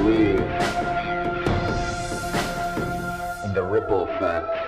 believe in the ripple effect.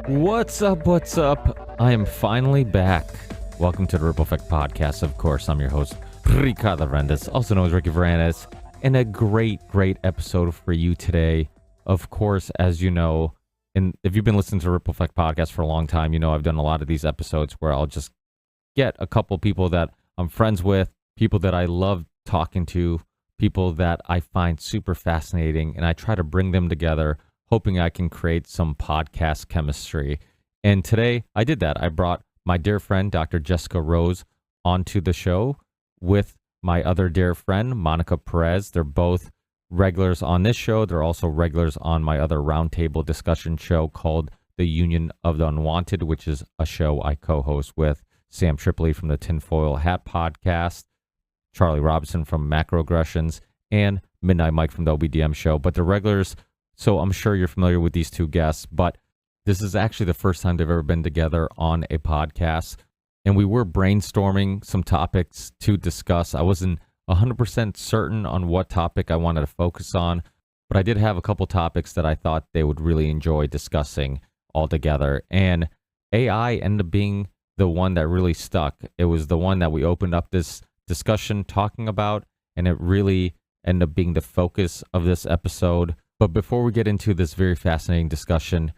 What's up? What's up? I am finally back. Welcome to the Ripple Effect Podcast. Of course, I'm your host, Ricardo Rendes, also known as Ricky Varandas, and a great episode for you today. Of course, as you know, and if you've been listening to the Ripple Effect Podcast for a long time, you know I've done a lot of these episodes where I'll just get a couple people that I'm friends with, people that I love talking to, people that I find super fascinating, and I try to bring them together, hoping I can create some podcast chemistry. And today I did that. I brought my dear friend, Dr. Jessica Rose, onto the show with my other dear friend, Monica Perez. They're both regulars on this show. They're also regulars on my other roundtable discussion show called The Union of the Unwanted, which is a show I co-host with Sam Tripoli from the Tinfoil Hat Podcast, Charlie Robinson from Macroaggressions, and Midnight Mike from the OBDM show. But the regulars, so I'm sure you're familiar with these two guests, but this is actually the first time they've ever been together on a podcast. And we were brainstorming some topics to discuss. I wasn't 100% certain on what topic I wanted to focus on, but I did have a couple topics that I thought they would really enjoy discussing all together. And AI ended up being the one that really stuck. It was the one that we opened up this discussion talking about, and it really ended up being the focus of this episode. But before we get into this very fascinating discussion,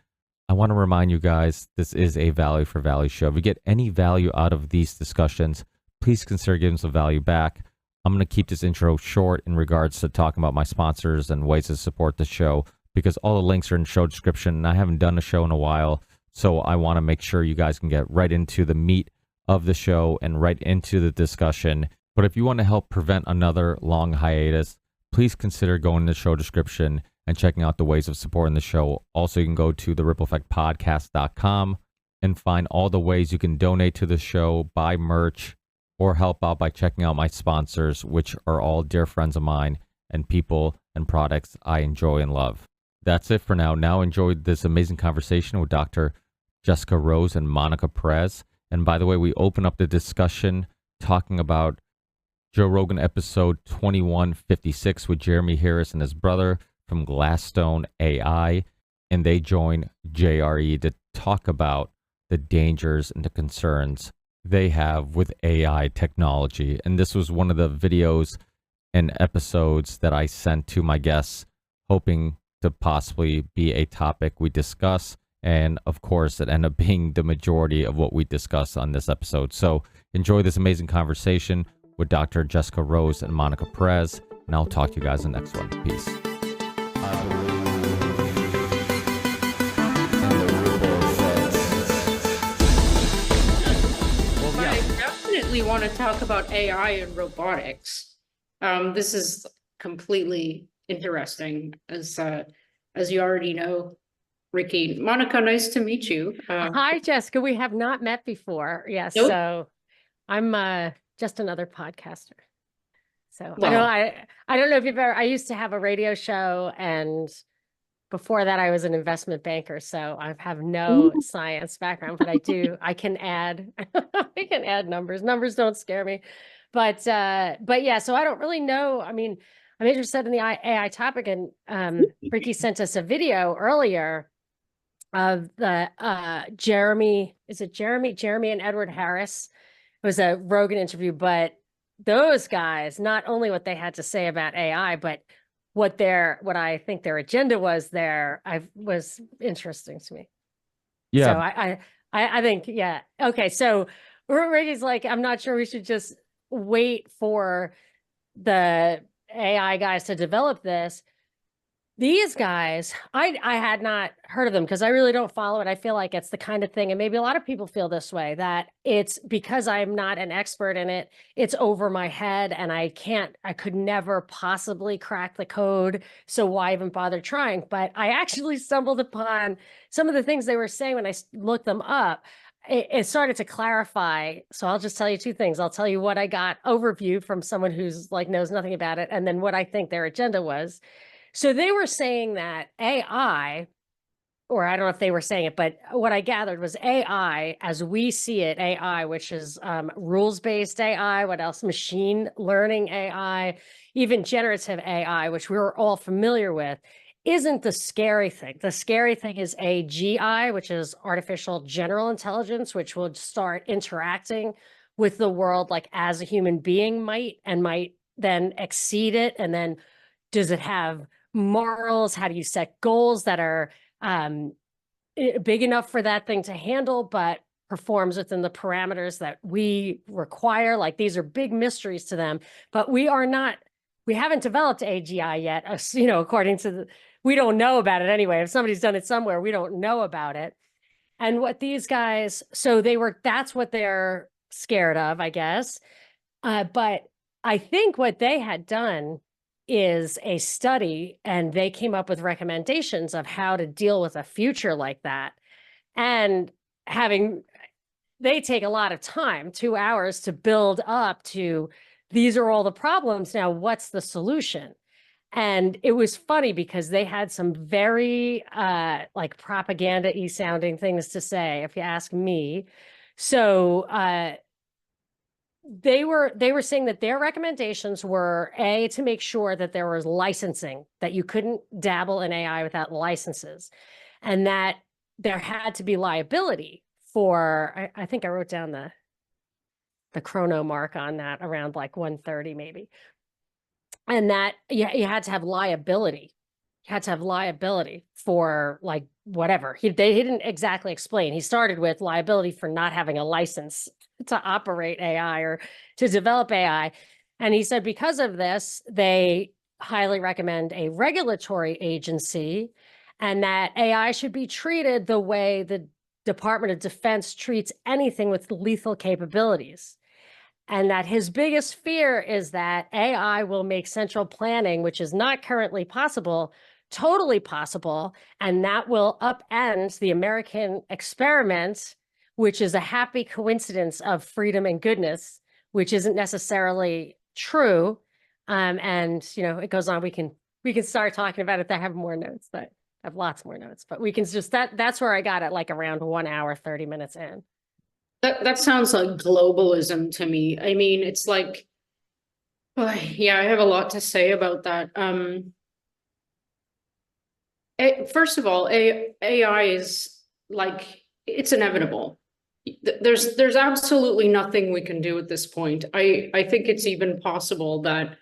I want to remind you guys, this is a value for value show. If you get any value out of these discussions, please consider giving some value back. I'm going to keep this intro short in regards to talking about my sponsors and ways to support the show, because all the links are in the show description, and I haven't done a show in a while, so I want to make sure you guys can get right into the meat of the show and right into the discussion. But if you want to help prevent another long hiatus, please consider going to the show description and checking out the ways of supporting the show. Also, you can go to therippleeffectpodcast.com and find all the ways you can donate to the show, buy merch, or help out by checking out my sponsors, which are all dear friends of mine and people and products I enjoy and love. That's it for now. Now enjoy this amazing conversation with Dr. Jessica Rose and Monica Perez. And by the way, we open up the discussion talking about Joe Rogan episode 2156 with Jeremy Harris and his brother from Glassstone AI, and they join JRE to talk about the dangers and the concerns they have with AI technology. And this was one of the videos and episodes that I sent to my guests, hoping to possibly be a topic we discuss. And of course, it ended up being the majority of what we discuss on this episode. So enjoy this amazing conversation with Dr. Jessica Rose and Monica Perez, and I'll talk to you guys in the next one. Peace. I definitely want to talk about AI and robotics. This is completely interesting, as you already know, Ricky. Monica, nice to meet you. Hi, Jessica. We have not met before. Yes, Nope. so I'm just another podcaster. So Well- I don't know if you've ever. I used to have a radio show, and before that, I was an investment banker. So I have no science background, but I can add. I can add numbers. Numbers don't scare me, but yeah. So I don't really know. I mean, I'm interested in the AI topic, and Ricky sent us a video earlier of the Jeremy. Is it Jeremy? Jeremy and Edward Harris. It was a Rogan interview, but those guys, not only what they had to say about AI, but what I think their agenda was was interesting to me. Yeah. So I think, yeah. Okay. So Ricky's like, I'm not sure we should just wait for the AI guys to develop this. These guys, I had not heard of them because I really don't follow it. I feel like it's the kind of thing, and maybe a lot of people feel this way, that it's because I'm not an expert in it, it's over my head and I could never possibly crack the code. So why even bother trying? But I actually stumbled upon some of the things they were saying when I looked them up. It started to clarify. So I'll just tell you two things. I'll tell you what I got overview from someone who's like knows nothing about it, and then what I think their agenda was. So they were saying that AI, or I don't know if they were saying it, but what I gathered was AI, as we see it, AI, which is rules-based AI, what else? Machine learning AI, even generative AI, which we're all familiar with, isn't the scary thing. The scary thing is AGI, which is artificial general intelligence, which will start interacting with the world like as a human being might, and might then exceed it. And then does it have morals? How do you set goals that are big enough for that thing to handle, but performs within the parameters that we require? Like, these are big mysteries to them, but we haven't developed AGI yet, according to we don't know about it anyway. If somebody's done it somewhere, we don't know about it. And what these guys, that's what they're scared of, I guess. But I think what they had done is a study, and they came up with recommendations of how to deal with a future like that. And they take a lot of time, 2 hours to build up to, these are all the problems. Now, what's the solution? And it was funny because they had some very like propaganda-y sounding things to say, if you ask me. So they were saying that their recommendations were to make sure that there was licensing, that you couldn't dabble in AI without licenses, and that there had to be liability for, I think I wrote down the chrono mark on that around like 1:30 maybe. And that you had to have liability. You had to have liability for like whatever. He didn't exactly explain. He started with liability for not having a license to operate AI or to develop AI. And he said because of this, they highly recommend a regulatory agency, and that AI should be treated the way the Department of Defense treats anything with lethal capabilities. And that his biggest fear is that AI will make central planning, which is not currently possible, totally possible. And that will upend the American experiment, which is a happy coincidence of freedom and goodness, which isn't necessarily true. And it goes on. We can start talking about it. I have more notes, but I have lots more notes. But we can just that's where I got it, like around 1 hour, 30 minutes in. That sounds like globalism to me. I mean, it's like, yeah, I have a lot to say about that. First of all, AI is like, it's inevitable. There's absolutely nothing we can do at this point. I think it's even possible that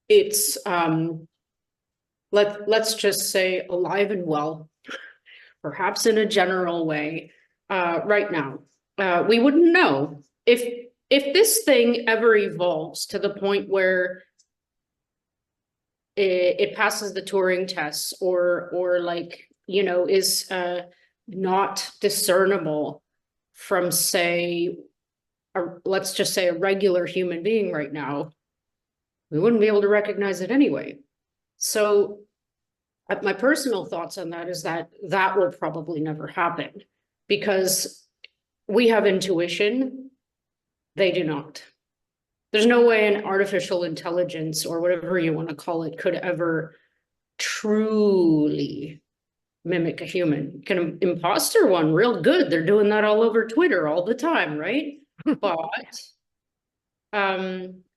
it's let's just say alive and well, perhaps in a general way, right now. We wouldn't know if this thing ever evolves to the point where it passes the Turing tests, or like, is not discernible from, say, let's just say a regular human being right now. We wouldn't be able to recognize it anyway. So my personal thoughts on that is that will probably never happen, because we have intuition, they do not. There's no way an artificial intelligence, or whatever you want to call it, could ever truly mimic a human. Can an imposter one real good. They're doing that all over Twitter all the time, right? But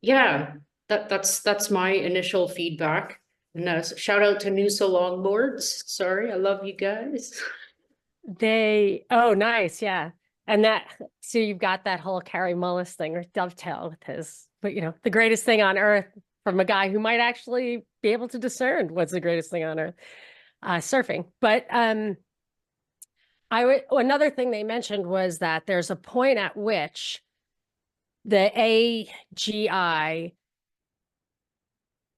yeah, that's my initial feedback. And shout out to Noosa Longboards. Sorry, I love you guys. Oh, nice, yeah. And so you've got that whole Carrie Mullis thing, or dovetail with his, but the greatest thing on earth, from a guy who might actually be able to discern what's the greatest thing on earth, surfing. But another thing they mentioned was that there's a point at which the AGI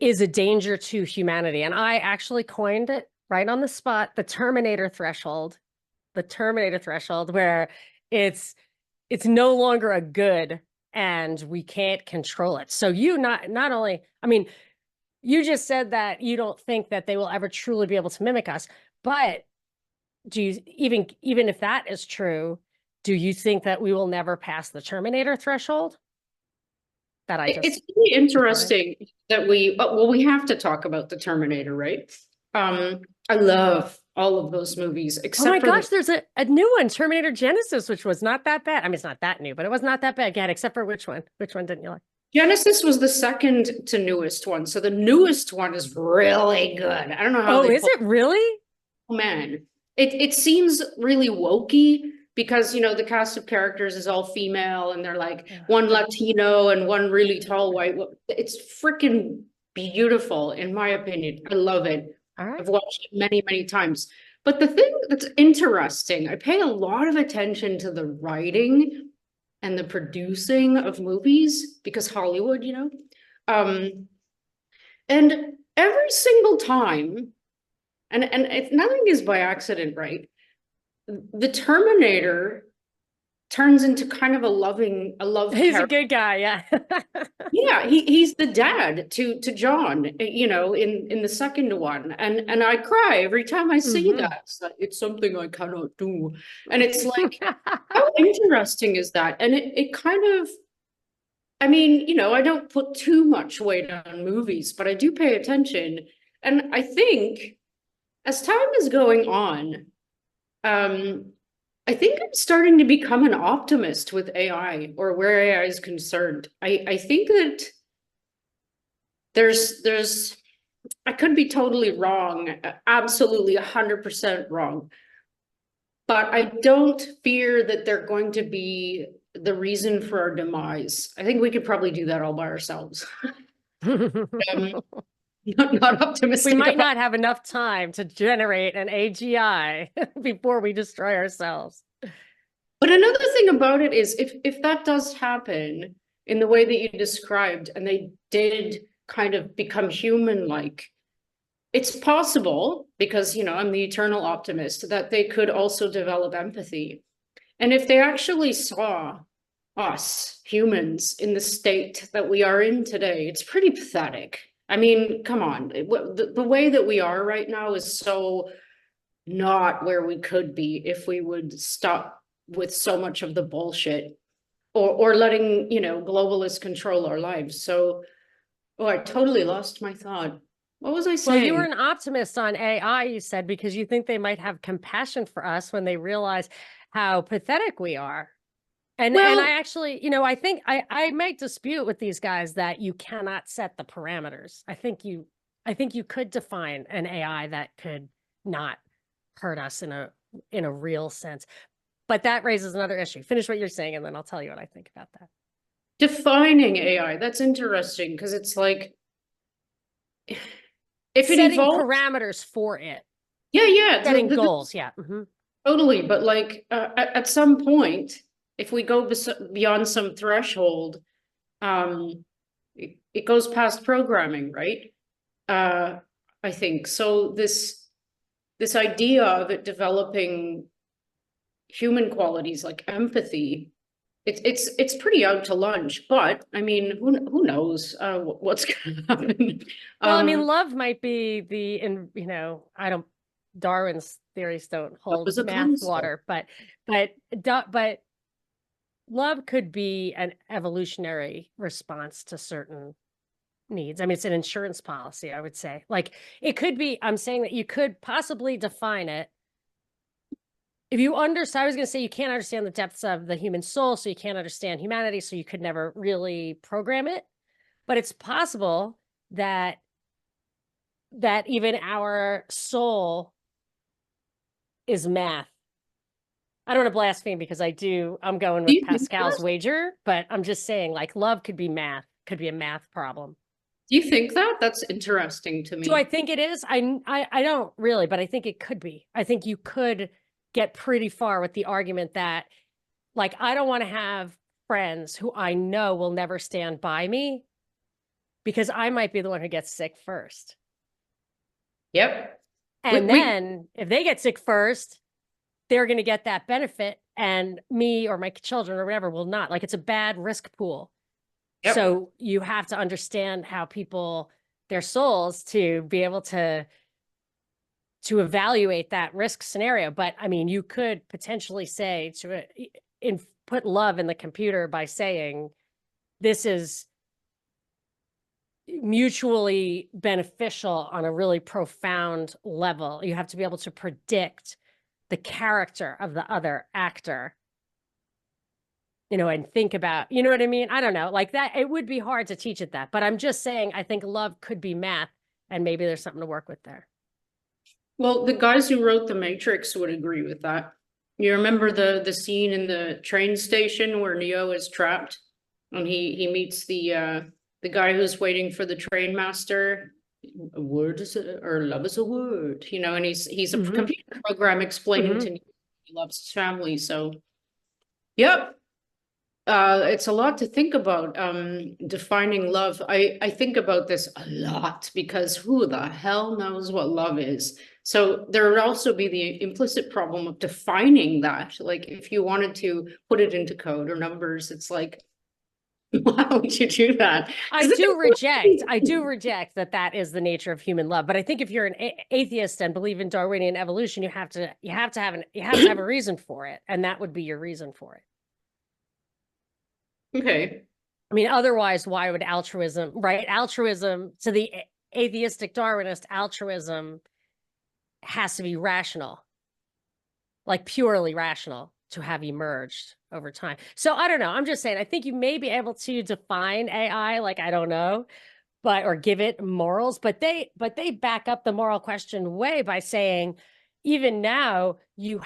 is a danger to humanity. And I actually coined it right on the spot, the Terminator threshold, where it's no longer a good and we can't control it. So you not only, I mean, you just said that you don't think that they will ever truly be able to mimic us, but do you even if that is true, do you think that we will never pass the Terminator threshold? That I just It's really interesting that we have to talk about the Terminator, right? I love all of those movies, Oh except my for gosh, there's a new one, Terminator Genesis, which was not that bad. I mean, it's not that new, but it was not that bad again, except for which one? Which one didn't you like? Genesis was the second to newest one. So the newest one is really good. I don't know how Oh, they is it really? man. It seems really wokey because, you know, the cast of characters is all female and they're like one Latino and one really tall white. It's freaking beautiful, in my opinion. I love it. All right. I've watched it many, many times. But the thing that's interesting, I pay a lot of attention to the writing and the producing of movies because Hollywood, you know. And every single time, and if nothing is by accident, right? The Terminator turns into kind of a love He's a character. good guy, yeah. Yeah, he's the dad to John, you know, in the second one. And I cry every time I see that. It's something I cannot do. And it's like, how interesting is that? And it kind of, I mean, you know, I don't put too much weight on movies, but I do pay attention. And I think as time is going on, I think I'm starting to become an optimist with AI or where AI is concerned. I think that there's I could be totally wrong, absolutely 100% wrong. But I don't fear that they're going to be the reason for our demise. I think we could probably do that all by ourselves. Not optimistic. We might not have enough time to generate an AGI before we destroy ourselves. But another thing about it is if that does happen in the way that you described, and they did kind of become human-like, it's possible, because, you know, I'm the eternal optimist, that they could also develop empathy. And if they actually saw us humans in the state that we are in today, it's pretty pathetic. I mean, come on, the way that we are right now is so not where we could be if we would stop with so much of the bullshit or letting, you know, globalists control our lives. So, oh, I totally lost my thought. What was I saying? Well, you were an optimist on AI, you said, because you think they might have compassion for us when they realize how pathetic we are. And I actually, you know, I think I might dispute with these guys that you cannot set the parameters. I think you could define an AI that could not hurt us in a real sense. But that raises another issue. Finish what you're saying, and then I'll tell you what I think about that. Defining AI, that's interesting, because it's like, if it setting evolves, parameters for it. yeah, Setting goals, yeah. Totally. But like at some point, if we go beyond some threshold, it goes past programming, right? I think so. This idea of it developing human qualities like empathy, it's pretty out to lunch. But I mean, who knows what's going to happen? Well, I mean, love might be you know, Darwin's theories don't hold math water, but love could be an evolutionary response to certain needs. I mean, it's an insurance policy, I would say. Like, it could be, I'm saying that you could possibly define it. If you understand, I was going to say you can't understand the depths of the human soul, so you can't understand humanity, so you could never really program it. But it's possible that even our soul is math. I don't want to blaspheme because I'm going with Pascal's wager, but I'm just saying, like, love could be math, could be a math problem. Do you think that? That's interesting to me. Do I think it is? I don't really, but I think it could be. I think you could get pretty far with the argument that, like, I don't want to have friends who I know will never stand by me. because I might be the one who gets sick first. Yep. And We- then if they get sick first, they're going to get that benefit, and me or my children or whatever will not. Like, it's a bad risk pool. Yep. So you have to understand how people, their souls, to be able to evaluate that risk scenario. But I mean, you could potentially say put love in the computer by saying, this is mutually beneficial on a really profound level. You have to be able to predict the character of the other actor, and think about, you know what I mean? I don't know, like that. It would be hard to teach it that, but I'm just saying, I think love could be math, and maybe there's something to work with there. Well, the guys who wrote The Matrix would agree with that. You remember the scene in the train station where Neo is trapped, and he meets the guy who's waiting for the train master. A word is or love is a word, and he's a computer program explaining to Neo he loves his family. So, yep. It's a lot to think about, defining love. I think about this a lot because who the hell knows what love is? So there would also be the implicit problem of defining that. Like, if you wanted to put it into code or numbers, it's like, why would you do that? I do reject that is the nature of human love. But I think if you're an atheist and believe in Darwinian evolution, you have to have a reason for it, and that would be your reason for it. Okay. I mean, otherwise, why would altruism, right? Altruism, to the atheistic Darwinist, altruism has to be rational, like purely rational, to have emerged over time. So I don't know. I'm just saying, I think you may be able to define AI, like, I don't know, or give it morals, but they back up the moral question way by saying, even now, you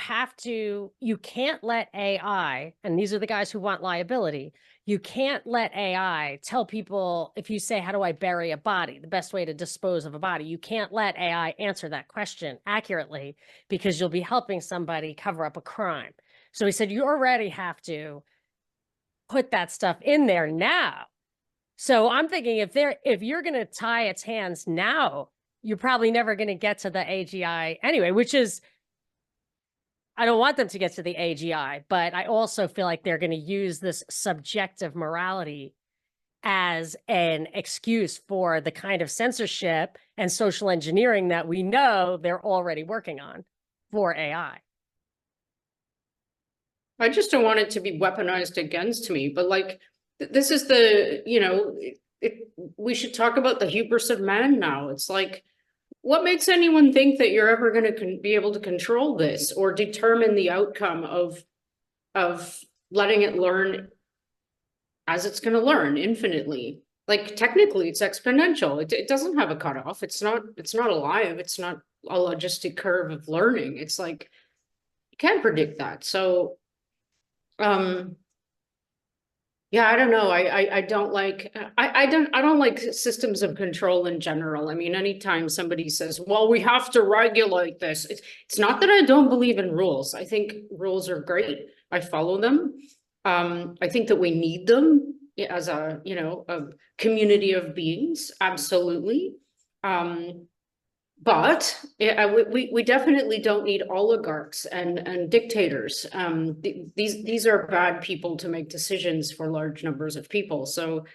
can't let AI, and these are the guys who want liability, you can't let AI tell people, if you say, how do I bury a body? The best way to dispose of a body. You can't let AI answer that question accurately, because you'll be helping somebody cover up a crime. So he said, you already have to put that stuff in there now. So I'm thinking, if you're going to tie its hands now, you're probably never going to get to the AGI anyway, which is, I don't want them to get to the AGI, but I also feel like they're going to use this subjective morality as an excuse for the kind of censorship and social engineering that we know they're already working on for AI. I just don't want it to be weaponized against me, but like, this is we should talk about the hubris of man now. It's like, what makes anyone think that you're ever going to be able to control this or determine the outcome of letting it learn as it's going to learn infinitely? Like, technically, it's exponential. It doesn't have a cutoff. It's not alive. It's not a logistic curve of learning. It's like, you can't predict that. So, yeah, I don't know. I don't like I don't like systems of control in general. I mean, anytime somebody says, well, we have to regulate this, it's not that I don't believe in rules. I think rules are great. I follow them. I think that we need them as a community of beings. Absolutely. But we definitely don't need oligarchs and dictators. These are bad people to make decisions for large numbers of people. So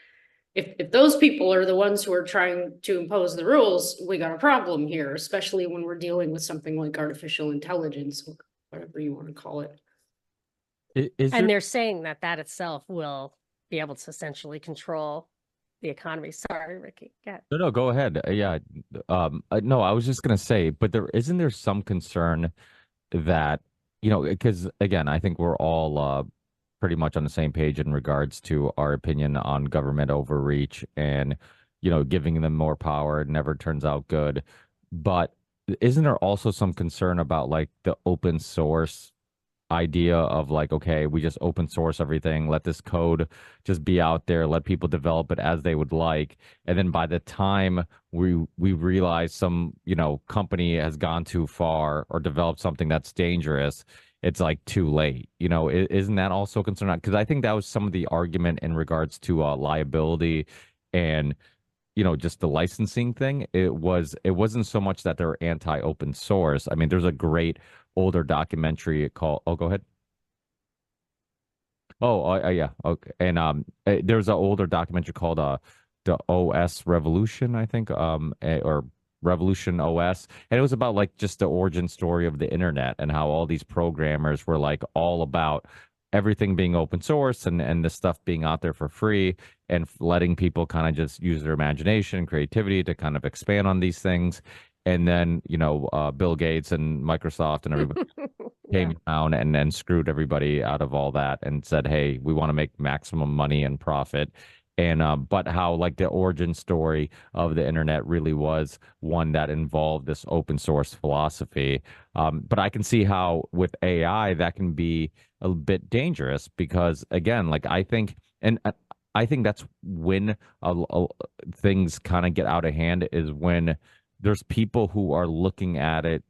if those people are the ones who are trying to impose the rules, we got a problem here, especially when we're dealing with something like artificial intelligence, or whatever you want to call it. They're saying that itself will be able to essentially control the economy. Sorry, Ricky. No, go ahead. Yeah. No, I was just gonna say, but isn't there some concern that, because again, I think we're all pretty much on the same page in regards to our opinion on government overreach and, giving them more power never turns out good. But isn't there also some concern about like the open source idea of like, okay, we just open source everything, let this code just be out there, let people develop it as they would like, and then by the time we realize some company has gone too far or developed something that's dangerous, it's like too late. Isn't that also a concern? Because I think that was some of the argument in regards to liability and just the licensing thing. It wasn't so much that they're anti-open source. I mean, there's a great older documentary called, oh, go ahead. Oh, yeah. Okay. And there's an older documentary called the OS Revolution, I think, or Revolution OS, and it was about like just the origin story of the internet and how all these programmers were like all about everything being open source and the stuff being out there for free and letting people kind of just use their imagination and creativity to kind of expand on these things. And then, Bill Gates and Microsoft and everybody Yeah. came down and then screwed everybody out of all that and said, "Hey, we want to make maximum money and profit." And but how like the origin story of the internet really was one that involved this open source philosophy. But I can see how with AI that can be a bit dangerous because again, like I think that's when things kind of get out of hand is when there's people who are looking at it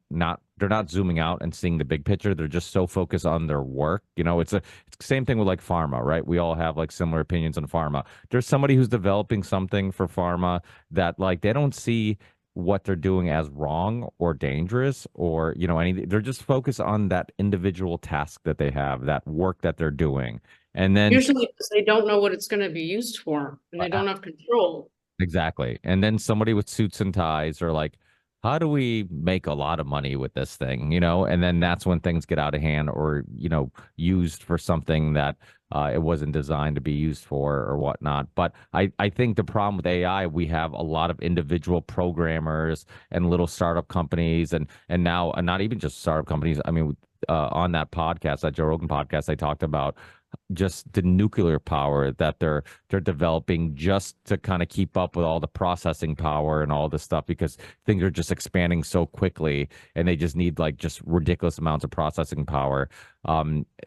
they're not zooming out and seeing the big picture. They're just so focused on their work. It's the same thing with like pharma, right? We all have like similar opinions on pharma. There's somebody who's developing something for pharma that like they don't see what they're doing as wrong or dangerous or anything. They're just focused on that individual task that they have, that work that they're doing. And then Usually because they don't know what it's going to be used for and they don't have control. exactly. And then somebody with suits and ties are like, how do we make a lot of money with this thing? And then that's when things get out of hand or, used for something that it wasn't designed to be used for or whatnot. But I think the problem with AI, we have a lot of individual programmers and little startup companies and now not even just startup companies. I mean, on that podcast, that Joe Rogan podcast, I talked about just the nuclear power that they're developing just to kind of keep up with all the processing power and all this stuff because things are just expanding so quickly and they just need like just ridiculous amounts of processing power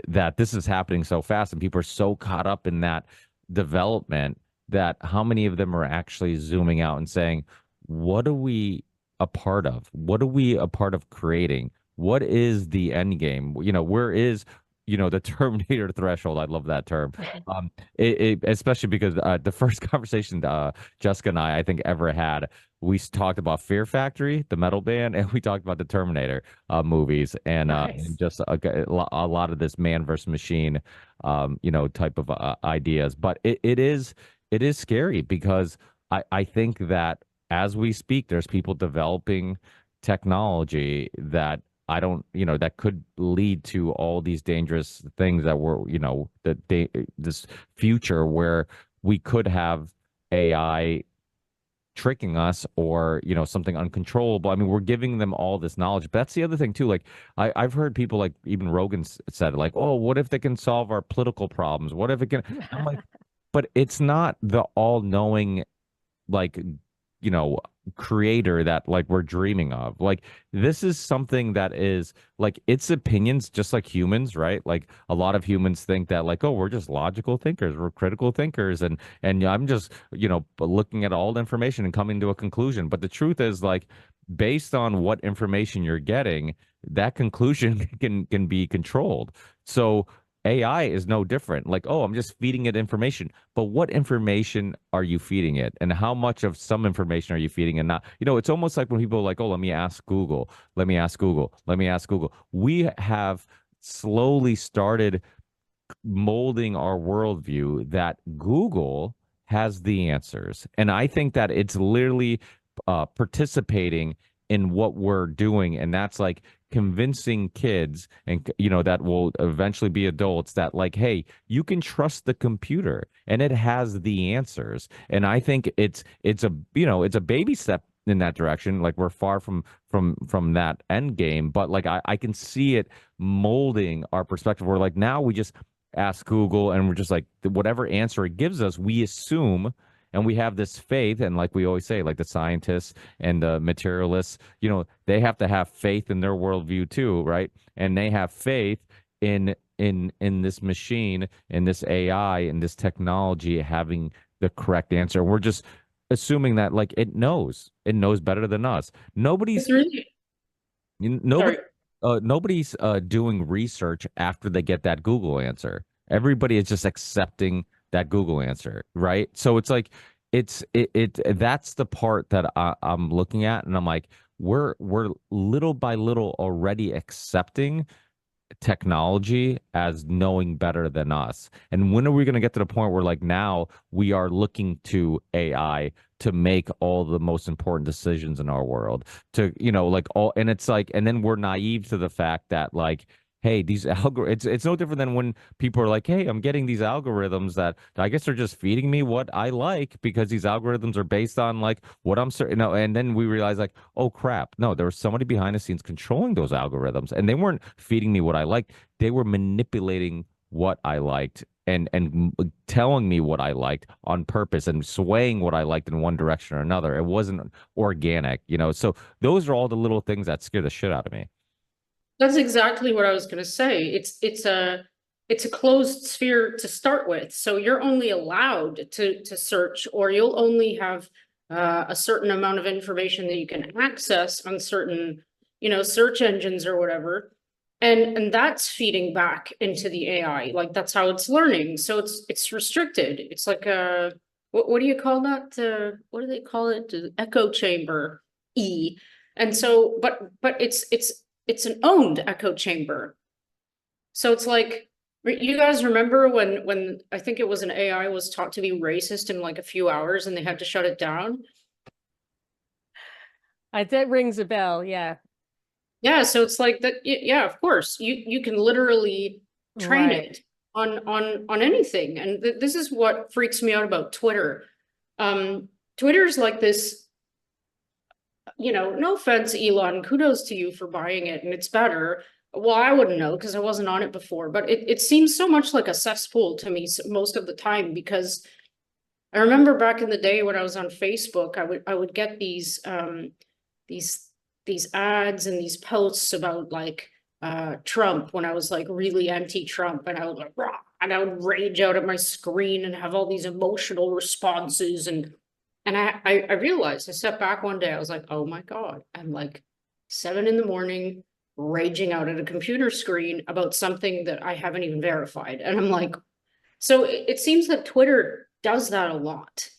that this is happening so fast and people are so caught up in that development that how many of them are actually zooming out and saying, what are we a part of? What are we a part of creating? What is the end game? Where is the Terminator threshold. I love that term. Especially because the first conversation Jessica and I think, ever had, we talked about Fear Factory, the metal band, and we talked about the Terminator movies and, Nice. and just a lot of this man versus machine, type of ideas. But it is scary because I think that as we speak, there's people developing technology that I don't, that could lead to all these dangerous things that were, this future where we could have AI tricking us or, something uncontrollable. I mean, we're giving them all this knowledge. But that's the other thing too. Like I've heard people like even Rogan said, like, oh, what if they can solve our political problems? What if it can? I'm like, but it's not the all-knowing like creator that like we're dreaming of. Like this is something that is like its opinions just like humans, right? Like a lot of humans think that like, oh, we're just logical thinkers, we're critical thinkers, and I'm just looking at all the information and coming to a conclusion. But the truth is like based on what information you're getting, that conclusion can be controlled. So AI is no different. Like, oh, I'm just feeding it information. But what information are you feeding it? And how much of some information are you feeding and not? It's almost like when people are like, oh, let me ask Google. Let me ask Google. Let me ask Google. We have slowly started molding our worldview that Google has the answers. And I think that it's literally participating in what we're doing. And that's like convincing kids and that will eventually be adults that like, hey, you can trust the computer and it has the answers. And I think it's a baby step in that direction. Like we're far from that end game, but like I can see it molding our perspective. We're like now we just ask Google and we're just like whatever answer it gives us, we assume and we have this faith. And like we always say, like the scientists and the materialists, they have to have faith in their worldview too, right? And they have faith in this machine, in this AI, in this technology having the correct answer. We're just assuming that like it knows better than us. It's really, Nobody sorry. nobody's doing research after they get that Google answer. Everybody is just accepting that Google answer, right? So it's like that's the part that I'm looking at, and I'm like, we're little by little already accepting technology as knowing better than us. And when are we going to get to the point where like now we are looking to AI to make all the most important decisions in our world, to, like all, and it's like, and then we're naive to the fact that like, hey, these it's no different than when people are like, hey, I'm getting these algorithms that I guess they're just feeding me what I like because these algorithms are based on like what I'm certain, and then we realize like, oh crap, no, there was somebody behind the scenes controlling those algorithms, and they weren't feeding me what I liked. They were manipulating what I liked and telling me what I liked on purpose and swaying what I liked in one direction or another. It wasn't organic. So those are all the little things that scare the shit out of me. That's exactly what I was going to say. It's a closed sphere to start with. So you're only allowed to search, or you'll only have a certain amount of information that you can access on certain, search engines or whatever. And that's feeding back into the AI. Like that's how it's learning. So it's restricted. It's like a what do you call that? What do they call it? The echo chamber E. And so, but it's an owned echo chamber. So it's like, you guys remember when I think it was an AI was taught to be racist in like a few hours and they had to shut it down? That rings a bell, yeah. Yeah, so it's like that. Yeah, of course, you can literally train Right. it on anything, and this is what freaks me out about Twitter. Twitter's like this. No offense, Elon, kudos to you for buying it, and it's better. Well, I wouldn't know because I wasn't on it before, but it seems so much like a cesspool to me most of the time, because I remember back in the day when I was on Facebook, I would get these these ads and these posts about like Trump when I was like really anti-Trump, and I would like rah, and I would rage out at my screen and have all these emotional responses, and I realized, I stepped back one day, I was like, oh my God, I'm like 7 a.m. raging out at a computer screen about something that I haven't even verified. And I'm like, so it seems that Twitter does that a lot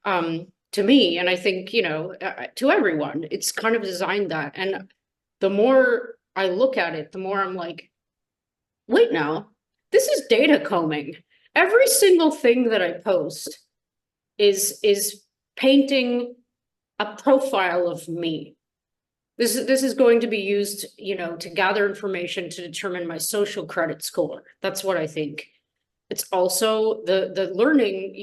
to me. And I think, to everyone, it's kind of designed that. And the more I look at it, the more I'm like, wait now, this is data combing. Every single thing that I post is painting a profile of me. This is going to be used, to gather information to determine my social credit score. That's what I think. It's also the learning,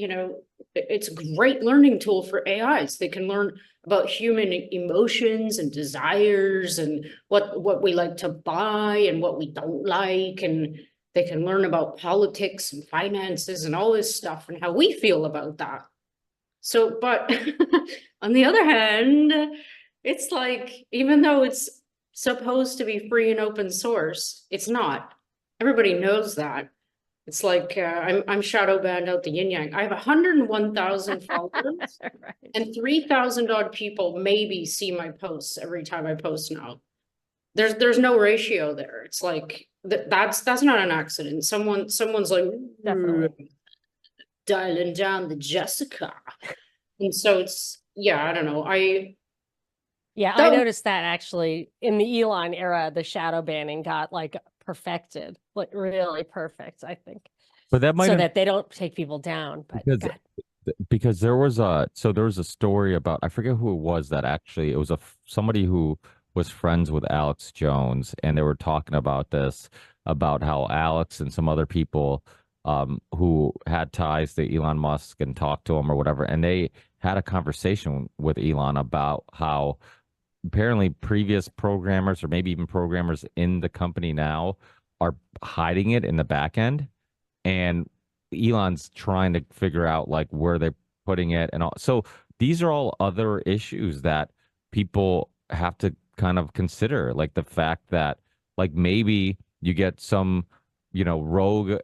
it's a great learning tool for AIs. They can learn about human emotions and desires and what we like to buy and what we don't like. And they can learn about politics and finances and all this stuff and how we feel about that. So, but on the other hand, it's like, even though it's supposed to be free and open source, it's not. Everybody knows that. It's like I'm shadow banned out the yin yang. I have 101,000 followers, Right. and 3,000 odd people maybe see my posts every time I post now. There's no ratio there. It's like that's not an accident. Someone's like Definitely. dialing down the Jessica, and so it's, yeah, I don't know. I noticed that actually in the Elon era, the shadow banning got like perfected, like really perfect, I think. But that might So have, that they don't take people down. But because there was a story about, I forget who it was, that actually it was somebody who was friends with Alex Jones, and they were talking about this, about how Alex and some other people who had ties to Elon Musk and talked to him or whatever, and they had a conversation with Elon about how apparently previous programmers or maybe even programmers in the company now are hiding it in the back end, and Elon's trying to figure out like where they're putting it and all. So these are all other issues that people have to kind of consider, like the fact that like maybe you get some, rogue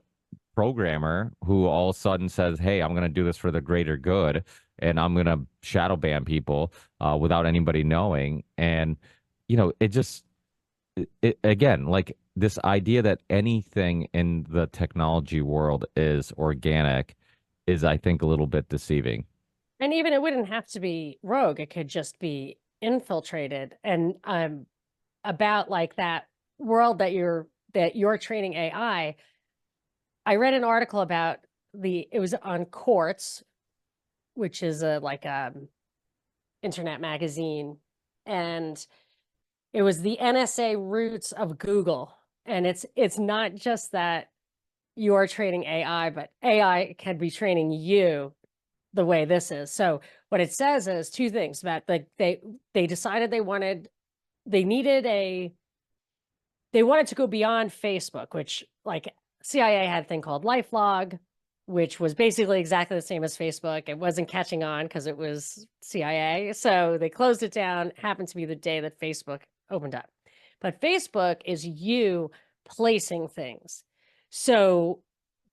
programmer who all of a sudden says, "Hey, I'm going to do this for the greater good, and I'm going to shadow ban people without anybody knowing." And it just again, like this idea that anything in the technology world is organic is, I think, a little bit deceiving. And even it wouldn't have to be rogue. It could just be infiltrated. And about like that world that you're training AI. I read an article about it was on Quartz, which is a internet magazine, and it was the NSA roots of Google. And it's not just that you're training AI, but AI can be training you the way this is. So what it says is two things about they decided they wanted to go beyond Facebook, which like CIA had a thing called LifeLog, which was basically exactly the same as Facebook. It wasn't catching on because it was CIA. So they closed it down. Happened to be the day that Facebook opened up. But Facebook is you placing things. So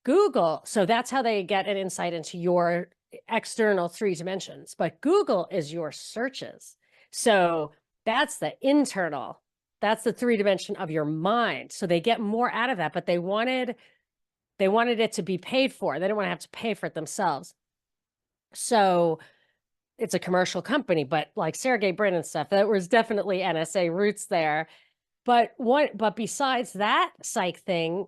Google, so that's how they get an insight into your external 3 dimensions. But Google is your searches. So that's the internal. That's the 3 dimension of your mind. So they get more out of that, but they wanted it to be paid for. They didn't want to have to pay for it themselves. So it's a commercial company, but like Sergey Brin and stuff, that was definitely NSA roots there. But besides that psych thing,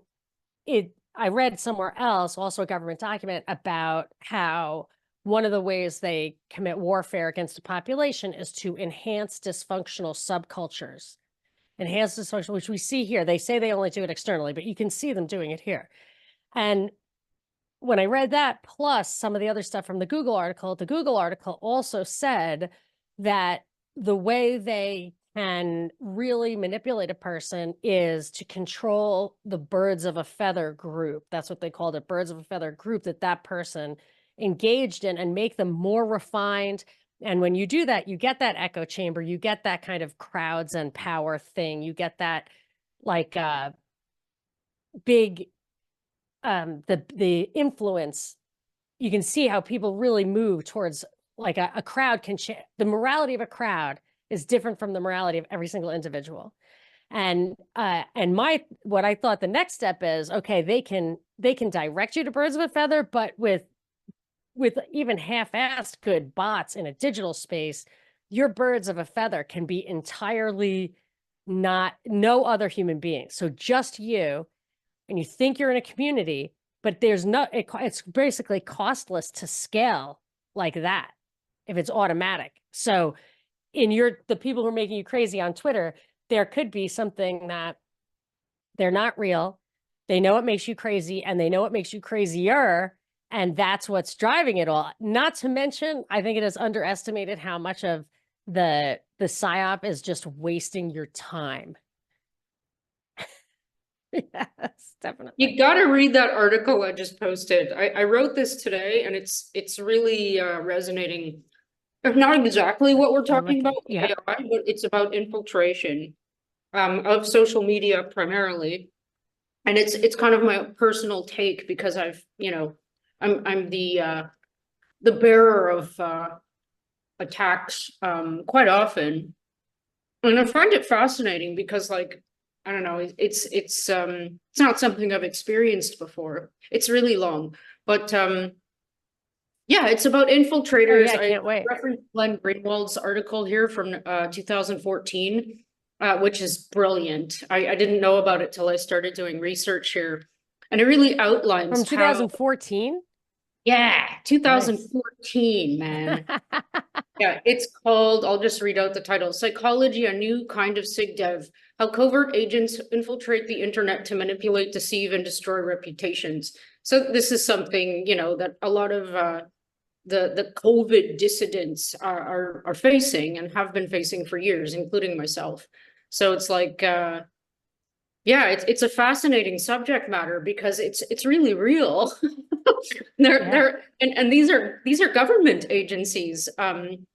I read somewhere else, also a government document, about how one of the ways they commit warfare against the population is to enhance dysfunctional subcultures. Enhance dysfunction, which we see here. They say they only do it externally, but you can see them doing it here. And when I read that, plus some of the other stuff from the Google article also said that the way they can really manipulate a person is to control the birds of a feather group. That's what they called it, birds of a feather group that person engaged in, and make them more refined. And when you do that, you get that echo chamber, you get that kind of crowds and power thing. You get that like big, the influence. You can see how people really move towards like a crowd can change. The morality of a crowd is different from the morality of every single individual. And what I thought the next step is, okay, they can direct you to birds of a feather, but with even half-assed good bots in a digital space, your birds of a feather can be entirely no other human being. So just you, and you think you're in a community, but it's basically costless to scale like that if it's automatic. So the people who are making you crazy on Twitter, there could be something that they're not real. They know it makes you crazy, and they know it makes you crazier. And that's what's driving it all. Not to mention, I think it is underestimated how much of the PSYOP is just wasting your time. Yes, definitely. You got to read that article I just posted. I wrote this today, and it's really resonating. Not exactly what we're talking about with AI, but it's about infiltration of social media primarily. And it's kind of my personal take, because I'm the bearer of attacks quite often. And I find it fascinating because, like, I don't know, it's not something I've experienced before. It's really long, but yeah, it's about infiltrators. Oh, yeah, I can't wait. Referenced Glenn Greenwald's article here from 2014, which is brilliant. I didn't know about it till I started doing research here, and it really outlines from 2014. Yeah, 2014, man. Yeah, it's called, I'll just read out the title, Psychology, a New Kind of SigDev, How Covert Agents Infiltrate the Internet to Manipulate, Deceive, and Destroy Reputations. So this is something, that a lot of the COVID dissidents are facing and have been facing for years, including myself. So it's like, yeah, it's a fascinating subject matter because it's really real. And these are government agencies, and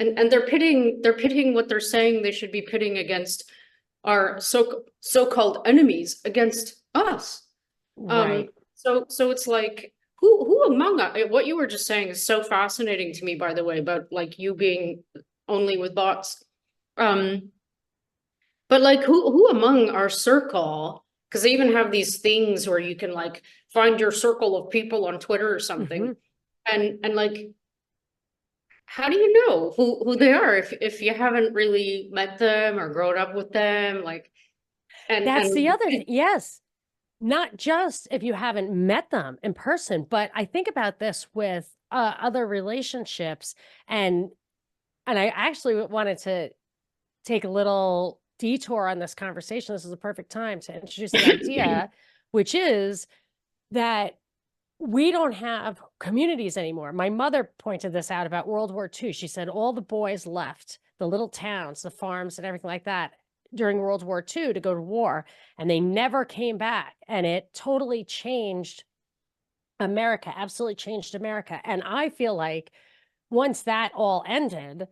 they're pitting what they're saying they should be pitting against our so-called enemies against us. Right. So it's like, who among us, what you were just saying is so fascinating to me, by the way, about like you being only with bots. But like who among our circle, because they even have these things where you can like find your circle of people on Twitter or something. And like, how do you know who they are if you haven't really met them or grown up with them? Like, That's the and other thing. Yes. Not just if you haven't met them in person, but I think about this with other relationships, and I actually wanted to take a little detour on this conversation. This is the perfect time to introduce the idea, which is that we don't have communities anymore. My mother pointed this out about World War II. She said all the boys left the little towns, the farms, and everything like that during World War II to go to war, and they never came back. And it totally changed America, absolutely changed America. And I feel like once that all ended,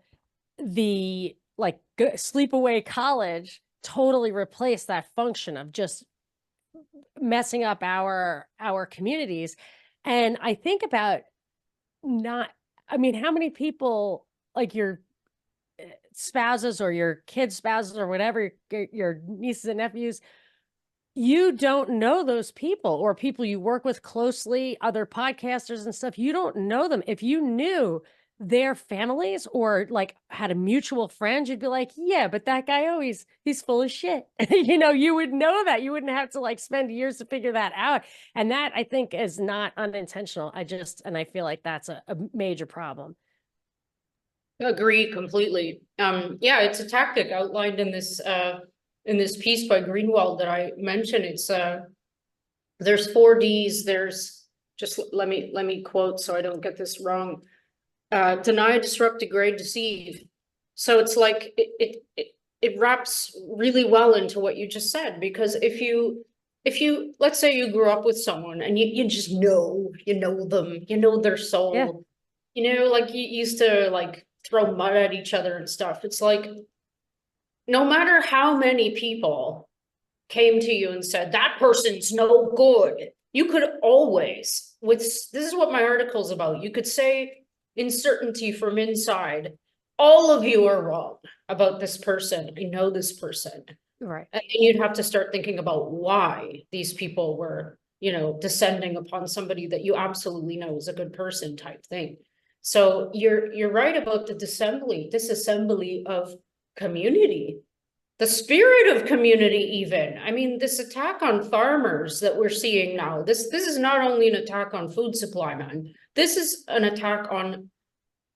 the like sleepaway college totally replaced that function of just messing up our communities. And I think about not, I mean, how many people, like your spouses or your kids' spouses or whatever, your nieces and nephews, you don't know those people, or people you work with closely, other podcasters and stuff. You don't know them. If you knew their families or like had a mutual friend, you'd be like, yeah, but that guy always, he's full of shit. You would know that. You wouldn't have to like spend years to figure that out. And that I think is not unintentional. And I feel like that's a major problem. agree completely. Yeah, it's a tactic outlined in this piece by Greenwald that I mentioned. It's there's 4Ds. There's just let me quote so I don't get this wrong. Deny, disrupt, degrade, deceive. So it's like it wraps really well into what you just said, because if you let's say you grew up with someone and you just know them, their soul, like you used to like throw mud at each other and stuff. It's like no matter how many people came to you and said that person's no good, you could always, this is what my article's about, you could say in certainty from inside, all of you are wrong about this person. I know this person. Right. And you'd have to start thinking about why these people were, descending upon somebody that you absolutely know is a good person type thing. So you're right about the disassembly of community, the spirit of community even. I mean, this attack on farmers that we're seeing now, this is not only an attack on food supply, man. This is an attack on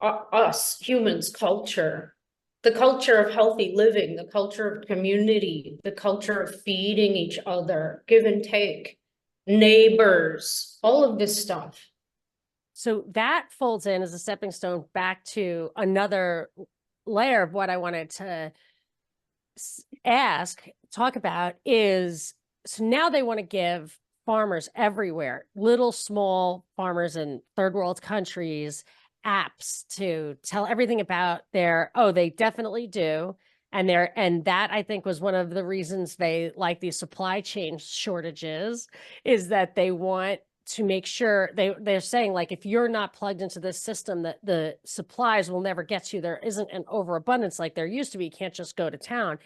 us, humans, culture, the culture of healthy living, the culture of community, the culture of feeding each other, give and take, neighbors, all of this stuff. So that folds in as a stepping stone back to another layer of what I wanted to talk about is, so now they want to give farmers everywhere, little small farmers in third world countries, apps to tell everything about they definitely do. And that I think was one of the reasons they like these supply chain shortages, is that they want to make sure they're saying, like, if you're not plugged into this system, that the supplies will never get to you. There isn't an overabundance like there used to be. You can't just go to town.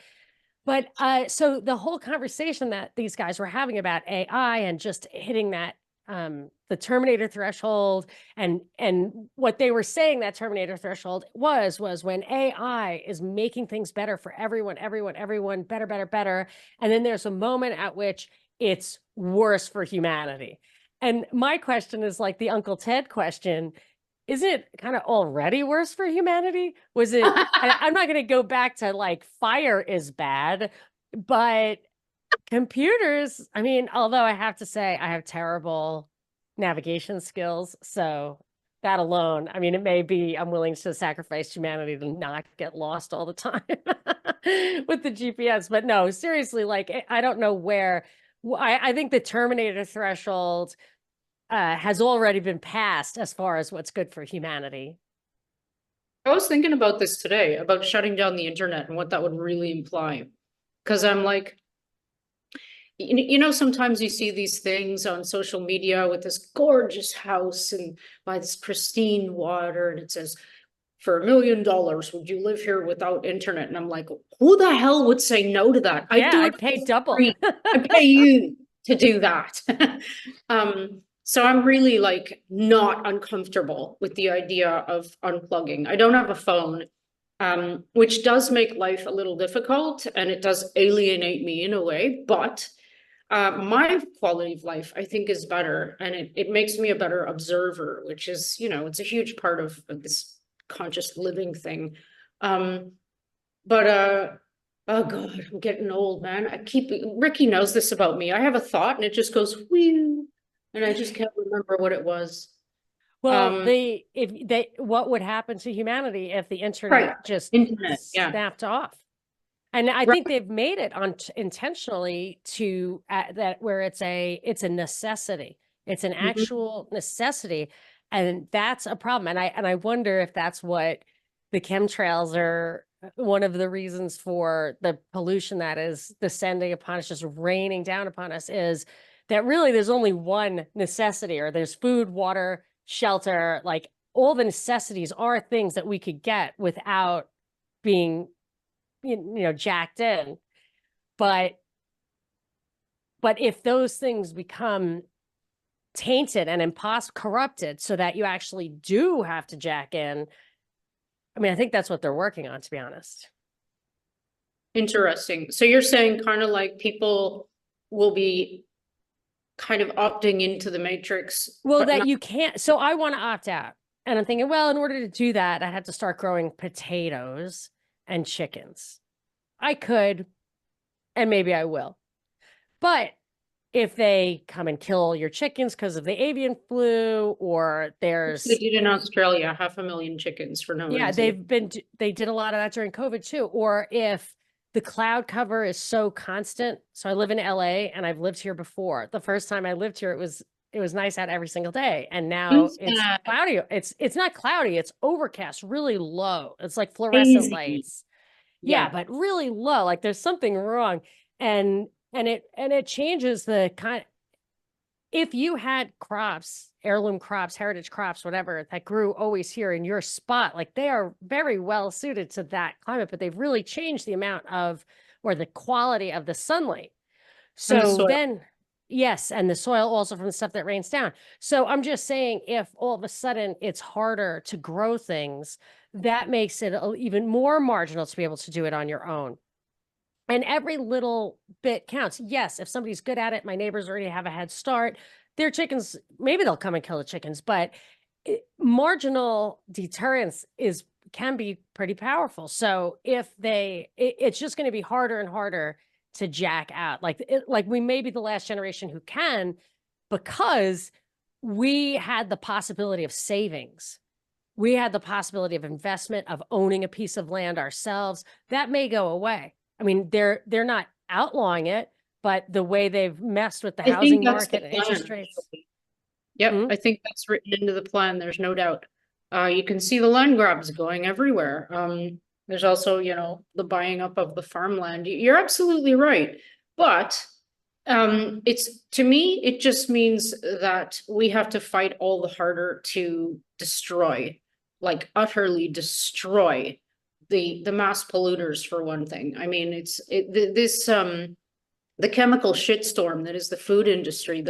But so the whole conversation that these guys were having about AI and just hitting that the Terminator threshold, and what they were saying that Terminator threshold was when AI is making things better for everyone, better. And then there's a moment at which it's worse for humanity. And my question is like the Uncle Ted question. Is it kind of already worse for humanity? Was it, I'm not going to go back to like fire is bad, but computers, I mean, although I have to say I have terrible navigation skills. So that alone, I mean, it may be, I'm willing to sacrifice humanity to not get lost all the time with the GPS. But no, seriously, like, I don't know where, I think the Terminator threshold has already been passed as far as what's good for humanity. I was thinking about this today, about shutting down the internet and what that would really imply. Because I'm like, sometimes you see these things on social media with this gorgeous house and by this pristine water, and it says, for $1 million, would you live here without internet? And I'm like, who the hell would say no to that? Yeah, I'd pay double. I'd pay you to do that. So I'm really like not uncomfortable with the idea of unplugging. I don't have a phone, which does make life a little difficult and it does alienate me in a way, but my quality of life, I think, is better, and it makes me a better observer, which is, it's a huge part of this conscious living thing. But oh God, I'm getting old, man. Ricky knows this about me. I have a thought and it just goes whew, and I just can't remember what it was. Well, what would happen to humanity if the internet Right. just Internet, yeah. snapped off? And I Right. think they've made it intentionally to that where it's a necessity. It's an Mhm. actual necessity, and that's a problem. And I wonder if that's what the chemtrails are. One of the reasons for the pollution that is descending upon us, just raining down upon us, is that really there's only one necessity, or there's food, water, shelter. Like, all the necessities are things that we could get without being jacked in. But if those things become tainted and corrupted so that you actually do have to jack in, I mean, I think that's what they're working on, to be honest. Interesting. So you're saying kind of like people will be kind of opting into the matrix. Well, but that not- you can't. So I want to opt out. And I'm thinking, well, in order to do that, I had to start growing potatoes and chickens. I could, and maybe I will. But if they come and kill your chickens because of the avian flu, or there's, They did in Australia, 500,000 chickens for no yeah, reason. they did a lot of that during COVID too. Or if the cloud cover is so constant. So I live in LA and I've lived here before. The first time I lived here, it was nice out every single day. And now it's cloudy. It's not cloudy, it's overcast, really low. It's like fluorescent Hazy. lights. Yeah. Yeah, but really low. Like there's something wrong. And it changes the kind. If you had crops, heirloom crops, heritage crops, whatever, that grew always here in your spot, like they are very well suited to that climate, but they've really changed the amount of, or the quality of the sunlight. And the So soil. then, yes, and the soil also from the stuff that rains down. So I'm just saying, if all of a sudden it's harder to grow things, that makes it even more marginal to be able to do it on your own. And every little bit counts. Yes, if somebody's good at it, my neighbors already have a head start. Their chickens, maybe they'll come and kill the chickens, but marginal deterrence can be pretty powerful. So if it's just going to be harder and harder to jack out. Like we may be the last generation who can, because we had the possibility of savings. We had the possibility of investment, of owning a piece of land ourselves. That may go away. I mean, they're not outlawing it, but the way they've messed with the housing market and interest rates. Yep, I think that's written into the plan. There's no doubt. You can see the land grabs going everywhere. There's also, the buying up of the farmland. You're absolutely right. But to me, it just means that we have to fight all the harder to destroy, like utterly destroy the mass polluters, for one thing. I mean, the chemical shitstorm that is the food industry,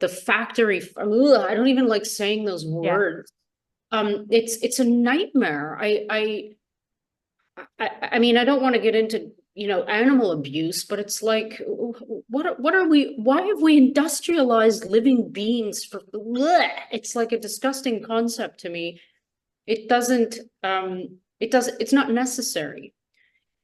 the factory. I don't even like saying those words. Yeah. It's a nightmare. I mean, I don't want to get into animal abuse, but it's like, what are we? Why have we industrialized living beings for? Bleh? It's like a disgusting concept to me. It doesn't. It's not necessary.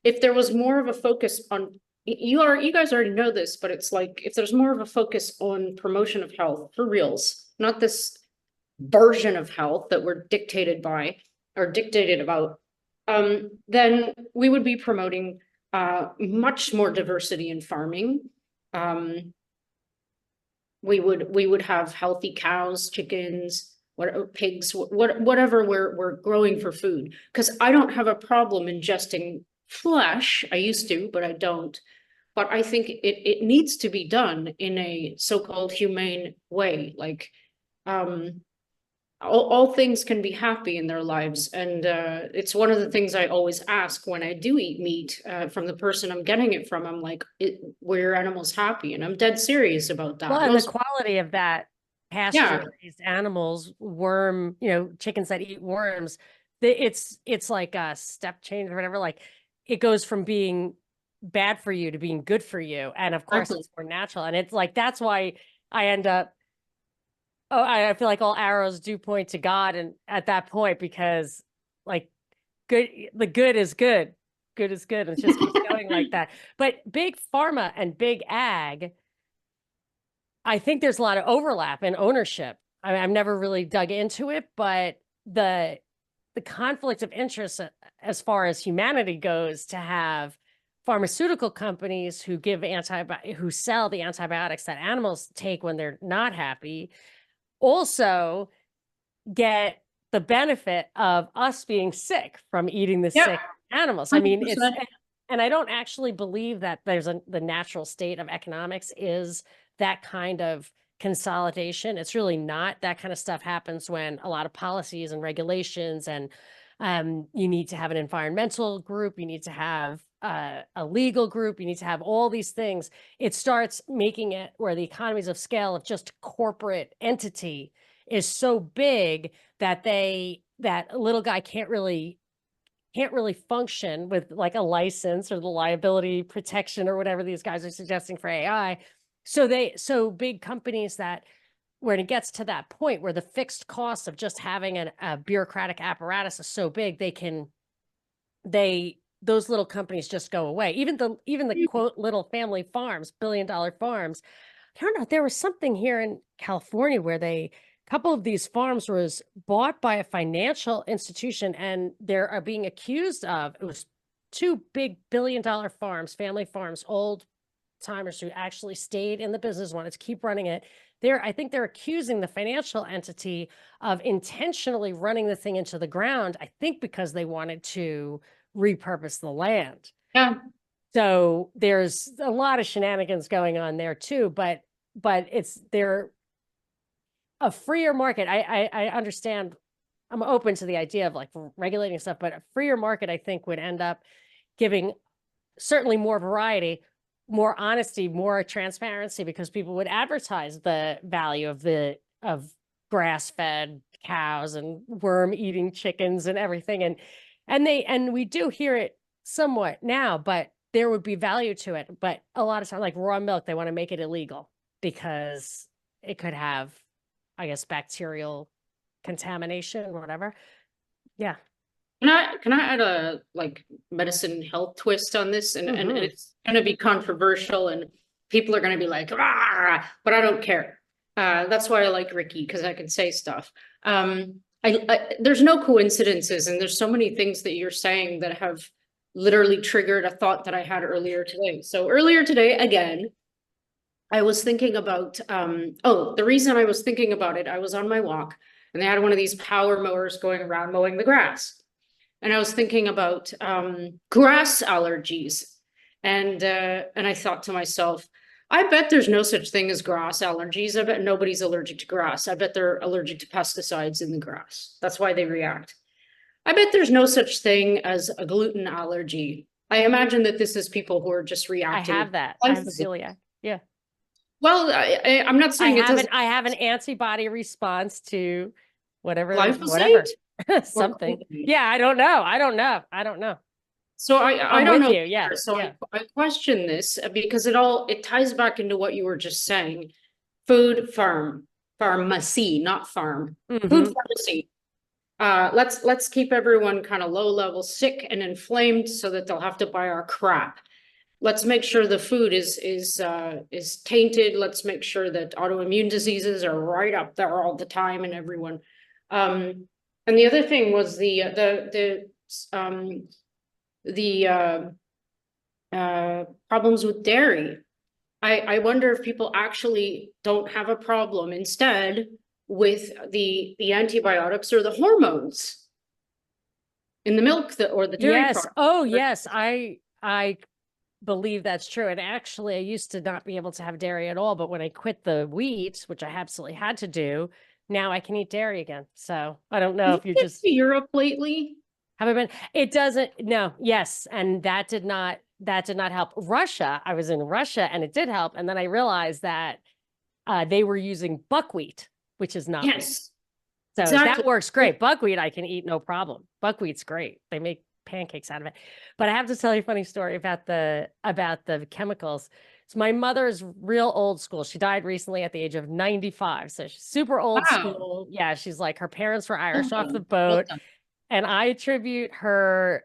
If there was more of a focus on, you guys already know this, but it's like, if there's more of a focus on promotion of health for reals, not this version of health that we're dictated by or dictated about, then we would be promoting much more diversity in farming. We would have healthy cows, chickens, pigs, whatever we're growing for food. Because I don't have a problem ingesting flesh. I used to, but I don't. But I think it needs to be done in a so-called humane way. Like, all things can be happy in their lives, and it's one of the things I always ask when I do eat meat from the person I'm getting it from. I'm like, were your animals happy? And I'm dead serious about that. Well, and the quality of that pasture raised animals, worm, chickens that eat worms, it's like a step change or whatever. Like it goes from being bad for you to being good for you. And of course Exactly. it's more natural. And it's like, that's why I end up, I feel like all arrows do point to God. And at that point, because like the good is good. Good is good. And it just keeps going like that. But big pharma and big ag, I think there's a lot of overlap in ownership. I've never really dug into it, but the conflict of interest as far as humanity goes, to have pharmaceutical companies who who sell the antibiotics that animals take when they're not happy, also get the benefit of us being sick from eating the sick animals. I mean, 100%. and I don't actually believe that the natural state of economics is that kind of consolidation. It's really not. That kind of stuff happens when a lot of policies and regulations, and you need to have an environmental group, you need to have a legal group, you need to have all these things. It starts making it where the economies of scale of just corporate entity is so big that that a little guy can't really function with like a license or the liability protection or whatever these guys are suggesting for AI. So big companies that, when it gets to that point where the fixed cost of just having a bureaucratic apparatus is so big, those little companies just go away. Even the quote little family farms, $billion farms. I don't know. There was something here in California where a couple of these farms was bought by a financial institution, and they're being accused of, it was two big $billion farms, family farms, old timers who actually stayed in the business, wanted to keep running it. I think they're accusing the financial entity of intentionally running the thing into the ground, I think because they wanted to repurpose the land. Yeah. So there's a lot of shenanigans going on there too, but they're a freer market. I understand. I'm open to the idea of like regulating stuff, but a freer market, I think, would end up giving certainly more variety, more honesty, more transparency, because people would advertise the value of grass-fed cows and worm-eating chickens and everything. And we do hear it somewhat now, but there would be value to it. But a lot of times, like raw milk, they want to make it illegal because it could have, I guess, bacterial contamination or whatever. Yeah. Can I add a like medicine health twist on this? And it's gonna be controversial and people are gonna be like, ah, but I don't care. That's why I like Ricky, because I can say stuff. There's no coincidences, and there's so many things that you're saying that have literally triggered a thought that I had earlier today. So earlier today, again, I was thinking about, the reason I was thinking about it, I was on my walk and they had one of these power mowers going around mowing the grass. And I was thinking about grass allergies. And I thought to myself, I bet there's no such thing as grass allergies. I bet nobody's allergic to grass. I bet they're allergic to pesticides in the grass. That's why they react. I bet there's no such thing as a gluten allergy. I imagine that this is people who are just reacting. I have that. I have celiac. Yeah. Well, I'm not saying I have an antibody response to whatever. Something. Yeah, I don't know. So I don't know. You. Yeah. So yeah. I question this because it ties back into what you were just saying. Food, pharmacy, not farm. Food pharmacy. Let's keep everyone kind of low level sick and inflamed so that they'll have to buy our crap. Let's make sure the food is tainted. Let's make sure that autoimmune diseases are right up there all the time and everyone. And the other thing was the problems with dairy. I wonder if people actually don't have a problem instead with the antibiotics or the hormones in the milk or the dairy. Yes. Product. Oh, yes. I believe that's true. And actually, I used to not be able to have dairy at all. But when I quit the wheat, which I absolutely had to do, now I can eat dairy again. So I don't know if you just to Europe lately. Have I been? It doesn't. No. Yes. And that did not help. Russia. I was in Russia and it did help. And then I realized that they were using buckwheat which is not. Yes, So exactly. that works great. Buckwheat I can eat no problem. Buckwheat's great. They make pancakes out of it. But I have to tell you a funny story about the chemicals. So my mother's real old school. She died recently at the age of 95. So she's super old Wow. school. Yeah, she's like her parents were Irish off the Well boat. done. And I attribute her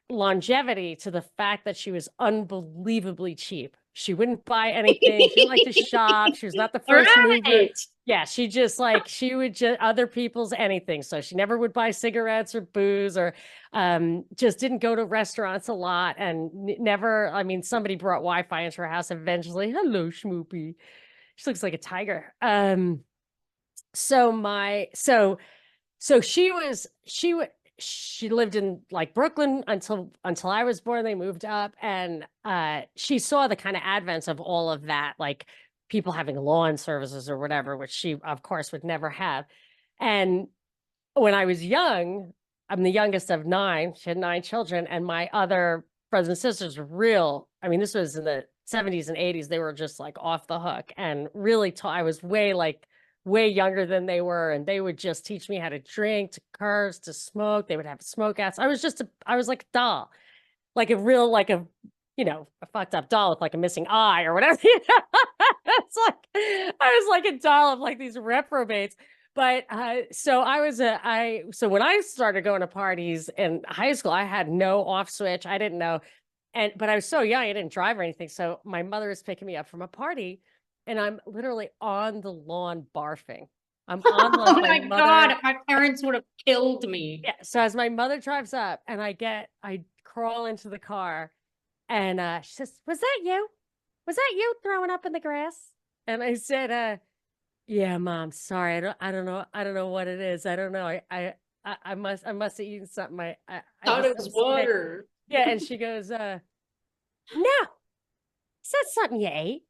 longevity to the fact that she was unbelievably cheap. She wouldn't buy anything. She didn't like to shop. She was not the first mover. Right. Yeah, she just like she would just other people's anything. So she never would buy cigarettes or booze or just didn't go to restaurants a lot and never, I mean, somebody brought Wi-Fi into her house eventually. Hello, Schmoopy. She looks like a tiger. So she lived in like Brooklyn until I was born. They moved up and she saw the kind of advents of all of that, like people having lawn services or whatever, which she of course would never have. And when I was young, I'm the youngest of 9. She had 9 children, and my other brothers and sisters were real. I mean, this was in the 70s and 80s. They were just like off the hook and really I was way younger than they were, and they would just teach me how to drink, to curse, to smoke. They would have smoke outs. I was like a doll, like a real, like a fucked up doll with like a missing eye or whatever. It's like I was like a doll of like these reprobates. But so when I started going to parties in high school, I had no off switch. I didn't know, but I was so young, I didn't drive or anything. So my mother was picking me up from a party. And I'm literally on the lawn barfing. I'm on the Oh my God, my parents would have killed me. Yeah. So as my mother drives up and I crawl into the car and she says, "Was that you? Was that you throwing up in the grass?" And I said, "Yeah, Mom, sorry. I don't know what it is. I don't know. I must have eaten something. I Thought it was was sick." water. Yeah. And she goes, "No, it's not something you ate.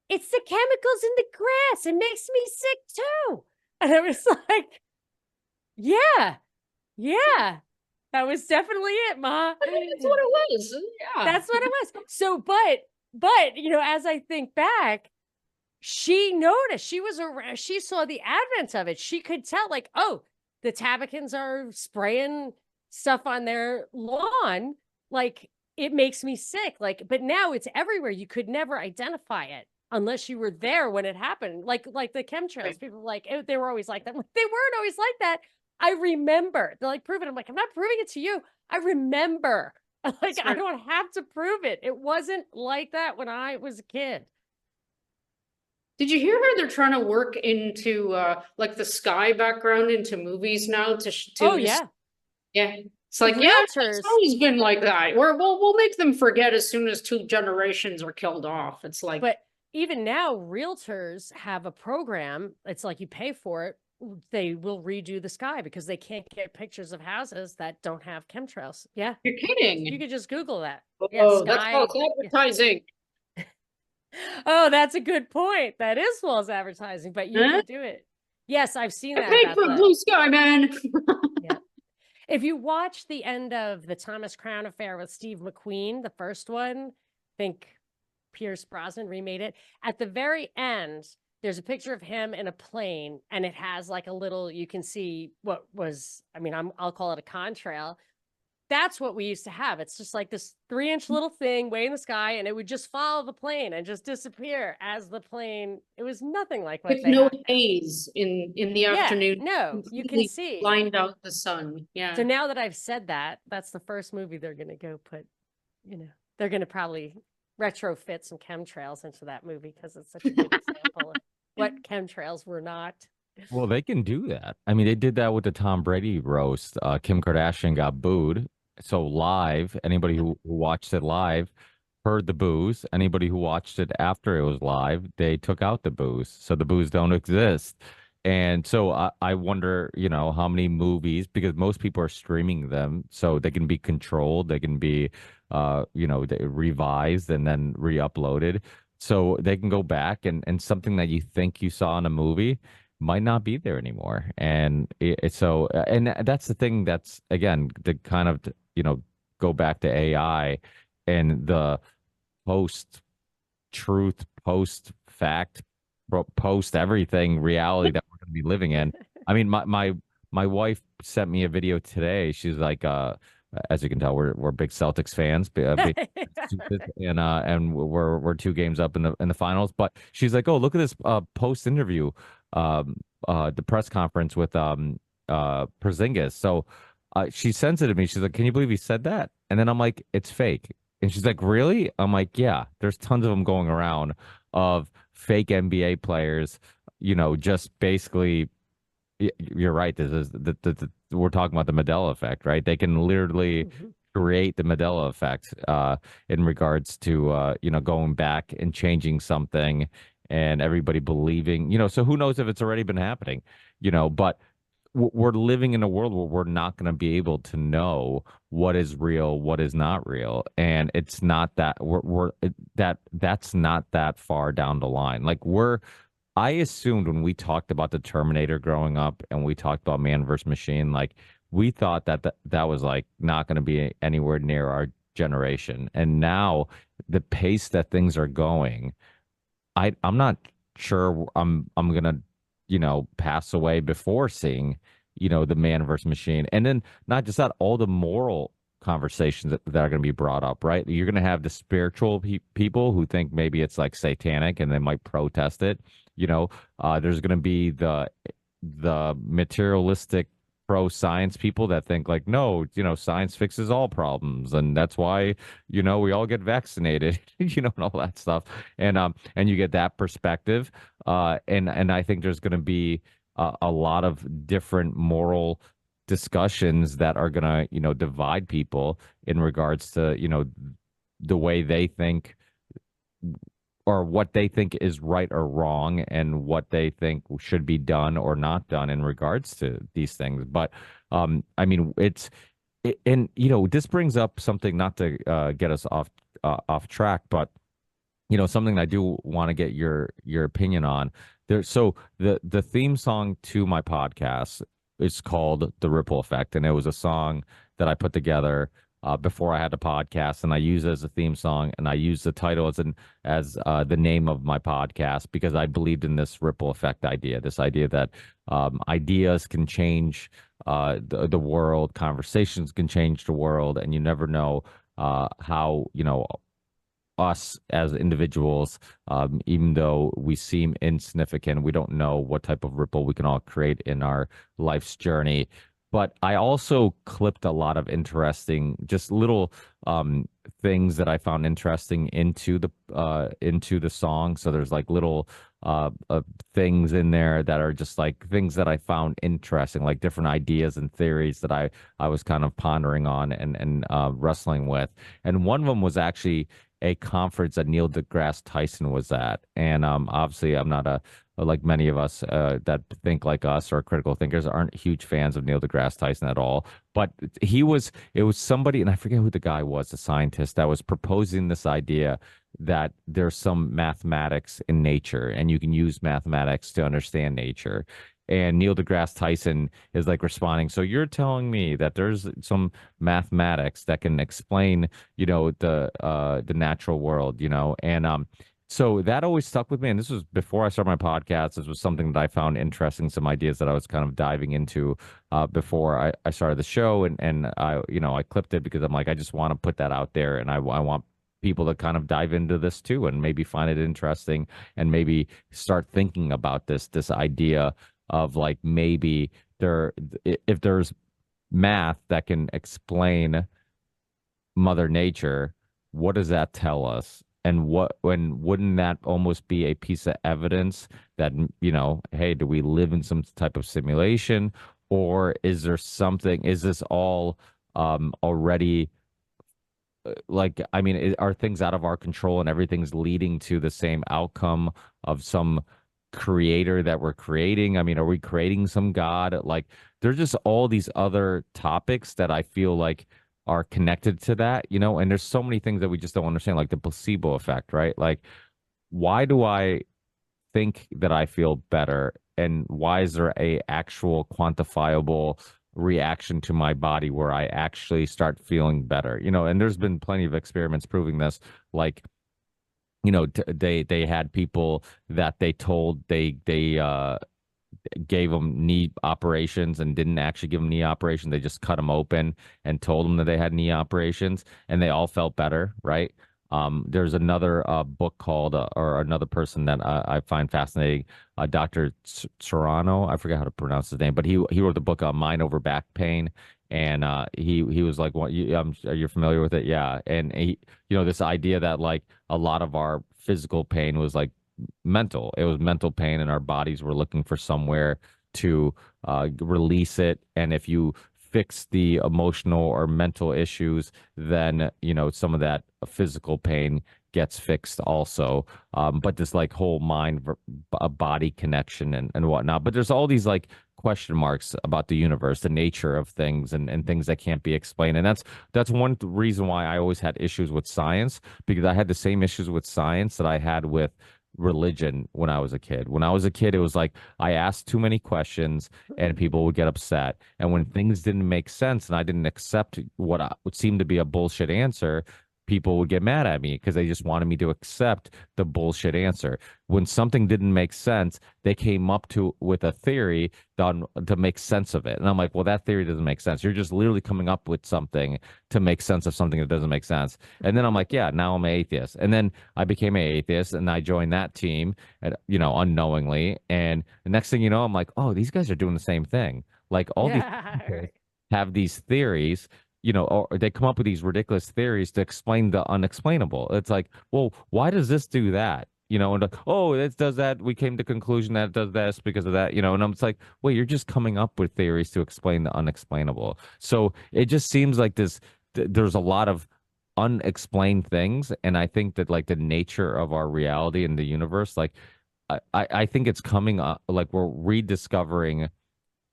It's the chemicals in the grass. It makes me sick too." And I was like, yeah, that was definitely it, Ma. I mean, that's what it was. Yeah. That's what it was. So, but, as I think back, she noticed, she saw the advent of it. She could tell like, oh, the Tabakins are spraying stuff on their lawn. Like it makes me sick. Like, but now it's everywhere. You could never identify it unless you were there when it happened. Like the chemtrails, Right. people were like, they were always like that. Like, they weren't always like that. I remember. They're like, prove it. I'm like, I'm not proving it to you. I remember. Like, I don't have to prove it. It wasn't like that when I was a kid. Did you hear how they're trying to work into like the sky background into movies now to Oh yeah. Yeah. It's like, yeah, Realtors. it's always been like that. We'll make them forget as soon as 2 generations are killed off. It's like, But even now, realtors have a program. It's like you pay for it. They will redo the sky because they can't get pictures of houses that don't have chemtrails. Yeah. you're kidding. You could just Google that. Oh, Yeah, that's sky. false advertising. Oh, that's a good point. That is false advertising, but you Huh? can do it. Yes, I've seen that. Paid about for the- blue sky, man. Yeah. If you watch the end of the Thomas Crown Affair with Steve McQueen, the first one, I think Pierce Brosnan remade it. At the very end, there's a picture of him in a plane, and it has like a little, you can see what was, I'll call it a contrail. That's what we used to have. It's just like this 3-inch little thing way in the sky, and it would just follow the plane and just disappear as the plane. It was nothing like what With they no have now. haze in the Yeah, afternoon. no, you can completely see. Blind out the sun. Yeah. So now that I've said that, that's the first movie they're going to go put, they're going to probably retrofit some chemtrails into that movie because it's such a good example of what chemtrails were not. Well, they can do that. I mean, they did that with the Tom Brady roast. Kim Kardashian got booed. So live, anybody who watched it live heard the boos. Anybody who watched it after it was live, they took out the boos. So the boos don't exist. And so I wonder, how many movies, because most people are streaming them, so they can be controlled, they can be, revised and then re-uploaded. So they can go back and something that you think you saw in a movie might not be there anymore. And and that's the thing that's, again, the kind of, go back to AI and the post-truth, post-fact, post everything reality that we're going to be living in. I mean, my wife sent me a video today. She's like, as you can tell, we're big Celtics fans, and we're 2 games up in the finals. But she's like, oh, look at this post interview, the press conference with Porzingis. So she sends it to me. She's like, can you believe he said that? And then I'm like, it's fake. And she's like, really? I'm like, yeah, there's tons of them going around of fake NBA players, just basically, you're right. This is we're talking about the Mandela effect, right? They can literally Mhm. create the Mandela effect in regards to, going back and changing something and everybody believing, so who knows if it's already been happening, but we're living in a world where we're not going to be able to know what is real, what is not real, and it's not that that's not that far down the line. Like I assumed when we talked about the Terminator growing up and we talked about man versus machine, like we thought that was like not going to be anywhere near our generation, and now the pace that things are going, I'm not sure I'm gonna, pass away before seeing, the man versus machine. And then not just that, all the moral conversations that are going to be brought up, right? You're going to have the spiritual people who think maybe it's like satanic and they might protest it. There's going to be the materialistic pro science people that think like, no, science fixes all problems, and that's why, we all get vaccinated, and all that stuff. And you get that perspective. And I think there's going to be a lot of different moral discussions that are going to, divide people in regards to, the way they think or what they think is right or wrong and what they think should be done or not done in regards to these things. But I mean, and this brings up something, not to get us off track, but something I do want to get your opinion on. So the theme song to my podcast is called The Ripple Effect, and it was a song that I put together before I had the podcast, and I use it as a theme song, and I use the title as the name of my podcast because I believed in this ripple effect idea, this idea that ideas can change the world, conversations can change the world, and you never know how us as individuals, even though we seem insignificant, we don't know what type of ripple we can all create in our life's journey. But I also clipped a lot of interesting, just little things that I found interesting into the song. So there's like little things in there that are just like things that I found interesting, like different ideas and theories that I was kind of pondering on and wrestling with. And one of them was actually a conference that Neil deGrasse Tyson was at. And obviously, I'm not like many of us that think like us or critical thinkers aren't huge fans of Neil deGrasse Tyson at all. But it was somebody, and I forget who the guy was, the scientist that was proposing this idea that there's some mathematics in nature and you can use mathematics to understand nature. And Neil deGrasse Tyson is like responding, so you're telling me that there's some mathematics that can explain, the natural world, and so that always stuck with me. And this was before I started my podcast. This was something that I found interesting, some ideas that I was kind of diving into before I started the show. And I clipped it because I'm like, I just want to put that out there. And I want people to kind of dive into this too and maybe find it interesting and maybe start thinking about this idea of like maybe if there's math that can explain Mother Nature, what does that tell us? And wouldn't that almost be a piece of evidence that, hey, do we live in some type of simulation, or is this all already like, I mean, are things out of our control and everything's leading to the same outcome of some creator that we're creating? I mean, are we creating some god? Like, there's just all these other topics that I feel like are connected to that, and there's so many things that we just don't understand, like the placebo effect, right? Like, why do I think that I feel better? And why is there a actual quantifiable reaction to my body where I actually start feeling better? And there's been plenty of experiments proving this, like, they had people that they told they gave them knee operations and didn't actually give them knee operations. They just cut them open and told them that they had knee operations, and they all felt better, right? There's another book called, or another person that I find fascinating, Dr. Serrano. I forget how to pronounce his name, but he wrote the book Mind Over Back Pain, and he was like, "What? Are you familiar with it?" Yeah, and this idea that like a lot of our physical pain was like mental. It was mental pain, and our bodies were looking for somewhere to release it. And if you fix the emotional or mental issues, then some of that physical pain gets fixed also. But this like whole body connection and whatnot. But there's all these like question marks about the universe, the nature of things, and things that can't be explained. And that's one reason why I always had issues with science, because I had the same issues with science that I had with religion when I was a kid. When I was a kid, it was like I asked too many questions and people would get upset. And when things didn't make sense and I didn't accept what would seem to be a bullshit answer, people would get mad at me because they just wanted me to accept the bullshit answer. When something didn't make sense, they came up with a theory to make sense of it. And I'm like, well, that theory doesn't make sense. You're just literally coming up with something to make sense of something that doesn't make sense. And then I'm like, yeah, now I'm an atheist. And then I became an atheist and I joined that team, unknowingly. And the next thing you know, I'm like, oh, these guys are doing the same thing. Like all these Yeah, people right. have these theories, or they come up with these ridiculous theories to explain the unexplainable. It's like, well, why does this do that? And like, oh, it does that. We came to conclusion that it does this because of that, and I'm just like, wait, you're just coming up with theories to explain the unexplainable. So it just seems like there's a lot of unexplained things. And I think that like the nature of our reality in the universe, like I think it's coming up, like we're rediscovering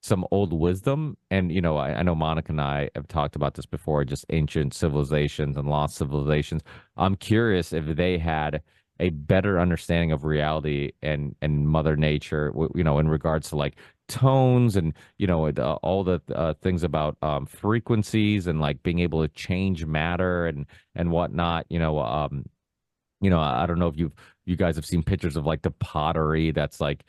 some old wisdom. And, I know Monica and I have talked about this before, just ancient civilizations and lost civilizations. I'm curious if they had a better understanding of reality and Mother Nature, in regards to like tones and, all the things about frequencies and like being able to change matter and whatnot, I don't know if you guys have seen pictures of like the pottery that's like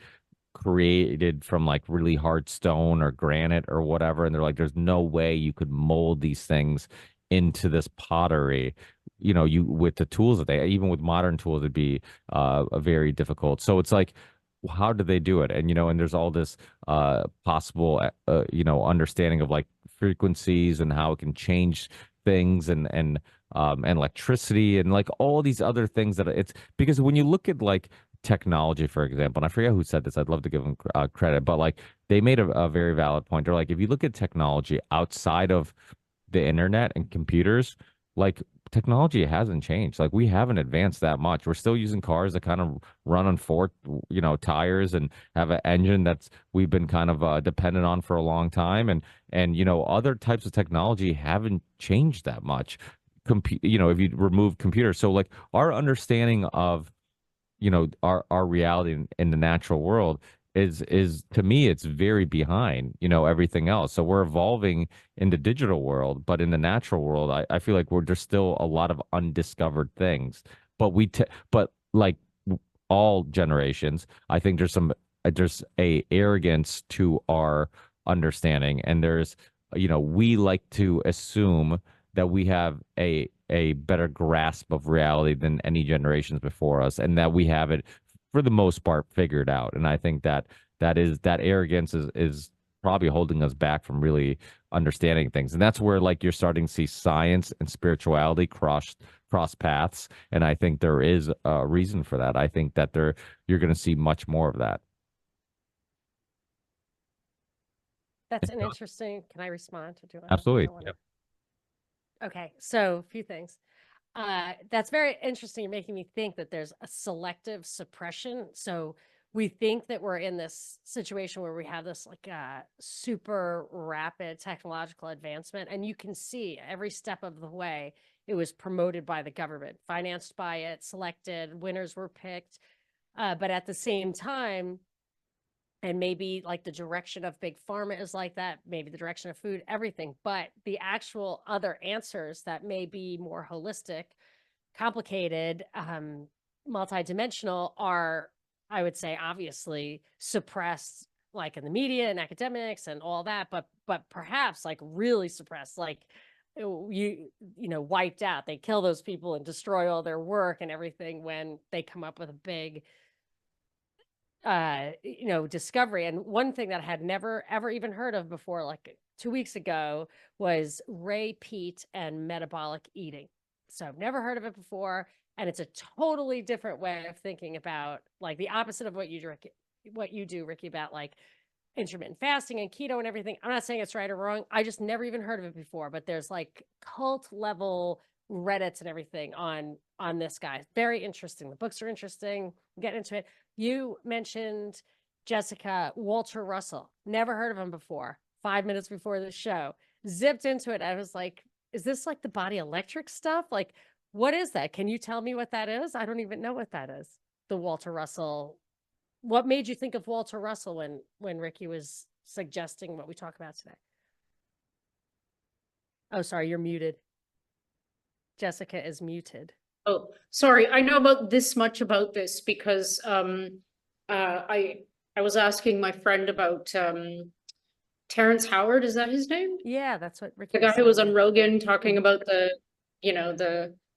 created from like really hard stone or granite or whatever, and they're like, there's no way you could mold these things into this pottery, you with the tools that they, even with modern tools, it'd be very difficult. So it's like, how do they do it? And and there's all this possible understanding of like frequencies and how it can change things and electricity and like all these other things that it's because when you look at like technology, for example, and I forget who said this. I'd love to give them credit, but like they made a very valid point. They're like, if you look at technology outside of the internet and computers, like technology hasn't changed. Like we haven't advanced that much. We're still using cars that kind of run on four, tires and have an engine that's we've been kind of dependent on for a long time. And other types of technology haven't changed that much. If you remove computers, so like our understanding of our reality in the natural world is to me it's very behind everything else. So we're evolving in the digital world, but in the natural world I feel like there's still a lot of undiscovered things. But but like all generations, I think there's a arrogance to our understanding, and we like to assume that we have a better grasp of reality than any generations before us, and that we have it for the most part figured out. And I think that arrogance is probably holding us back from really understanding things. And that's where like you're starting to see science and spirituality cross paths. And I think there is a reason for that. I think that you're going to see much more of that. That's an interesting. Can I respond to do it? Absolutely. Yep. Okay, so a few things. That's very interesting. You're making me think that there's a selective suppression. So we think that we're in this situation where we have this like super rapid technological advancement, and you can see every step of the way it was promoted by the government, financed by it, selected, winners were picked. But at the same time, and maybe like the direction of big pharma is like that, maybe the direction of food, everything. But the actual other answers that may be more holistic, complicated, multidimensional are, I would say, obviously suppressed, like in the media and academics and all that, but perhaps like really suppressed, like wiped out. They kill those people and destroy all their work and everything when they come up with a big discovery. And one thing that I had never ever even heard of before, like 2 weeks ago, was Ray Peat and metabolic eating. So I've never heard of it before, and it's a totally different way of thinking about, like, the opposite of what you do, Ricky, about like intermittent fasting and keto and everything. I'm not saying it's right or wrong. I just never even heard of it before, but there's like cult level Reddits and everything on this guy. Very interesting. The books are interesting. Get into it. You mentioned, Jessica, Walter Russell. Never heard of him before. 5 minutes before the show, zipped into it. I was like, is this like the body electric stuff? Like, what is that? Can you tell me what that is? I don't even know what that is. The Walter Russell. What made you think of Walter Russell when Ricky was suggesting what we talk about today? Oh, sorry, you're muted. Jessica is muted. Oh, sorry. I know about this much about this because I was asking my friend about Terrence Howard. Is that his name? Yeah, that's what Ricky The guy who saying, was on yeah. Rogan talking about the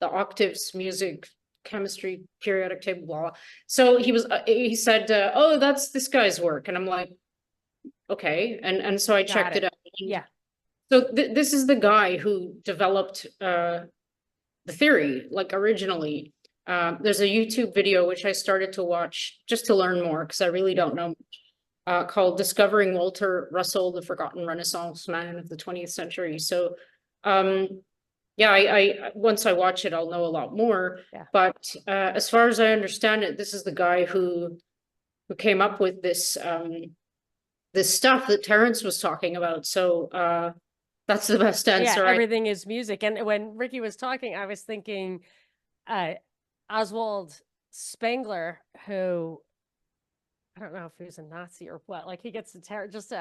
octaves, music, chemistry, periodic table, blah. So he said, "Oh, that's this guy's work," and I'm like, "Okay," and so I checked it out. And Yeah. so this is the guy who developed the theory, like originally. There's a YouTube video which I started to watch just to learn more because I really don't know, called "Discovering Walter Russell, the Forgotten Renaissance Man of the 20th Century." So, yeah, I once I watch it, I'll know a lot more. Yeah. But as far as I understand it, this is the guy who came up with this this stuff that Terrence was talking about. So that's the best answer. Yeah, everything is music. And when Ricky was talking, I was thinking Oswald Spengler, who I don't know if he was a Nazi or what, like he gets the terror, just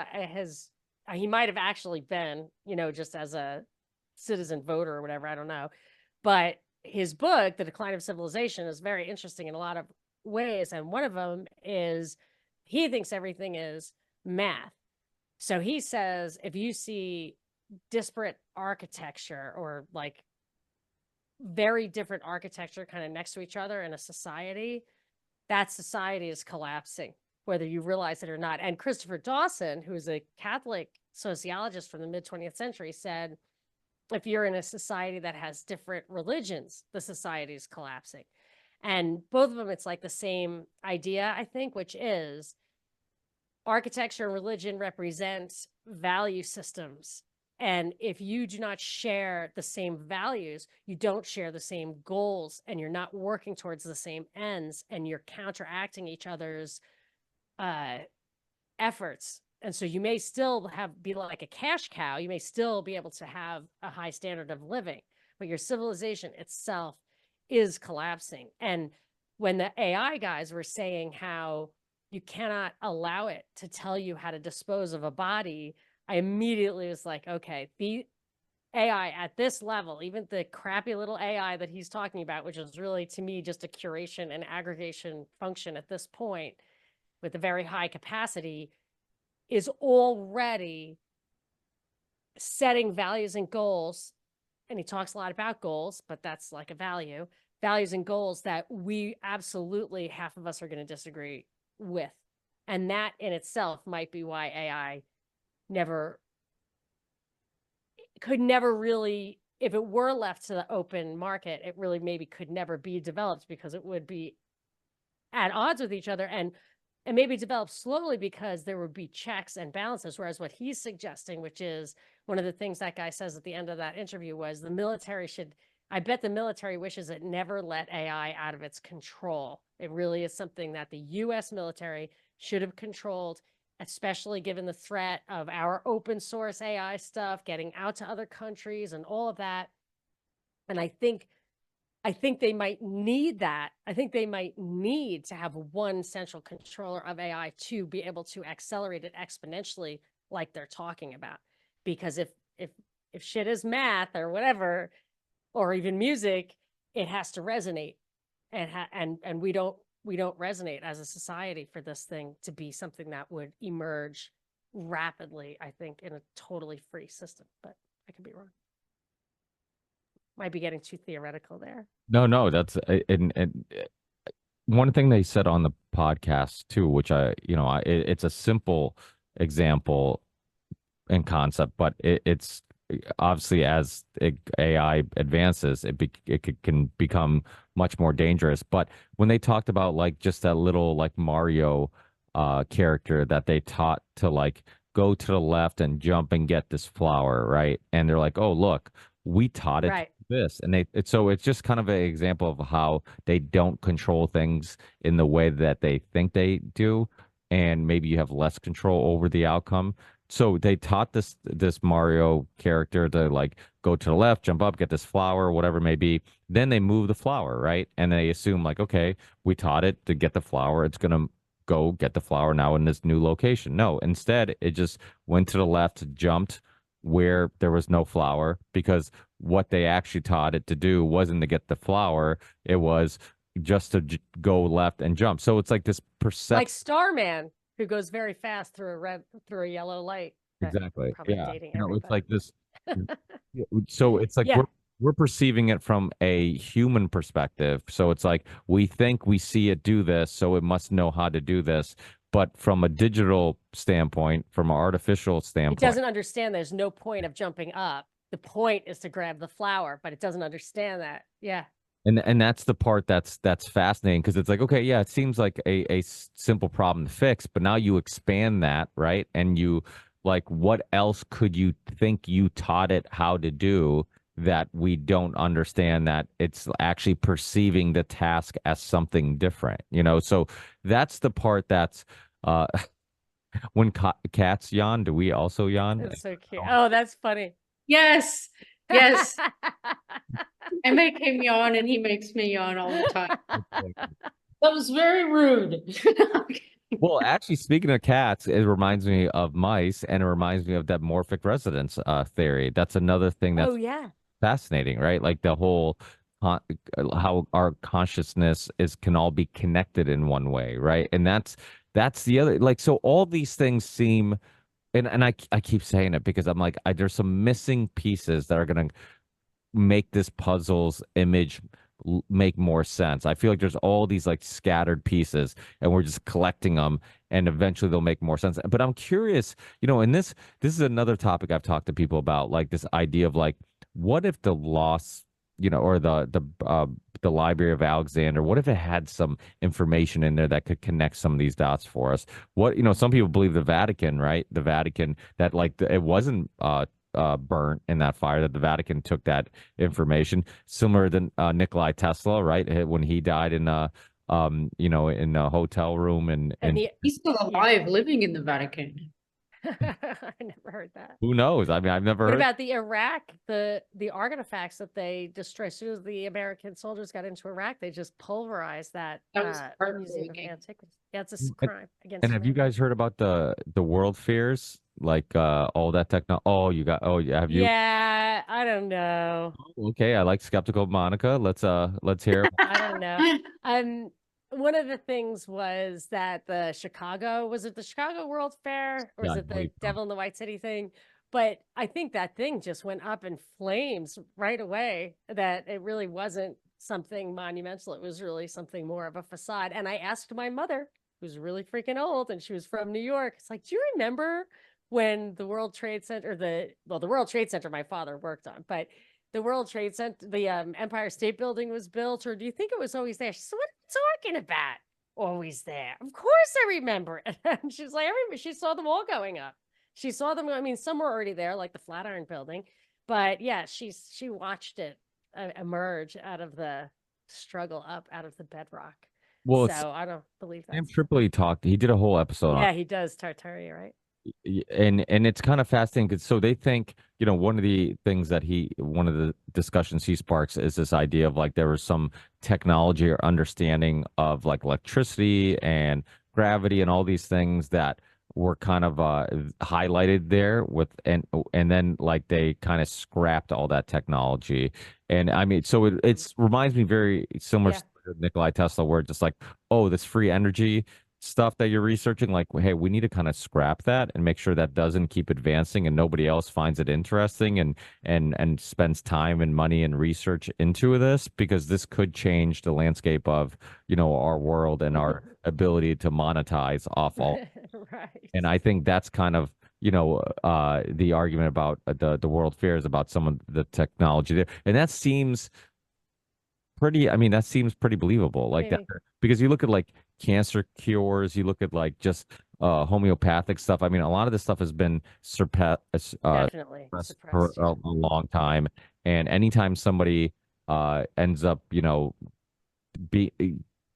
he might have actually been, just as a citizen voter or whatever, I don't know. But his book, The Decline of Civilization, is very interesting in a lot of ways. And one of them is he thinks everything is math. So he says, if you see disparate architecture or like very different architecture kind of next to each other in a society, that society is collapsing, whether you realize it or not. And Christopher Dawson, who's a Catholic sociologist from the mid-20th century, said, if you're in a society that has different religions, the society is collapsing. And both of them, it's like the same idea, I think, which is architecture and religion represent value systems. And if you do not share the same values, you don't share the same goals, and you're not working towards the same ends, and you're counteracting each other's efforts. And so you may still be like a cash cow. You may still be able to have a high standard of living, but your civilization itself is collapsing. And when the AI guys were saying how you cannot allow it to tell you how to dispose of a body, I immediately was like, okay, the AI at this level, even the crappy little AI that he's talking about, which is really, to me, just a curation and aggregation function at this point with a very high capacity, is already setting values and goals. And he talks a lot about goals, but that's like a values and goals that we absolutely, half of us are going to disagree with. And that in itself might be why AI could never really, if it were left to the open market, it really maybe could never be developed, because it would be at odds with each other, and maybe develop slowly because there would be checks and balances. Whereas what he's suggesting, which is one of the things that guy says at the end of that interview, was I bet the military wishes it never let AI out of its control. It really is something that the US military should have controlled, especially given the threat of our open source AI stuff getting out to other countries and all of that. And I think they might need that. I think they might need to have one central controller of AI to be able to accelerate it exponentially, like they're talking about. Because if shit is math or whatever, or even music, it has to resonate, and we don't we don't resonate as a society for this thing to be something that would emerge rapidly, I think, in a totally free system. But I could be wrong. Might be getting too theoretical there. No, that's and one thing they said on the podcast too, which it's a simple example and concept, but it's obviously as AI advances, can become much more dangerous. But when they talked about like just that little like Mario character that they taught to like go to the left and jump and get this flower, right? And they're like, oh, look, we taught it Right. this. And so it's just kind of an example of how they don't control things in the way that they think they do. And maybe you have less control over the outcome. So they taught this Mario character to like go to the left, jump up, get this flower, whatever it may be. Then they move the flower, right? And they assume like, okay, we taught it to get the flower. It's gonna go get the flower now in this new location. No, instead it just went to the left, jumped where there was no flower, because what they actually taught it to do wasn't to get the flower. It was just to go left and jump. So it's like this perception. Like Starman, who goes very fast through a yellow light. Exactly. Probably Yeah. dating It's everybody. like this. Yeah, so it's like Yeah. we're perceiving it from a human perspective. So it's like we think we see it do this, so it must know how to do this. But from a digital standpoint, from an artificial It standpoint, doesn't understand there's no point of jumping up. The point is to grab the flower, but it doesn't understand that. Yeah. and that's the part that's fascinating, because it's like, okay, yeah, it seems like a simple problem to fix, but now you expand that, right? And you like, what else could you think you taught it how to do that we don't understand, that it's actually perceiving the task as something different, So that's the part that's when cats yawn, do we also yawn? That's so cute. Oh, that's funny. Yes, yes. I make him yawn and he makes me yawn all the time. That was very rude. Well, actually, speaking of cats, it reminds me of mice, and it reminds me of that morphic resonance theory. That's another thing that's Oh, yeah. fascinating, right? Like the whole how our consciousness can all be connected in one way, right? And that's the other, like, so all these things seem, and I keep saying it because I'm like, there's some missing pieces that are gonna make this puzzle's image make more sense. I feel like there's all these like scattered pieces, and we're just collecting them, and eventually they'll make more sense. But I'm curious, and this is another topic I've talked to people about, like this idea of like, what if the lost, or the Library of Alexander, what if it had some information in there that could connect some of these dots for us? What, some people believe the Vatican, right? The Vatican, that like it wasn't burnt in that fire, that the Vatican took that information, similar to Nikolai Tesla, right? When he died in in a hotel room, and He's still alive, living in the Vatican. I never heard that. who knows? I mean, I've never What heard. about the Iraq, the artifacts that they destroyed? As soon as the American soldiers got into Iraq, they just pulverized that That was Museum of heartbreaking. Antiquities. Yeah, it's a crime against And have you humanity. guys heard about the world fairs? Like all that techno. Oh, yeah. Have you? Yeah, I don't know. Okay, I like Skeptical Monica. Let's hear. I don't know. One of the things was that was it the Chicago World Fair, or Yeah, is I it the believe so. Devil in the White City thing? But I think that thing just went up in flames right away, that it really wasn't something monumental. It was really something more of a facade. And I asked my mother, who's really freaking old, and she was from New York. It's like, do you remember when the World Trade Center, the World Trade Center my father worked on, but the World Trade Center, the Empire State Building was built, or do you think it was always there? She said, what are you talking about? Always there. Of course I remember it. And she's like, I remember, she saw them all going up. She saw them, I mean, some were already there, like the Flatiron Building. But yeah, she watched it emerge out of the struggle up out of the bedrock. Well, So I don't believe that. Sam Tripoli talked. He did a whole episode on. Yeah, he does Tartaria, right? And it's kind of fascinating, because so they think, one of the things that one of the discussions he sparks is this idea of like there was some technology or understanding of like electricity and gravity and all these things that were kind of highlighted there with, and then like they kind of scrapped all that technology. And I mean, so it reminds me very similar Yeah. Nikolai Tesla, where it's just like, oh, this free energy stuff that you're researching, like, hey, we need to kind of scrap that and make sure that doesn't keep advancing and nobody else finds it interesting and spends time and money and research into this, because this could change the landscape of, our world and our ability to monetize off all. Right. And I think that's kind of, the argument about the World Fair is about some of the technology there. And that seems that seems pretty believable. Like that, Maybe. because you look at like cancer cures, you look at like just homeopathic stuff. I mean, a lot of this stuff has been Definitely for suppressed. a long time. And anytime somebody ends up, be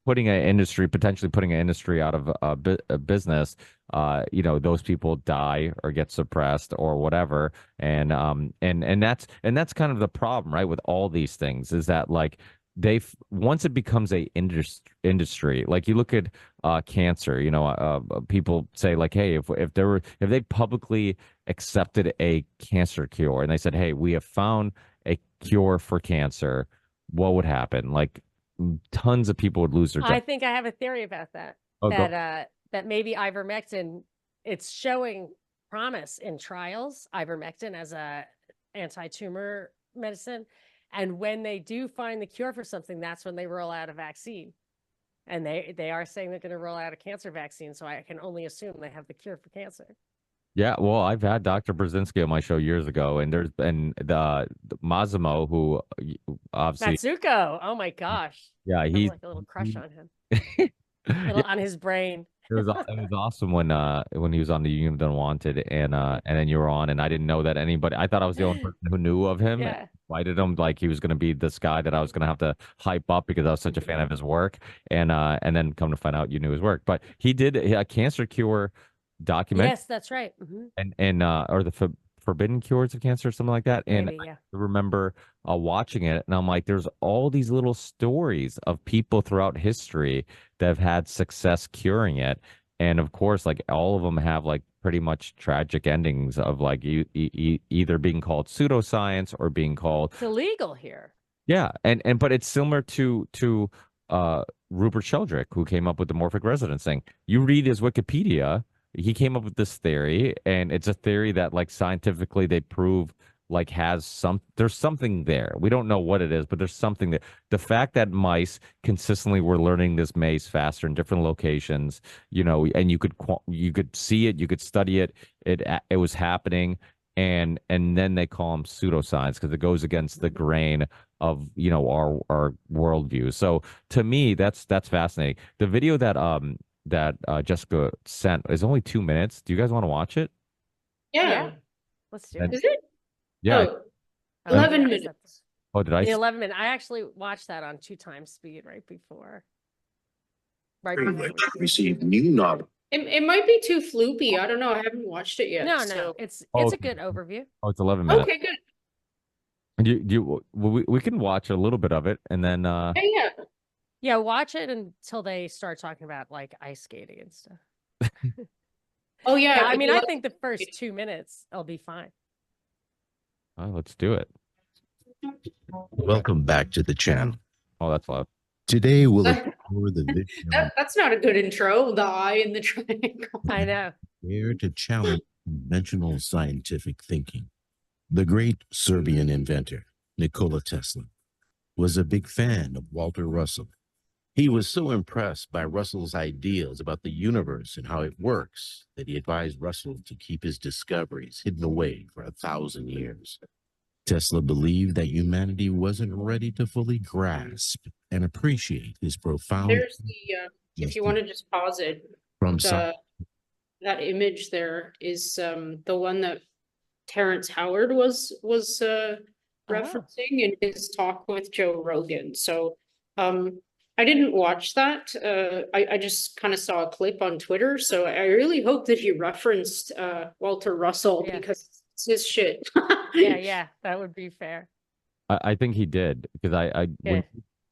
putting an industry, potentially putting an industry out of a business, those people die or get suppressed or whatever. And that's kind of the problem, right, with all these things, is that like once it becomes a industry, like you look at cancer, people say like, hey, if they publicly accepted a cancer cure and they said, hey, we have found a cure for cancer, what would happen? Like tons of people would lose their I job. think I have a theory about that. Oh, go. That maybe ivermectin, it's showing promise in trials, ivermectin as a anti-tumor medicine. And when they do find the cure for something, that's when they roll out a vaccine. And they are saying they're going to roll out a cancer vaccine. So I can only assume they have the cure for cancer. Yeah, well, I've had Dr. Brzezinski on my show years ago, and there's been the Massimo, who obviously, Matsuko. Oh my gosh. yeah, I have he's like a little crush on him. yeah, On his brain. it was awesome when he was on the Union of the Unwanted, and then you were on, and I didn't know that anybody. I thought I was the only person who knew of him. And Yeah. invited him like he was going to be this guy that I was going to have to hype up because I was such a fan of his work, and then come to find out you knew his work. But he did a cancer cure documentary. Yes, that's right. And or the forbidden cures of cancer or something like that. And Maybe, yeah. I remember watching it, and I'm like, there's all these little stories of people throughout history that have had success curing it, and of course, like all of them have like pretty much tragic endings of like either being called pseudoscience or being called. It's illegal here. Yeah, and but it's similar to Rupert Sheldrake, who came up with the morphic resonance thing. You read his Wikipedia, he came up with this theory, and it's a theory that like scientifically they prove like there's something there. We don't know what it is, but there's something there. The fact that mice consistently were learning this maze faster in different locations, and you could see it, you could study it, it was happening, and then they call them pseudoscience because it goes against the grain of our worldview. So to me, that's fascinating. The video that Jessica sent is only 2 minutes. Do you guys want to watch it? Yeah. Let's do And- it. Is it? Yeah. Oh, Oh, 11 yeah, minutes. Oh, did I? The 11 minute. I actually watched that on 2 times speed right before. Right before. we started. Received new novel. It might be too floopy. I don't know. I haven't watched it yet. No, so. it's Oh, a good overview. Oh, it's 11 minutes. Okay, good. We can watch a little bit of it, and then Yeah, yeah. Yeah, watch it until they start talking about like ice skating and stuff. Oh, yeah. Yeah, I mean, I love- think the first 2 minutes will be fine. let's do it. Welcome back to the channel. Oh, that's loud. Today we'll explore the vision That's not a good intro. The eye in the triangle. I know. where to challenge conventional scientific thinking. The great Serbian inventor, Nikola Tesla, was a big fan of Walter Russell. He was so impressed by Russell's ideas about the universe and how it works that he advised Russell to keep his discoveries hidden away for 1,000 years. Tesla believed that humanity wasn't ready to fully grasp and appreciate his profound. There's the, if you want to just pause it, from that image there is the one that Terrence Howard was referencing in his talk with Joe Rogan. So I didn't watch that. I just kind of saw a clip on Twitter. So I really hope that he referenced Walter Russell Yeah. because it's his shit. Yeah, that would be fair. I think he did, because Yeah.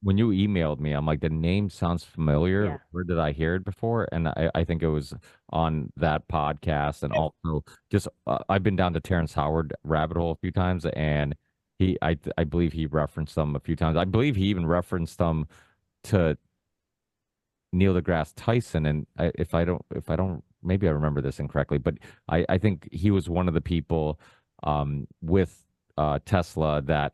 when you emailed me, I'm like, the name sounds familiar. Yeah. Where did I hear it before? And I think it was on that podcast, and also just I've been down to Terrence Howard rabbit hole a few times, and I believe he referenced them a few times. I believe he even referenced them to Neil deGrasse Tyson, and if I don't, maybe I remember this incorrectly, but I think he was one of the people with Tesla that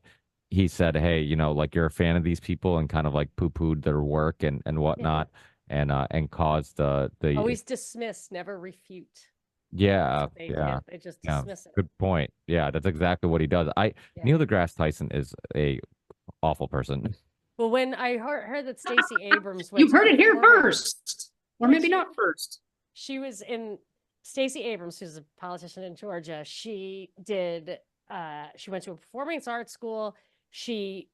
he said, hey, like you're a fan of these people, and kind of like poo-pooed their work and whatnot, and caused the Always dismiss, never refute. yeah, They, yeah, they just yeah. dismiss it. Good point. Yeah, that's exactly what he does. Neil deGrasse Tyson is a awful person. Well, when I heard that Stacey Abrams went You've to heard it here performance- first, or Well, maybe not first. She was in Stacey Abrams, who's a politician in Georgia. She did. She went to a performing arts school. She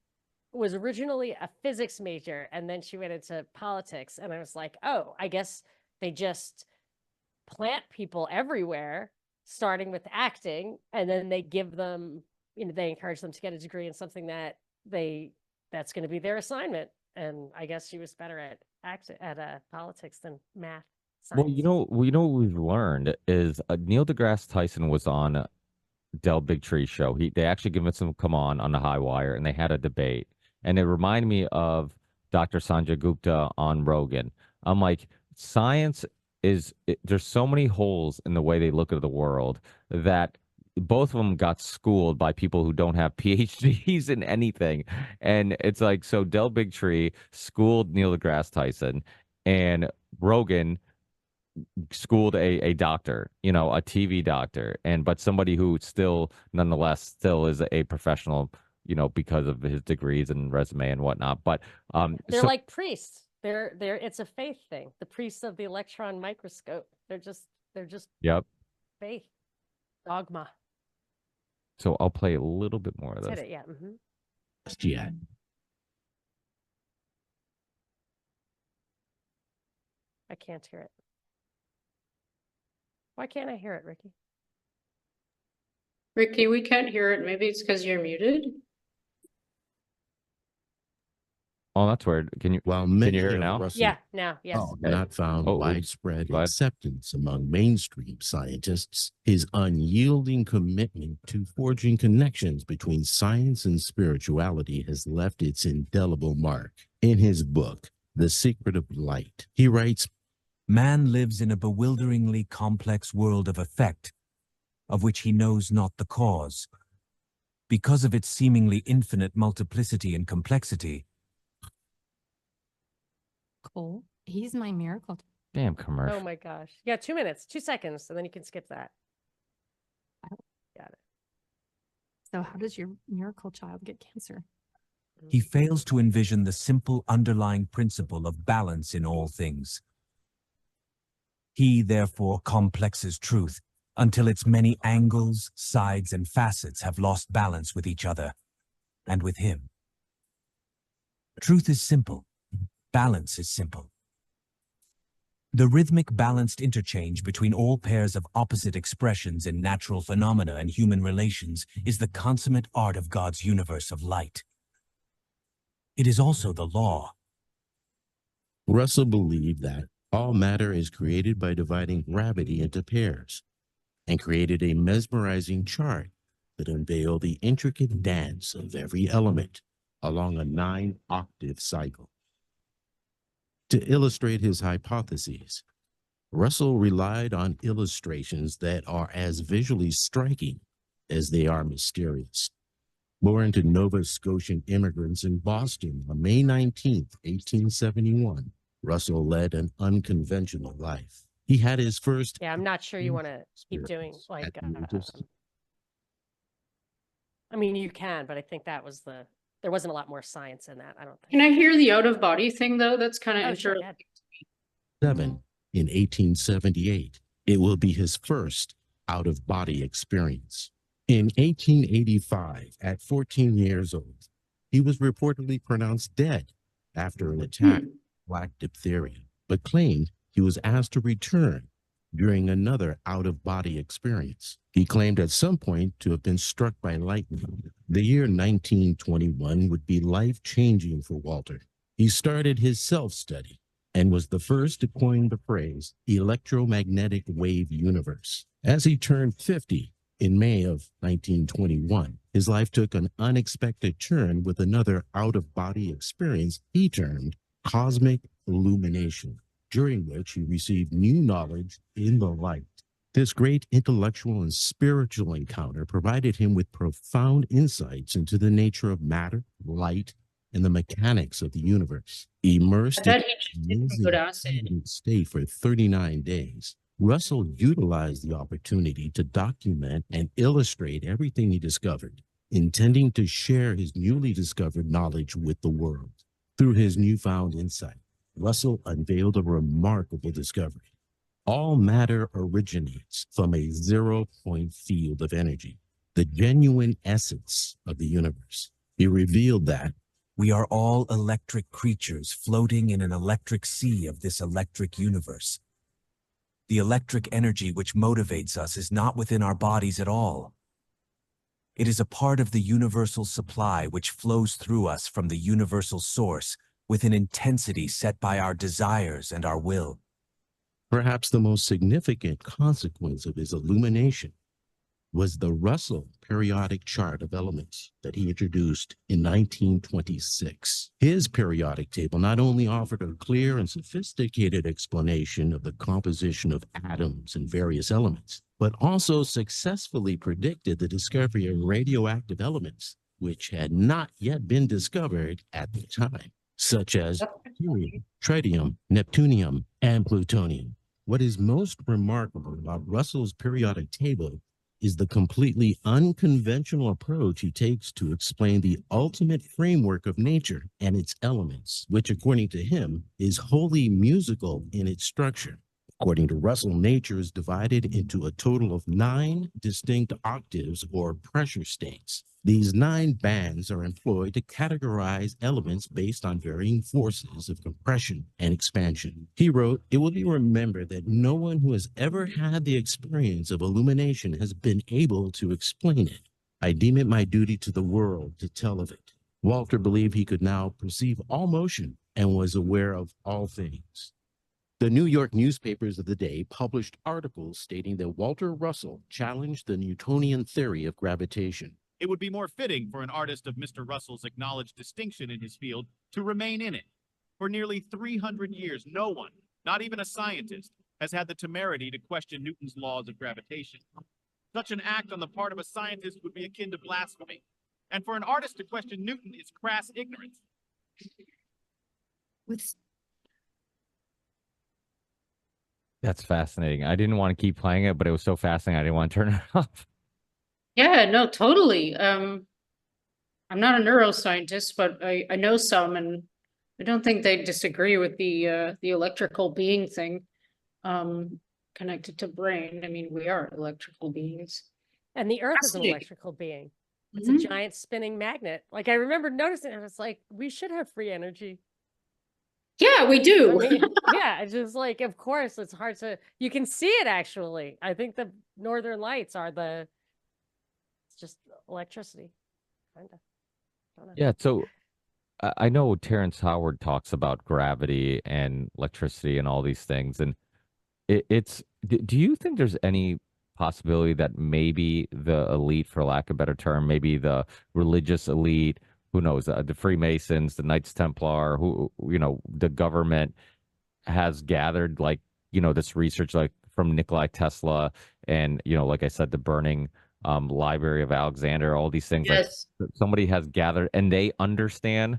was originally a physics major, and then she went into politics. And I was like, oh, I guess they just plant people everywhere, starting with acting, and then they give them, they encourage them to get a degree in something that's going to be their assignment. And I guess she was better at politics than math. Well, Science. what we've learned is Neil deGrasse Tyson was on Del Bigtree's show. They actually convinced him to come on the High Wire, and they had a debate. And it reminded me of Dr. Sanjay Gupta on Rogan. I'm like, science there's so many holes in the way they look at the world that both of them got schooled by people who don't have PhDs in anything. And it's like, so Del Bigtree schooled Neil deGrasse Tyson, and Rogan schooled a doctor, a TV doctor, but somebody who still nonetheless still is a professional, because of his degrees and resume and whatnot. But they're like priests. They're it's a faith thing. The priests of the electron microscope. They're just yep. faith. Dogma. So I'll play a little bit more of this. Hit it, yeah. Mm-hmm. Yeah. I can't hear it. Why can't I hear it, Ricky? Ricky, we can't hear it. Maybe it's because you're muted. Oh, that's weird. Can you hear it now? Yeah, now, yes. Not found widespread go ahead. acceptance among mainstream scientists. His unyielding commitment to forging connections between science and spirituality has left its indelible mark. In his book, The Secret of Light, he writes, Man lives in a bewilderingly complex world of effect, of which he knows not the cause. Because of its seemingly infinite multiplicity and complexity. Cool. He's my miracle. Damn commercial. Oh my gosh. Yeah, 2 minutes, 2 seconds, and then you can skip that. Got it. So how does your miracle child get cancer? He fails to envision the simple underlying principle of balance in all things. He, therefore, complexes truth until its many angles, sides, and facets have lost balance with each other and with him. Truth is simple. Balance is simple. The rhythmic balanced interchange between all pairs of opposite expressions in natural phenomena and human relations is the consummate art of God's universe of light. It is also the law. Russell believed that all matter is created by dividing gravity into pairs, and created a mesmerizing chart that unveiled the intricate dance of every element along a 9-octave cycle. To illustrate his hypotheses, Russell relied on illustrations that are as visually striking as they are mysterious. Born to Nova Scotian immigrants in Boston on May 19, 1871, Russell led an unconventional life. He had his first... Yeah, I'm not sure you want to keep doing like... I mean, you can, but I think that was there wasn't a lot more science in that, I don't think. Can I hear the out of body thing though? That's kind of Sure, interesting. In 1878. It will be his first out-of-body experience. In 1885, at 14 years old, he was reportedly pronounced dead after an attack with black diphtheria, but claimed he was asked to return during another out-of-body experience. He claimed at some point to have been struck by lightning. The year 1921 would be life-changing for Walter. He started his self-study and was the first to coin the phrase electromagnetic wave universe. As he turned 50 in May of 1921, his life took an unexpected turn with another out-of-body experience he termed cosmic illumination, during which he received new knowledge in the light. This great intellectual and spiritual encounter provided him with profound insights into the nature of matter, light, and the mechanics of the universe. I Immersed in bet he just did some good acid. state for 39 days, Russell utilized the opportunity to document and illustrate everything he discovered, intending to share his newly discovered knowledge with the world. Through his newfound insight, Russell unveiled a remarkable discovery. All matter originates from a zero-point field of energy, the genuine essence of the universe. He revealed that We are all electric creatures floating in an electric sea of this electric universe. The electric energy which motivates us is not within our bodies at all. It is a part of the universal supply which flows through us from the universal source with an intensity set by our desires and our will. perhaps the most significant consequence of his illumination was the Russell periodic chart of elements that he introduced in 1926. His periodic table not only offered a clear and sophisticated explanation of the composition of atoms and various elements, but also successfully predicted the discovery of radioactive elements, which had not yet been discovered at the time, such as helium, tritium, neptunium, and plutonium. What is most remarkable about Russell's periodic table is the completely unconventional approach he takes to explain the ultimate framework of nature and its elements, which, according to him, is wholly musical in its structure. According to Russell, nature is divided into a total of 9 distinct octaves or pressure states. These 9 bands are employed to categorize elements based on varying forces of compression and expansion. He wrote, "It will be remembered that no one who has ever had the experience of illumination has been able to explain it. I deem it my duty to the world to tell of it." Walter believed he could now perceive all motion and was aware of all things. The New York newspapers of the day published articles stating that Walter Russell challenged the Newtonian theory of gravitation. It would be more fitting for an artist of Mr. Russell's acknowledged distinction in his field to remain in it. For nearly 300 years, no one, not even a scientist, has had the temerity to question Newton's laws of gravitation. Such an act on the part of a scientist would be akin to blasphemy. And for an artist to question Newton is crass ignorance. With That's fascinating. I didn't want to keep playing it, but it was so fascinating. I didn't want to turn it off. Yeah, no, totally. I'm not a neuroscientist, but I know some, and I don't think they disagree with the electrical being thing connected to brain. I mean, we are electrical beings. And the Earth is an Fascinating. electrical being. It's Mhm. a giant spinning magnet. Like I remember noticing, I was like, we should have free energy. Yeah, we I do. mean, yeah, it's just like, of course, it's hard to, you can see it actually. I think the Northern Lights are it's just electricity. Kind of. Don't know. Yeah, so I know Terrence Howard talks about gravity and electricity and all these things, and do you think there's any possibility that maybe the elite, for lack of a better term, maybe the religious elite, who knows, the Freemasons, the Knights Templar, who, the government has gathered, like, this research, like from Nikola Tesla and, like I said, the burning Library of Alexander, all these things, like Yes. somebody has gathered and they understand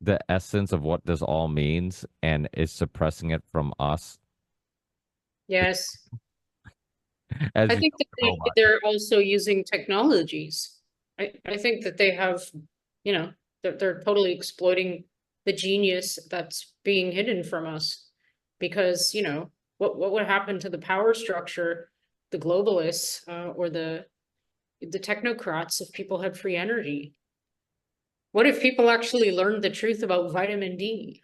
the essence of what this all means and is suppressing it from us. Yes. As I you think that robot. they're also using technologies. I think that they have, they're totally exploiting the genius that's being hidden from us. Because, what would happen to the power structure, the globalists, or the technocrats if people had free energy? What if people actually learned the truth about vitamin D?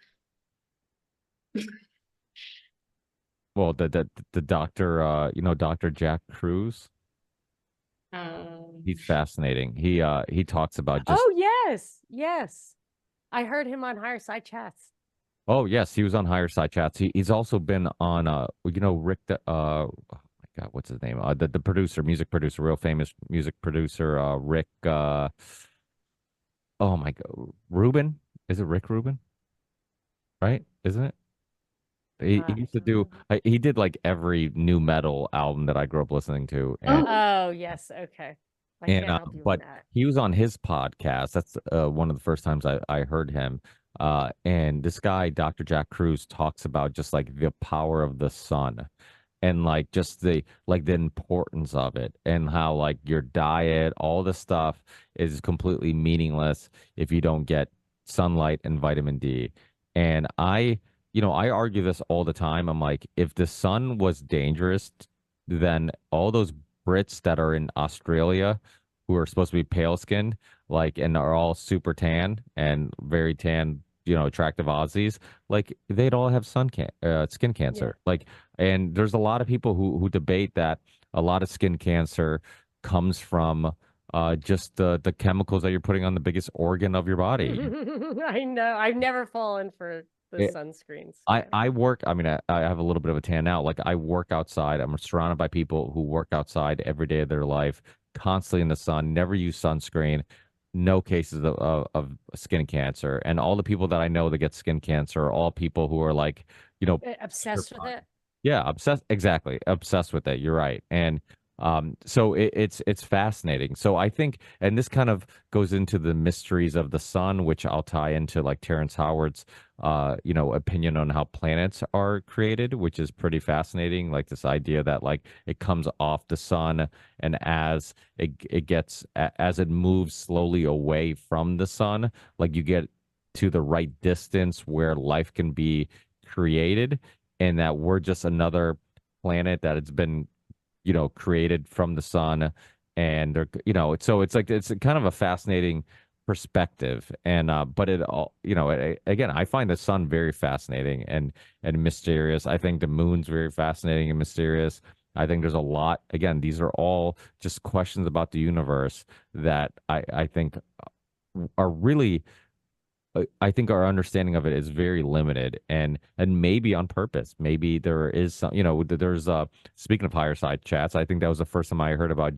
Well, the doctor, Dr. Jack Cruz, he's fascinating. He talks about just. Oh, yes. Yes. I heard him on Higher Side Chats. Oh yes, he was on Higher Side Chats. He's also been on Rick oh my God, what's his name? The producer, music producer, real famous music producer, Rick oh my God, Rubin? Is it Rick Rubin? right? Isn't it? He used to do. He did like every new metal album that I grew up listening to, and Oh, yes. Okay. I can't help you with but that. he was on his podcast. That's one of the first times I heard him. And this guy, Dr. Jack Cruz, talks about just like the power of the sun and like just the importance of it and how like your diet, all the stuff is completely meaningless if you don't get sunlight and vitamin D. And I argue this all the time. I'm like, if the sun was dangerous, then all those Brits that are in Australia who are supposed to be pale skinned, like, and are all super tan and very tan, attractive Aussies, like they'd all have skin Yeah. cancer. Like, and there's a lot of people who debate that a lot of skin cancer comes from just the chemicals that you're putting on the biggest organ of your body. I know. I've never fallen for the It, sunscreens. I Yeah. I work. I mean, I have a little bit of a tan now. Like I work outside. I'm surrounded by people who work outside every day of their life, constantly in the sun. Never use sunscreen. No cases of skin cancer. And all the people that I know that get skin cancer are all people who are like, Obsessed with it. yeah, obsessed. Exactly, obsessed with it. You're right, and so it's fascinating. So I think, and this kind of goes into the mysteries of the sun, which I'll tie into like Terrence Howard's, opinion on how planets are created, which is pretty fascinating. Like this idea that like it comes off the sun, and as as it moves slowly away from the sun, like you get to the right distance where life can be created and that we're just another planet that has been, created from the sun. And they're, so it's like it's kind of a fascinating perspective. And but it all, again, I find the sun very fascinating and mysterious. I think the moon's very fascinating and mysterious. I think there's a lot. Again, these are all just questions about the universe that I think are really I think our understanding of it is very limited and maybe on purpose. Maybe there is some, there's speaking of higher side chats, I think that was the first time I heard about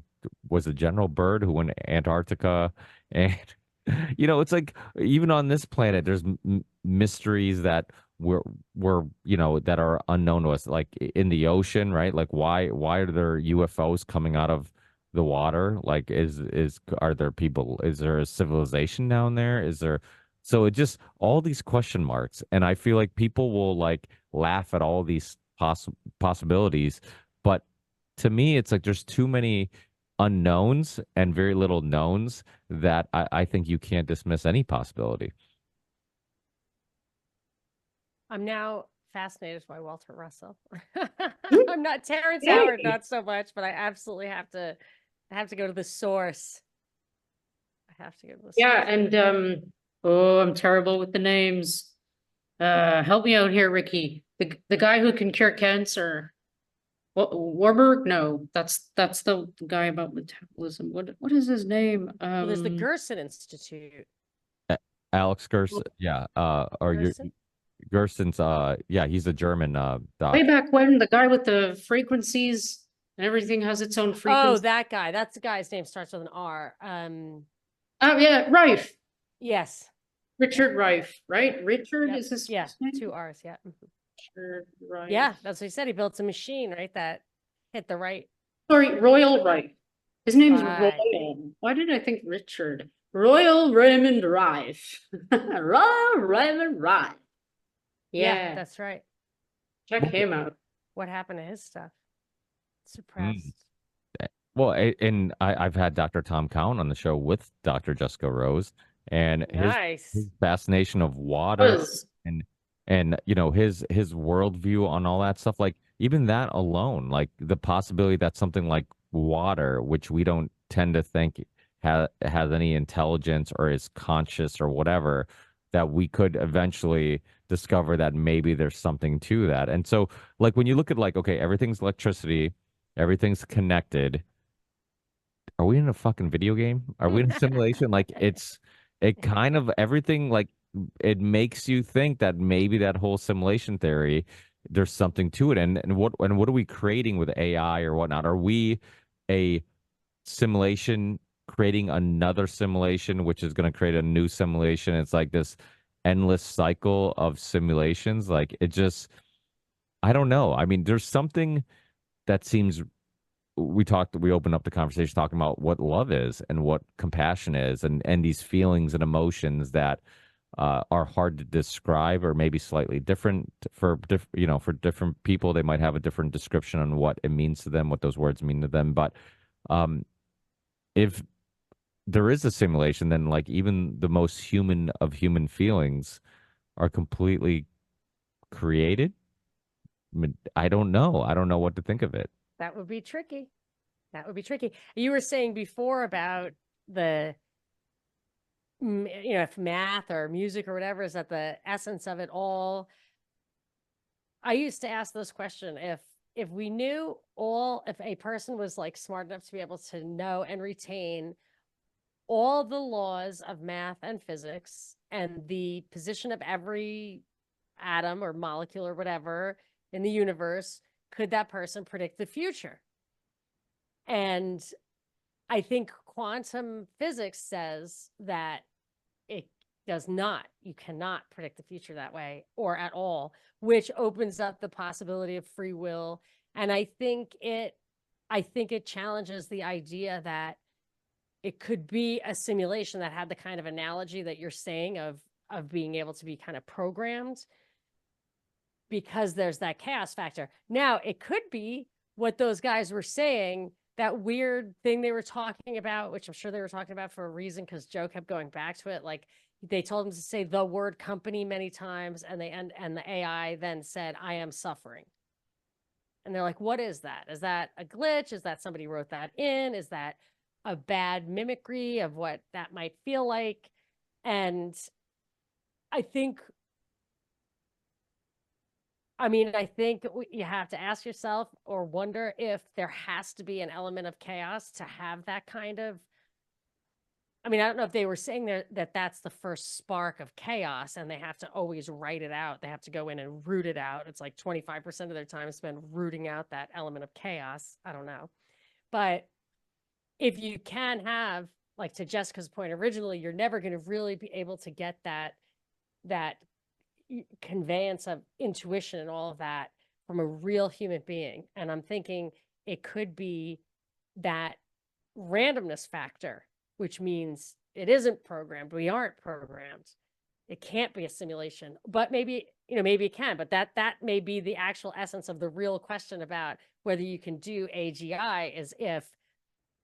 was a General Bird who went to Antarctica and it's like even on this planet there's mysteries that that are unknown to us like in the ocean, right? Like why are there UFOs coming out of the water? Like are there people, is there a civilization down there? Is there so it just all these question marks, and I feel like people will like laugh at all these possibilities, but to me, it's like there's too many unknowns and very little knowns that I think you can't dismiss any possibility. I'm now fascinated by Walter Russell. Hmm? I'm not Terrence Yay. Howard, not so much, but I absolutely have to. I have to go to the source. I have to go to the Yeah, source. and oh, I'm terrible with the names. Help me out here, Ricky. The guy who can cure cancer. Warburg? No, that's the guy about metabolism. What is his name? Well, there's the Gerson Institute. Alex Gerson, yeah, or your Gerson? Gerson's, yeah, he's a German doc. way back when, the guy with the frequencies and everything has its own Oh, frequency. that guy. That's the guy's name starts with an R. Oh yeah, Rife. Yes. Richard Rife, right? Richard Yep. is his Yeah, first name? 2 R's. Yeah. Mhm. Richard Rife. Yeah, that's what he said. He built a machine, right? That hit the right. Sorry, Royal Rife. His name's Right. Royal. Why did I think Richard? Royal Raymond Rife. Royal Raymond Rife. Yeah, That's right. check him out. What happened to his stuff? Suppressed. Well, and I've had Dr. Tom Cowan on the show with Dr. Jessica Rose, and Nice. his fascination of water Was and his worldview on all that stuff, like even that alone, like the possibility that something like water, which we don't tend to think has any intelligence or is conscious or whatever, that we could eventually discover that maybe there's something to that. And so, like when you look at like, okay, everything's electricity, everything's connected. Are we in a fucking video game? Are we in a simulation? Like it kind of everything like it makes you think that maybe that whole simulation theory, there's something to it. And what are we creating with AI or whatnot? Are we a simulation creating another simulation, which is going to create a new simulation? It's like this endless cycle of simulations. Like it just, I don't know. I mean, there's something that seems we opened up the conversation talking about what love is and what compassion is, and these feelings and emotions that are hard to describe, or maybe slightly different for for different people. They might have a different description on what it means to them, what those words mean to them. But um, if there is a simulation, then like even the most human of human feelings are completely created. I mean, I don't know. I don't know what to think of it. That would be tricky. That would be tricky. You were saying before about the, if math or music or whatever is at the essence of it all. I used to ask this question, if we knew if a person was like smart enough to be able to know and retain all the laws of math and physics and the position of every atom or molecule or whatever in the universe, could that person predict the future? And I think quantum physics says that it does not. You cannot predict the future that way or at all, which opens up the possibility of free will. And I think it challenges the idea that it could be a simulation that had the kind of analogy that you're saying of being able to be kind of programmed, because there's that chaos factor. Now, it could be what those guys were saying, that weird thing they were talking about, which I'm sure they were talking about for a reason, because Joe kept going back to it. Like they told him to say the word company many times, and the AI then said, "I am suffering." And they're like, what is that? Is that a glitch? Is that somebody wrote that in? Is that a bad mimicry of what that might feel like? And I think you have to ask yourself or wonder if there has to be an element of chaos to have that kind of. I mean, I don't know if they were saying that that's the first spark of chaos and they have to always write it out. They have to go in and root it out. It's like 25% of their time spent rooting out that element of chaos. I don't know. But if you can have, like to Jessica's point originally, you're never going to really be able to get that conveyance of intuition and all of that from a real human being. And I'm thinking it could be that randomness factor, which means it isn't programmed. We aren't programmed. It can't be a simulation, but maybe it can, but that may be the actual essence of the real question about whether you can do AGI, is if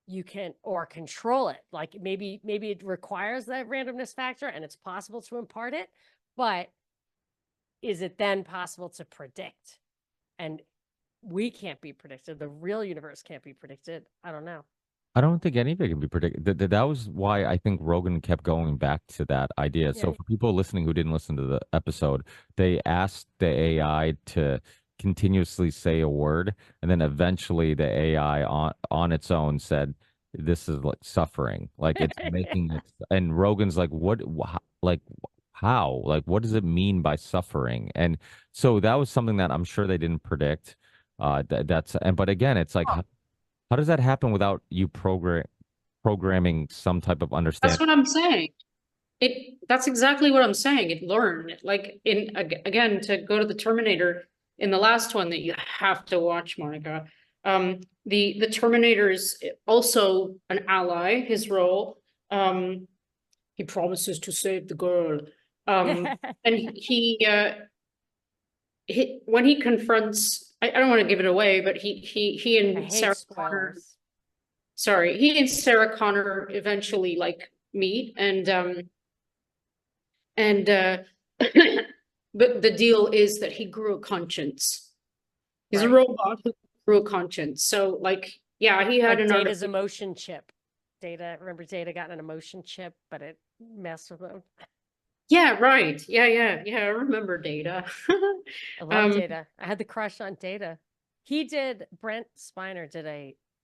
you can or control it. Like maybe it requires that randomness factor and it's possible to impart it, but is it then possible to predict? And we can't be predicted. The real universe can't be predicted. I don't know. I don't think anything can be predicted. That was why I think Rogan kept going back to that idea. So Yeah. for people listening who didn't listen to the episode, they asked the AI to continuously say a word, and then eventually the AI on its own said, "This is like suffering, like it's making it." And Rogan's like, "What? Like how? Like what does it mean by suffering?" And so that was something that I'm sure they didn't predict. But again, it's like. How does that happen without you programming some type of That's understanding? what I'm saying. That's exactly what I'm saying. It learned, like again, to go to the Terminator in the last one that you have to watch, Monica. The Terminator is also an ally, his role. He promises to save the girl. And when he confronts, I don't want to give it away, but he I and hate Sarah Connor, spoilers. sorry, he and Sarah Connor eventually like meet, and but the deal is that he grew a conscience. He's a Right. robot who grew a conscience. So like, yeah, he had Like an Data's artificial. emotion chip. Remember Data got an emotion chip, but it messed with him. Yeah, right. Yeah. I remember Data. I love Um, Data. I had the crush on Data. Brent Spiner did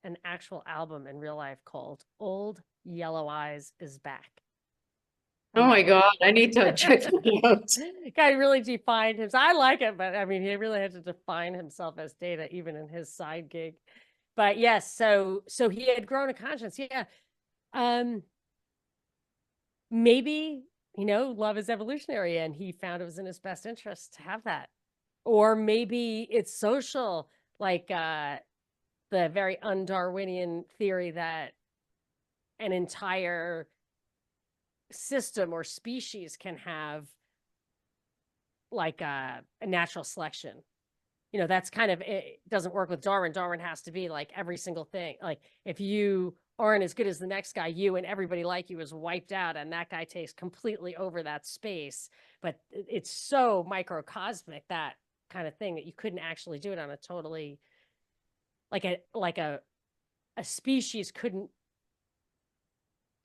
an actual album in real life called Old Yellow Eyes is Back. oh my God, I need to check that out. Guy really defined himself. I like it, but I mean, he really had to define himself as Data, even in his side gig. But yes, so he had grown a conscience. Yeah. Maybe love is evolutionary, and he found it was in his best interest to have that. Or maybe it's social, like the very un-Darwinian theory that an entire system or species can have like a natural selection. That's kind of, it doesn't work with Darwin. Darwin has to be like every single thing. Like if you aren't as good as the next guy, you and everybody like you is wiped out, and that guy takes completely over that space. But it's so microcosmic, that kind of thing, that you couldn't actually do it on a totally, like a species couldn't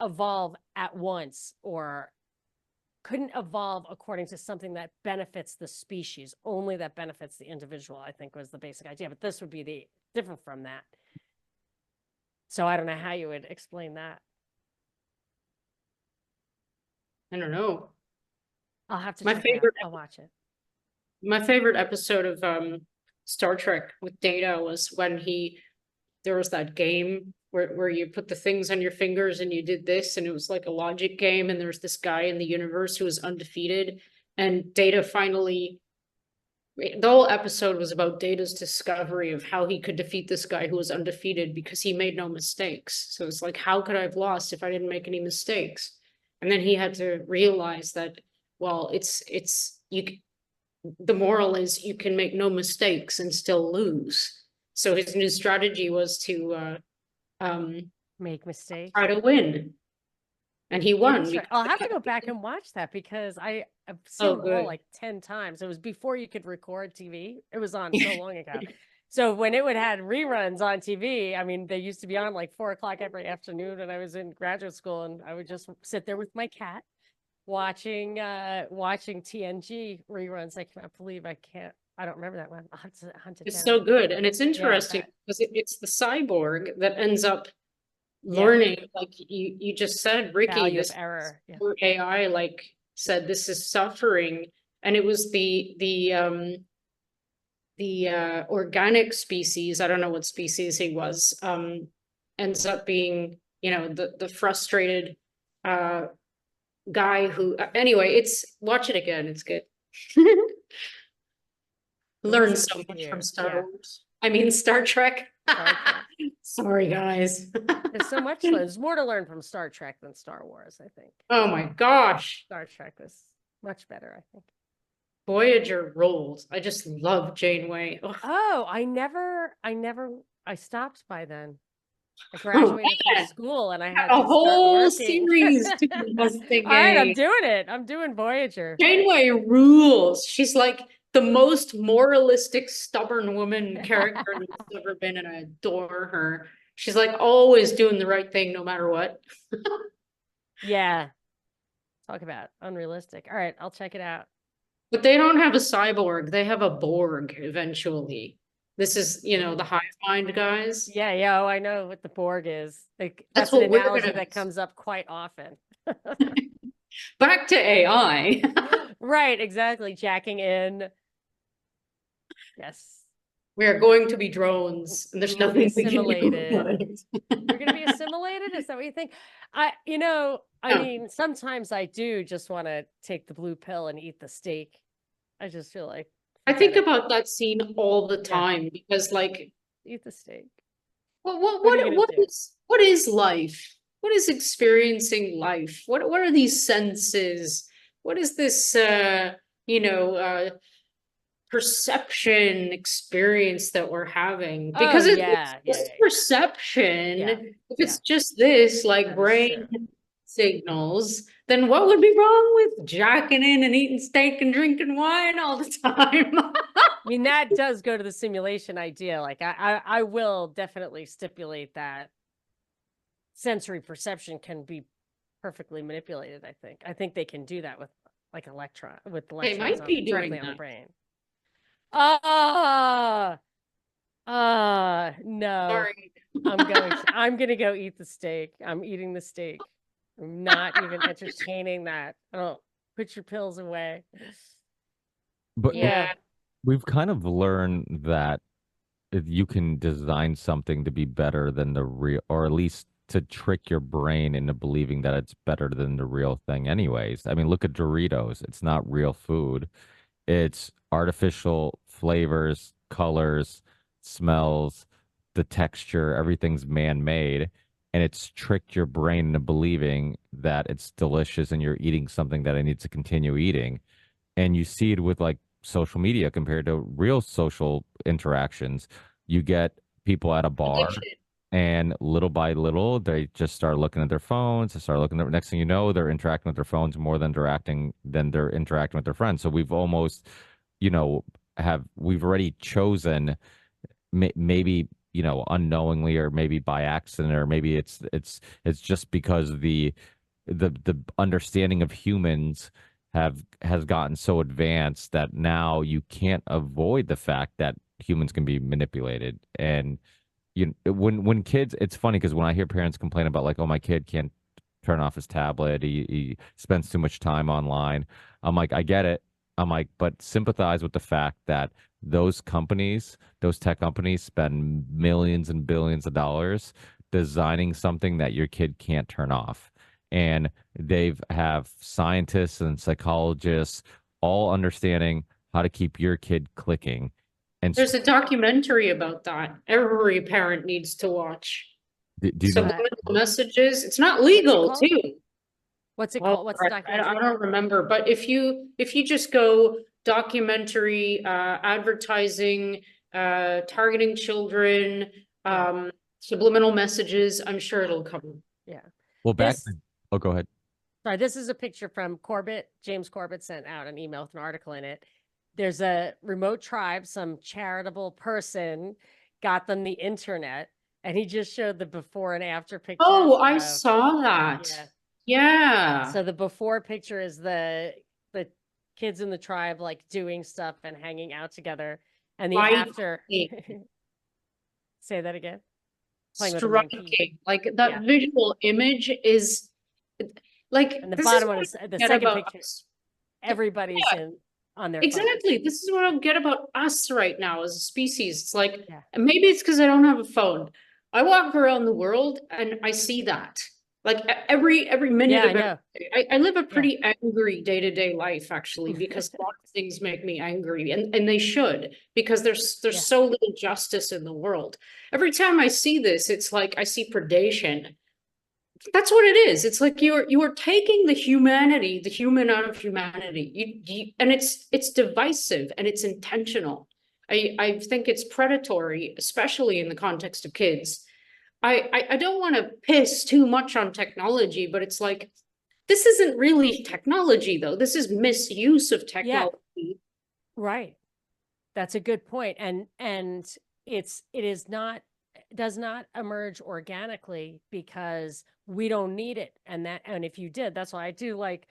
evolve at once, or couldn't evolve according to something that benefits the species, only that benefits the individual, I think was the basic idea. But this would be different from that. So I don't know how you would explain that. I don't know. I'll have to My check it out. favorite I'll watch it. My favorite episode of Star Trek with Data was when there was that game where you put the things on your fingers and you did this, and it was like a logic game, and there was this guy in the universe who was undefeated, and Data finally, the whole episode was about Data's discovery of how he could defeat this guy who was undefeated because he made no mistakes. So it's like, how could I have lost if I didn't make any mistakes? And then he had to realize that, well, the moral is you can make no mistakes and still lose. So his new strategy was to Make mistakes. try to win. And he won. I'll have to go back and watch that, because I've seen them all like 10 times. It was before you could record TV. It was on so long ago. So when it would had reruns on TV, I mean, they used to be on like 4 o'clock every afternoon, and I was in graduate school, and I would just sit there with my cat watching TNG reruns. I cannot believe I don't remember that one. I'll have to hunt it It's down. so good. And it's interesting because it's the cyborg that ends up learning, like you just said, Ricky, Value this of error. Yeah. AI like said this is suffering, and it was the organic species, I don't know what species he was, ends up being, the frustrated guy who, anyway, watch it again, it's good. Learn so much from Star Wars. I mean, Star Trek. Sorry, guys. There's more to learn from Star Trek than Star Wars, I think. Oh my gosh. Star Trek was much better, I think. Voyager rolls. I just love Janeway. Ugh. Oh, I stopped by then. I graduated from school, and I had a to whole start working. series. All right, I'm doing it. I'm doing Voyager. Janeway rules. She's like the most moralistic, stubborn woman character that's ever been, and I adore her. She's like always doing the right thing no matter what. Yeah. Talk about unrealistic. All right, I'll check it out. But they don't have a cyborg. They have a Borg eventually. This is, the hive mind guys. Yeah, I know what the Borg is. That's an what we're analogy gonna- that comes up quite often. Back to AI. Right, exactly. Jacking in. Yes. We are going to be drones, and there's We'll be nothing we can do assimilated. about it. We're going to be assimilated? Is that what you think? I mean, sometimes I do just want to take the blue pill and eat the steak. I just feel like I think about that scene all the time because, like, eat the steak. What is life? What is experiencing life? What are these senses? What is this perception experience that we're having? Because it's perception. Yeah. If it's just this, like, brain signals, then what would be wrong with jacking in and eating steak and drinking wine all the time? I mean, that does go to the simulation idea. Like, I will definitely stipulate that sensory perception can be perfectly manipulated. I think they can do that with like electrons They might be doing directly on the that. brain. No. Sorry. I'm gonna go eat the steak. I'm eating the steak. I'm not even entertaining that. Oh, put your pills away. But Yeah. we've kind of learned that if you can design something to be better than the real, or at least to trick your brain into believing that it's better than the real thing anyways. I mean, look at Doritos. It's not real food. It's artificial flavors, colors, smells, the texture, everything's man-made, and it's tricked your brain into believing that it's delicious and you're eating something that I need to continue eating. And you see it with like social media compared to real social interactions. You get people at a bar, Addiction. and little by little, they just start looking at their phones. They start looking. Next thing you know, they're interacting with their phones more than they're interacting with their friends. So we've almost, we've already chosen, maybe unknowingly, or maybe by accident, or maybe it's just because the understanding of humans has gotten so advanced that now you can't avoid the fact that humans can be manipulated. And when kids, it's funny because when I hear parents complain about like, oh, my kid can't turn off his tablet, he spends too much time online, I'm like, I get it. I'm like, but sympathize with the fact that those tech companies spend millions and billions of dollars designing something that your kid can't turn off. And they've have scientists and psychologists all understanding how to keep your kid clicking. And There's a documentary about that. Every parent needs to watch. do you know? Subliminal messages. It's not legal called? too. What's it Oh, called? What's the I documentary? don't remember, but if you just go documentary, advertising, targeting children, subliminal messages, I'm sure it'll come. Yeah. Well, This- oh, go ahead. Sorry, this is a picture from Corbett. James Corbett sent out an email with an article in it. There's a remote tribe, some charitable person got them the internet, and he just showed the before and after pictures. Oh, I of- saw that. Yeah. Yeah. So the before picture is the kids in the tribe like doing stuff and hanging out together, and the Right. after. Say that again. Playing with a monkey. Striking. Like that Yeah. visual image is like, And the this bottom what one I is the get second about picture. us. Everybody's on their phone. Exactly. This is what I get about us right now as a species. It's like, Yeah. and maybe it's because I don't have a phone. I walk around the world and I see that. Like every minute Yeah, I of know. it. I live a pretty angry day-to-day life actually, because a lot of things make me angry, and they should, because there's Yeah. so little justice in the world. Every time I see this, it's like I see predation. That's what it is. It's like you are taking the human out of humanity. And it's divisive and it's intentional. I think it's predatory, especially in the context of kids. I don't want to piss too much on technology, but it's like, this isn't really technology though. This is misuse of technology. Right. That's a good point. And it does not emerge organically because we don't need it. And if you did, that's why I do like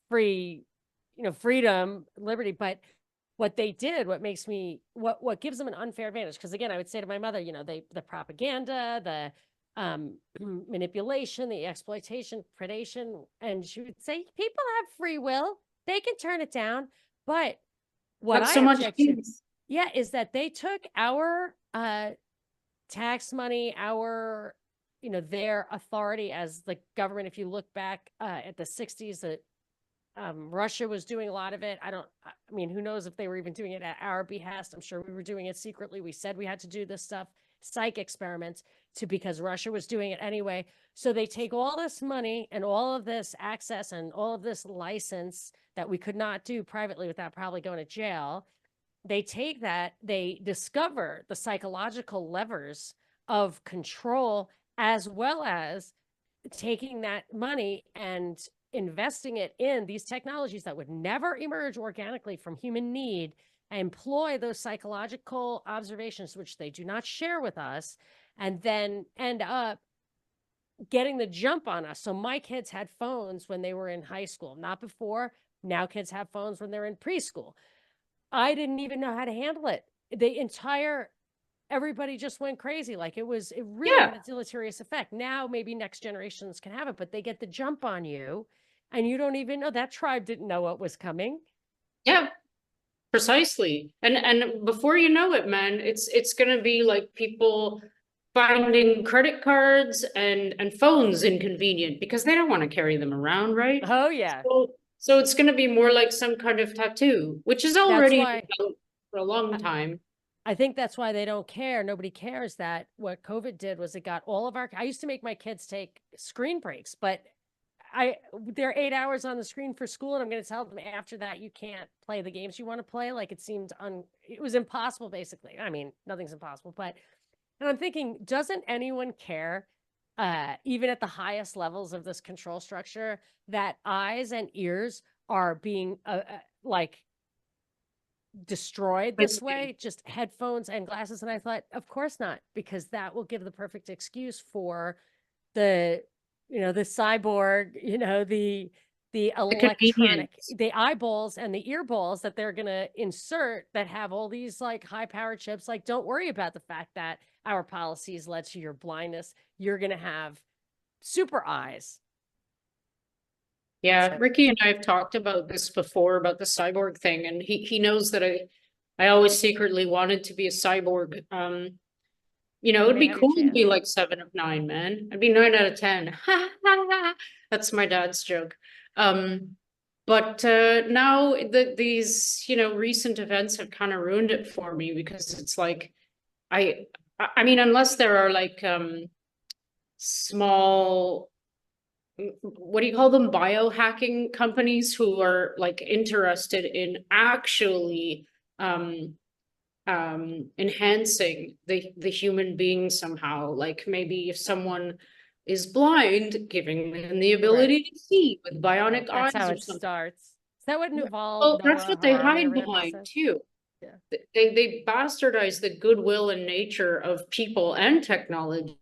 freedom, liberty. But what they did, what gives them an unfair advantage. Because again, I would say to my mother, the propaganda, the manipulation, the exploitation, predation, and she would say, people have free will. They can turn it down. But what Not I so much object to, kids. is that they took our tax money, our their authority as the government. If you look back at the 60s, that Russia was doing a lot of it. I mean, who knows if they were even doing it at our behest? I'm sure we were doing it secretly. We said we had to do this stuff, psych experiments, because Russia was doing it anyway. So they take all this money and all of this access and all of this license that we could not do privately without probably going to jail. They take that, they discover the psychological levers of control, as well as taking that money and investing it in these technologies that would never emerge organically from human need, employ those psychological observations, which they do not share with us, and then end up getting the jump on us. So my kids had phones when they were in high school, not before. Now kids have phones when they're in preschool. I didn't even know how to handle it. Everybody just went crazy. Like it really had a deleterious effect. Now maybe next generations can have it, but they get the jump on you and you don't even know. That tribe didn't know what was coming. Yeah, precisely. And before you know it, man, it's gonna be like people finding credit cards and phones inconvenient because they don't want to carry them around, right? Oh yeah. So it's going to be more like some kind of tattoo, which is That's already why out for a long time. I think that's why they don't care. Nobody cares that what COVID did was it got all of our, I used to make my kids take screen breaks, but they're 8 hours on the screen for school, and I'm going to tell them after that you can't play the games you want to play. Like it was impossible, basically. I mean, nothing's impossible, but and I'm thinking, doesn't anyone care, even at the highest levels of this control structure, that eyes and ears are being like destroyed this way? Just headphones and glasses. And I thought, of course not, because that will give the perfect excuse for the the cyborg, the electronic, convenience. the eyeballs and the earballs that they're going to insert that have all these like high power chips. Like, don't worry about the fact that our policies led to your blindness. You're going to have super eyes. Yeah, So- Ricky and I have talked about this before, about the cyborg thing, and he knows that I always secretly wanted to be a cyborg. It'd be have your cool to be chance. like 7 of 9, man. I'd be 9 out of 10. That's my dad's joke. But now these recent events have kind of ruined it for me, because it's like I mean, unless there are like small, what do you call them, biohacking companies who are like interested in actually enhancing the human being somehow. Like, maybe if someone is blind, giving them the ability to see with bionic That's eyes how or it something. starts. Is that what Yeah. involved Well, that's Noah what they Harari or hide whatever he behind said? too. Yeah. They bastardize the goodwill and nature of people and technology,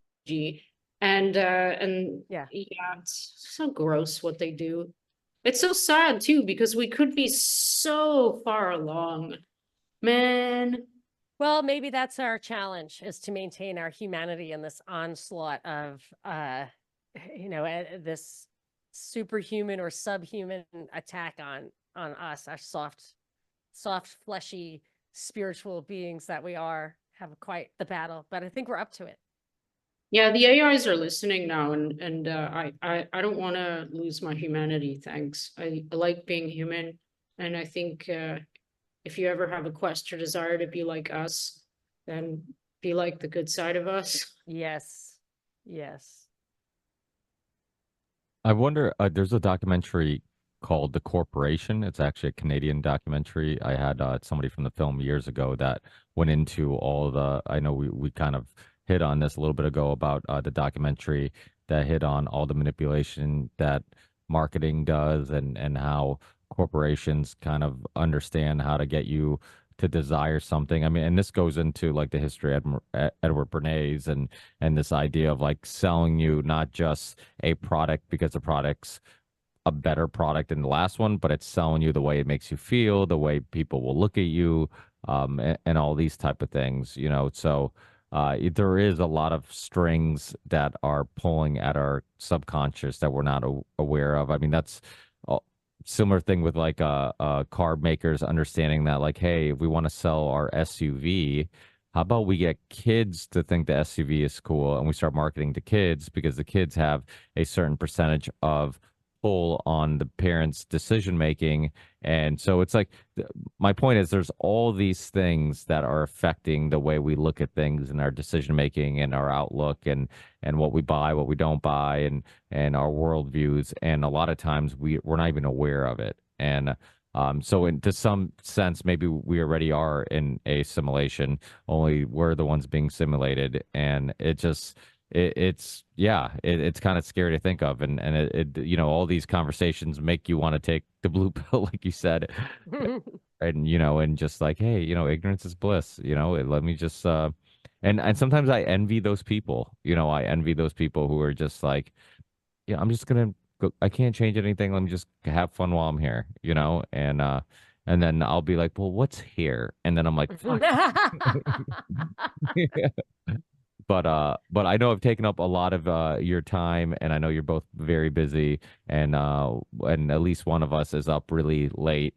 and Yeah. it's so gross what they do. It's so sad too, because we could be so far along, man. Well, maybe that's our challenge, is to maintain our humanity in this onslaught of, this superhuman or subhuman attack on us, our soft, fleshy, spiritual beings that we are, have quite the battle. But I think we're up to it. Yeah, the AIs are listening now, and I don't want to lose my humanity. Thanks. I like being human, and I think if you ever have a quest or desire to be like us, then be like the good side of us. Yes. Yes. I wonder, there's a documentary called The Corporation. It's actually a Canadian documentary. I had somebody from the film years ago that went into all the, I know we kind of hit on this a little bit ago about the documentary that hit on all the manipulation that marketing does, and how corporations kind of understand how to get you to desire something. I mean, and this goes into like the history of Edward Bernays, and this idea of like selling you not just a product because the product's a better product than the last one, but it's selling you the way it makes you feel, the way people will look at you, and all these type of things, So there is a lot of strings that are pulling at our subconscious that we're not aware of. I mean, that's a similar thing with like car makers understanding that, like, hey, if we want to sell our SUV, how about we get kids to think the SUV is cool, and we start marketing to kids, because the kids have a certain percentage of pull on the parents' decision making. And so it's like, my point is, there's all these things that are affecting the way we look at things, and our decision making, and our outlook, and what we buy, what we don't buy, and our worldviews. And a lot of times we're not even aware of it. And so to some sense, maybe we already are in a simulation, only we're the ones being simulated. And it's kind of scary to think of. And all these conversations make you want to take the blue pill, like you said. And just like, hey, ignorance is bliss. Let me just and sometimes I envy those people. I envy those people who are just like, yeah, I'm just gonna go, I can't change anything, let me just have fun while I'm here. And then I'll be like, well, what's here? And then I'm like, fuck. But I know I've taken up a lot of your time, and I know you're both very busy, and at least one of us is up really late.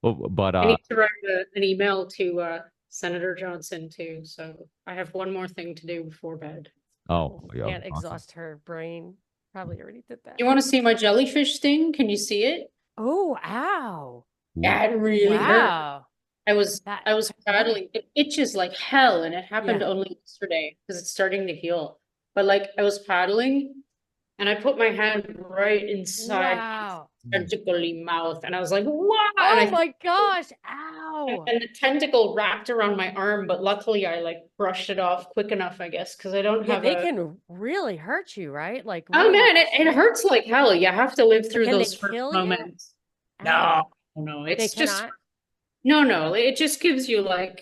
Well, but I need to write an email to Senator Johnson too. So I have one more thing to do before bed. Oh, yeah. Can't Awesome. exhaust her brain. Probably already did that. You want to see my jellyfish sting? Can you see it? Oh, ow. Yeah, it really hurt. Wow. I was That hurt. paddling. It itches like hell, and it happened Yeah. only yesterday because it's starting to heal. But like I was paddling, and I put my hand right inside Wow. its tentacly mouth, and I was like, "Wow!" And Oh my gosh. Ow. and the tentacle wrapped around my arm, but luckily I like brushed it off quick enough, I guess, because I don't Yeah, have they a. can really hurt you, right? Like, Oh really man, it hurts like hell. You have to live through Can they those first kill you? moments. Ow. No, They it's just cannot. no. It just gives you like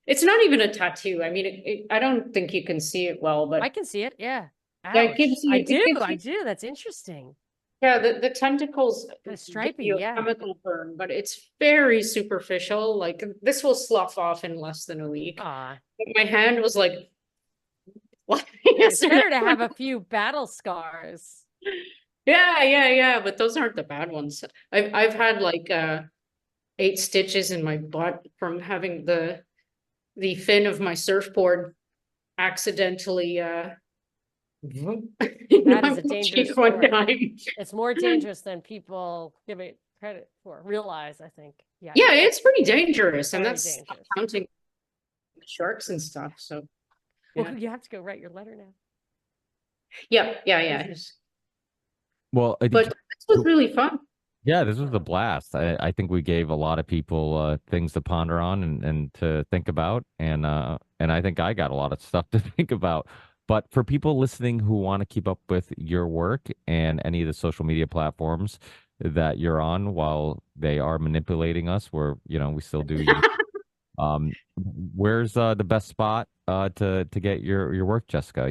it's not even a tattoo. I mean, I don't think you can see it well, but I can see it. Yeah. yeah, it Ouch. gives you. I It do. gives I you do. That's interesting. yeah, the tentacles Kind give of stripy. you a Yeah. chemical burn, but it's very superficial. Like this will slough off in less than a week. Aw. But my hand was like, what? It's better to have a few battle scars. Yeah. But those aren't the bad ones. I've had like 8 stitches in my butt from having the fin of my surfboard accidentally That is a dangerous cheek one sport. time. It's more dangerous than people give it credit for. Realize, I think. Yeah. Yeah, it's pretty dangerous, and Very that's not dangerous. counting sharks and stuff. So Well, you have to go write your letter now. yeah. Well, I think, But this was really fun. yeah, this was a blast. I think we gave a lot of people things to ponder on and to think about, and I think I got a lot of stuff to think about. But for people listening who want to keep up with your work and any of the social media platforms that you're on while they are manipulating us, we still do. Where's the best spot to get your work, Jessica?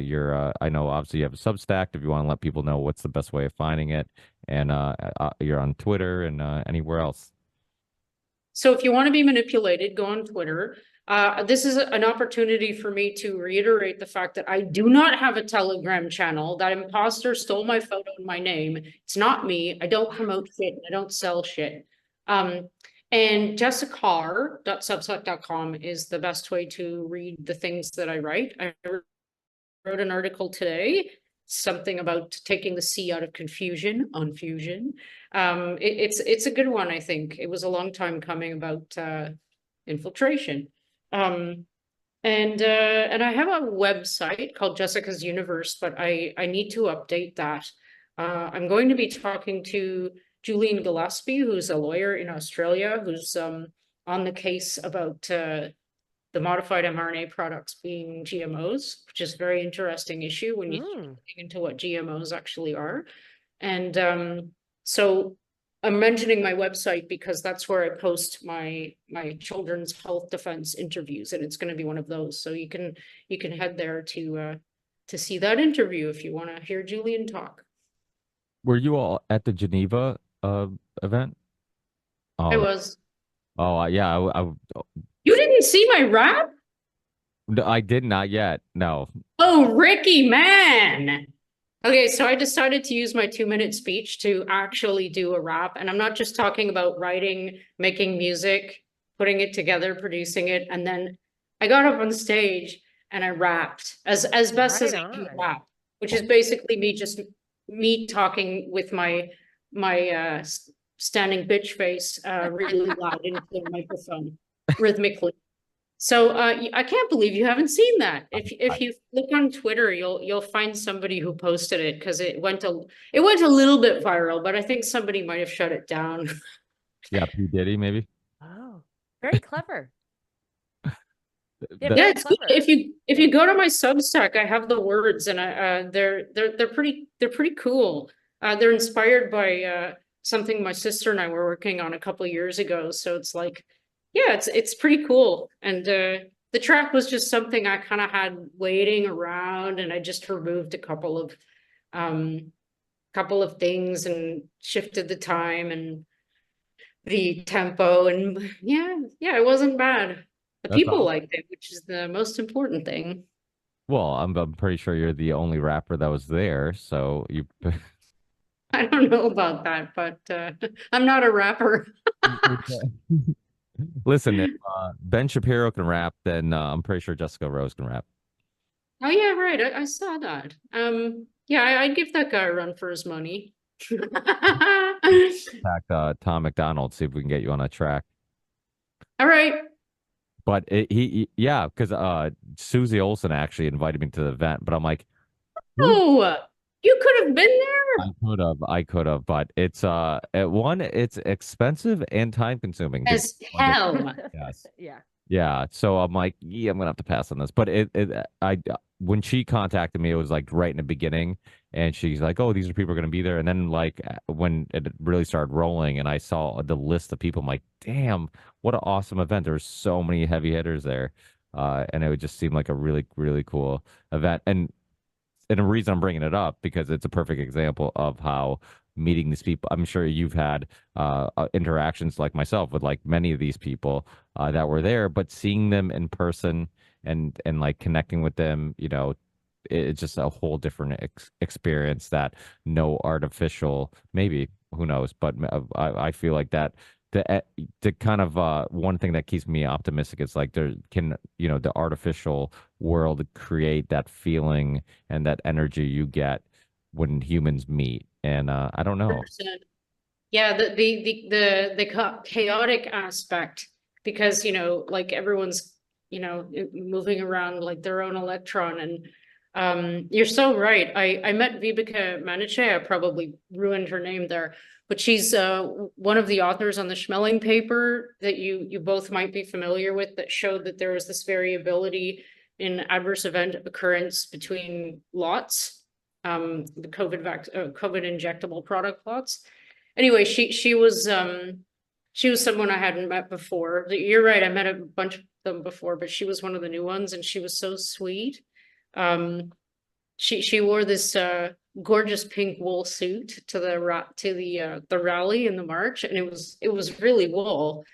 I know obviously you have a Substack. If you want to let people know what's the best way of finding it, and you're on Twitter and anywhere else. So if you want to be manipulated, go on Twitter. This is an opportunity for me to reiterate the fact that I do not have a Telegram channel. That imposter stole my photo and my name. It's not me. I don't promote shit. I don't sell shit. And jessicar.substack.com is the best way to read the things that I write. I wrote an article today, something about taking the C out of confusion on fusion. It's a good one, I think. It was a long time coming about infiltration. And I have a website called Jessica's Universe, but I need to update that. I'm going to be talking to Julian Gillespie, who's a lawyer in Australia, who's on the case about the modified mRNA products being GMOs, which is a very interesting issue when you look into what GMOs actually are. And so I'm mentioning my website because that's where I post my children's health defense interviews, and it's going to be one of those. So you can head there to see that interview if you want to hear Julian talk. Were you all at the Geneva event? I was. Oh yeah, You didn't see my rap? I did not yet. No. Oh, Ricky, man. Okay, so I decided to use my 2-minute speech to actually do a rap. And I'm not just talking about writing, making music, putting it together, producing it. And then I got up on stage and I rapped as best as I can rap, which is basically me talking with my standing bitch face really loud into the microphone rhythmically. So I can't believe you haven't seen that. If you look on Twitter, you'll find somebody who posted it because it went a little bit viral, but I think somebody might have shut it down. Yeah, P. Diddy maybe. Oh, very clever. Yeah, it's good. If you go to my Substack, I have the words, and they're pretty cool. They're inspired by something my sister and I were working on a couple of years ago. So it's like, yeah, it's pretty cool. And the track was just something I kind of had waiting around, and I just removed a couple of things and shifted the time and the tempo, and yeah, it wasn't bad. The people liked it, which is the most important thing. Well, I'm pretty sure you're the only rapper that was there, so you. I don't know about that, but I'm not a rapper. Listen, if Ben Shapiro can rap, then I'm pretty sure Jessica Rose can rap. Oh yeah, right. I saw that. Yeah, I'd give that guy a run for his money. Contact Tom McDonald, see if we can get you on a track. All right. But yeah, because Susie Olson actually invited me to the event, but I'm like, Oh, you could have been there. I could have, but it's it's expensive and time consuming. As hell. Yes. Yeah. Yeah, so I'm like, yeah, I'm gonna have to pass on this. But when she contacted me, it was like right in the beginning, and she's like, "Oh, these are people are gonna be there." And then like when it really started rolling, and I saw the list of people, I'm like, "Damn, what an awesome event!" There's so many heavy hitters there, and it would just seem like a really really cool event. And the reason I'm bringing it up because it's a perfect example of how meeting these people. I'm sure you've had interactions like myself with like many of these people that were there, but seeing them in person and like connecting with them, it's just a whole different experience that no artificial, maybe who knows, but I feel like that the kind of one thing that keeps me optimistic is like there can the artificial world create that feeling and that energy you get when humans meet. And I don't know. 100%. Yeah, the chaotic aspect, because like everyone's moving around like their own electron. And you're so right. I met Vibeke Maniche. I probably ruined her name there, but she's one of the authors on the Schmeling paper that you both might be familiar with, that showed that there was this variability in adverse event occurrence between lots, the COVID injectable product lots. Anyway, she was someone I hadn't met before. You're right, I met a bunch of them before, but she was one of the new ones, and she was so sweet. She wore this gorgeous pink wool suit to the rally in the march, and it was really wool.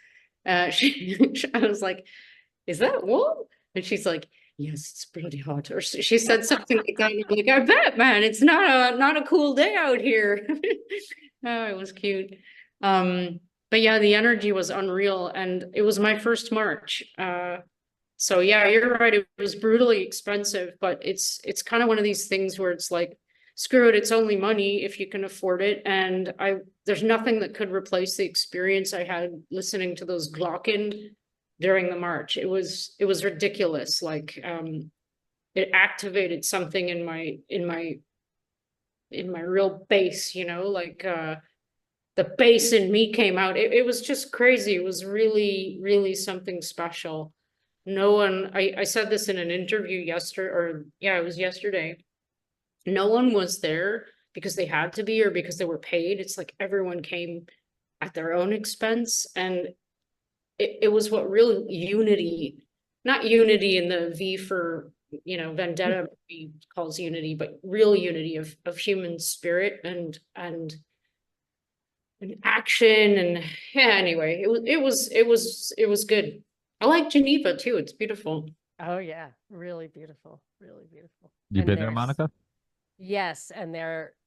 I was like, "Is that wool?" And she's like, "Yes, it's pretty hot." Or she said something like that. And I'm like, "I bet, man, it's not a cool day out here." Oh, it was cute. But yeah, the energy was unreal, and it was my first march. So yeah, you're right. It was brutally expensive, but it's kind of one of these things where it's like, screw it, it's only money if you can afford it. And there's nothing that could replace the experience I had listening to those Glocken during the march. It was ridiculous. Like it activated something in my real bass, like the bass in me came out. It was just crazy. It was really, really something special. No one, I said this in an interview it was yesterday. No one was there because they had to be or because they were paid. It's like everyone came at their own expense. And it was what real unity, not unity in the V for, vendetta calls unity, but real unity of human spirit and action. And yeah, anyway, it was good. I like Geneva too. It's beautiful. Oh yeah, really beautiful, really beautiful. You And been there, there's- Monica? Yes, and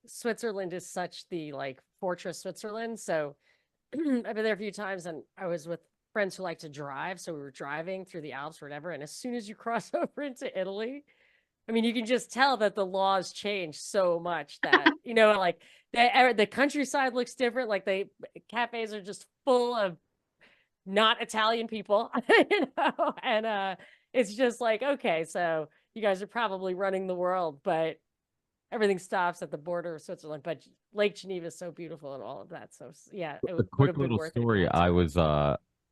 Switzerland is such the like fortress Switzerland. So I've been there a few times, and I was with friends who like to drive. So we were driving through the Alps or whatever. And as soon as you cross over into Italy, I mean, you can just tell that the laws change so much that, like the countryside looks different. Like cafes are just full of not Italian people, and it's just like, okay, so you guys are probably running the world, but everything stops at the border of Switzerland. But Lake Geneva is so beautiful and all of that. So yeah, it A would quick have been little worth it. story. I was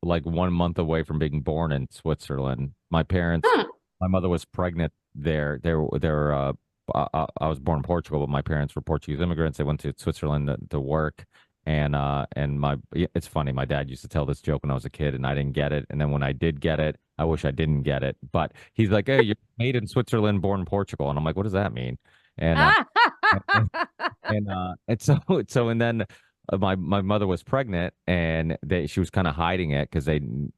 like 1 month away from being born in Switzerland. My mother was pregnant there. I was born in Portugal, but my parents were Portuguese immigrants. They went to Switzerland to work. And it's funny. My dad used to tell this joke when I was a kid, and I didn't get it. And then when I did get it, I wish I didn't get it. But he's like, "Hey, you're made in Switzerland, born in Portugal," and I'm like, "What does that mean?" And and then my mother was pregnant, and she was kind of hiding it because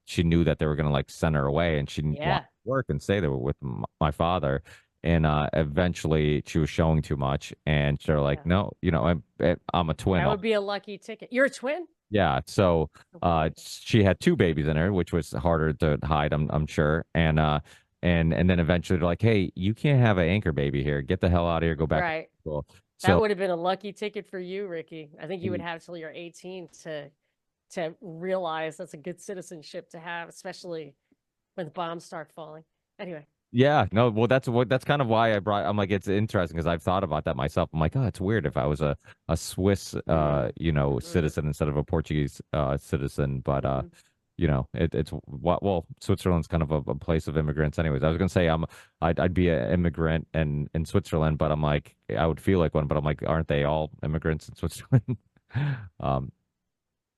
she knew that they were gonna like send her away, and she didn't want to work and stay there with my father. And eventually she was showing too much, and they're like, "No, I'm a twin." That would be a lucky ticket. You're a twin? Yeah, so she had two babies in her, which was harder to hide, I'm sure. And then eventually they're like, "Hey, you can't have an anchor baby here. Get the hell out of here. Go back to Right. school." That So would have been a lucky ticket for you, Ricky. I think you would have till you're 18 to realize that's a good citizenship to have, especially when the bombs start falling. Anyway. yeah, no, well, that's kind of why I'm like, it's interesting because I've thought about that myself. I'm like, oh, it's weird if I was a Swiss citizen instead of a Portuguese citizen, but Mhm. it's well, Switzerland's kind of a place of immigrants anyways. I was gonna say I'd be an immigrant in Switzerland, but I'm like, I would feel like one, but I'm like, aren't they all immigrants in Switzerland? um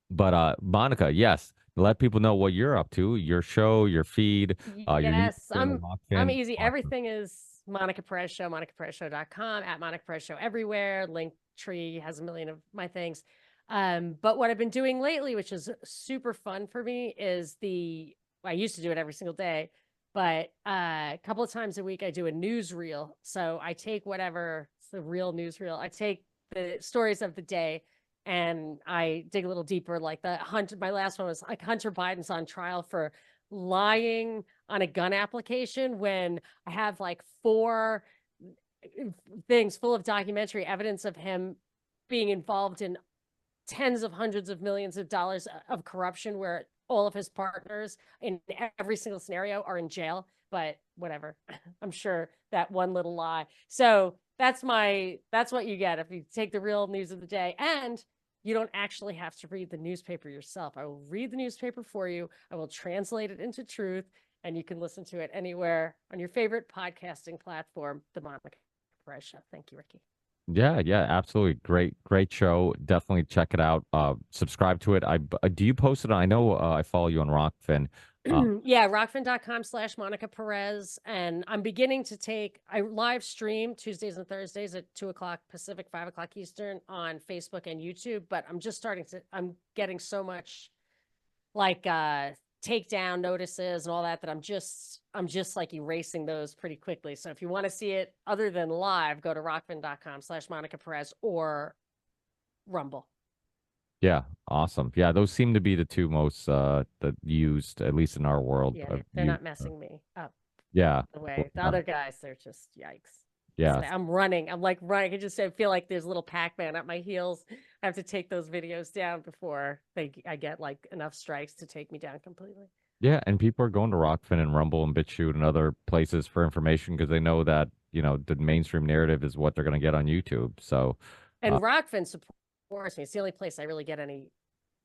but Monica, yes, let people know what you're up to, your show, your feed, your YouTube Yes, channel, I'm Rockfin. easy. Awesome. Everything is Monica Perez Show, MonicaPerezShow.com, at Monica Perez Show everywhere. Linktree has a million of my things. But what I've been doing lately, which is super fun for me, is I used to do it every single day, but a couple of times a week I do a newsreel. So I take whatever, it's the real newsreel. I take the stories of the day and I dig a little deeper. Like my last one was like Hunter Biden's on trial for lying on a gun application when I have like 4 things full of documentary evidence of him being involved in tens of hundreds of millions of dollars of corruption where all of his partners in every single scenario are in jail. But whatever, I'm sure that one little lie. So that's what you get if you take the real news of the day. And you don't actually have to read the newspaper yourself. I will read the newspaper for you. I will translate it into truth, and you can listen to it anywhere on your favorite podcasting platform, The Monica Perez Show. Thank you, Ricky. Yeah, yeah, absolutely. Great show. Definitely check it out. Subscribe to it. Do you post it? I know I follow you on Rockfin. Yeah, rockfin.com/Monica Perez. And I'm beginning to I live stream Tuesdays and Thursdays at 2:00 Pacific, 5:00 Eastern on Facebook and YouTube. But I'm getting so much like takedown notices and all that I'm just like erasing those pretty quickly. So if you want to see it other than live, go to rockfin.com/Monica Perez or Rumble. Yeah, awesome. Yeah, those seem to be the two most that used, at least in our world. Yeah, they're not messing me up Yeah. the way the other guys, they're just yikes. Yeah. I'm running. I'm like running. I feel like there's a little Pac-Man at my heels. I have to take those videos down before I get like enough strikes to take me down completely. Yeah, and people are going to Rockfin and Rumble and BitChute and other places for information because they know that, the mainstream narrative is what they're going to get on YouTube. So, and Rockfin supports me. It's the only place I really get any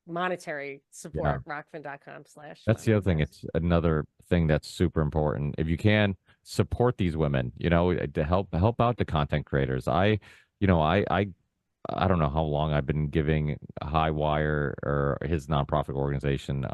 monetary support. Yeah. Rockfin.com/ That's the other thing. It's another thing that's super important. If you can support these women, to help out the content creators. I don't know how long I've been giving Highwire or his nonprofit organization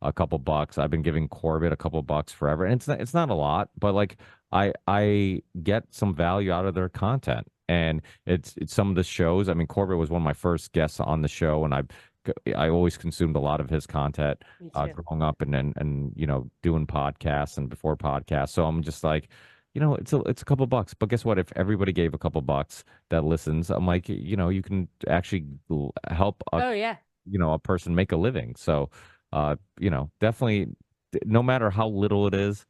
a couple bucks. I've been giving Corbett a couple bucks forever, and it's not a lot, but like I get some value out of their content, and it's some of the shows. I mean, Corbett was one of my first guests on the show, and I always consumed a lot of his content growing up, and then doing podcasts and before podcasts. So I'm just like, it's a couple bucks, but guess what? If everybody gave a couple bucks that listens, I'm like, you can actually help a person make a living. So, definitely, no matter how little it is,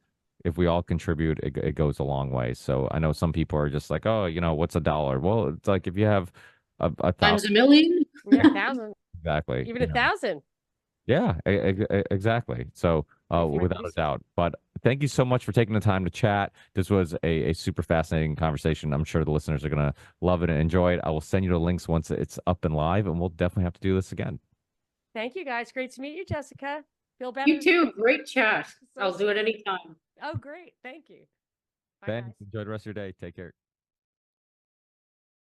if we all contribute, it goes a long way. So I know some people are just like, oh, what's $1? Well, it's like if you have a Times thousand, a million. Yeah, 1,000, exactly, even 1,000. Yeah, exactly. So, without a doubt. But thank you so much for taking the time to chat. This was a super fascinating conversation. I'm sure the listeners are going to love it and enjoy it. I will send you the links once it's up and live, and we'll definitely have to do this again. Thank you, guys. Great to meet you, Jessica. Feel better. You too. Great chat. So I'll do it anytime. Oh, great. Thank you. Bye, Ben, guys. enjoy the rest of your day. Take care.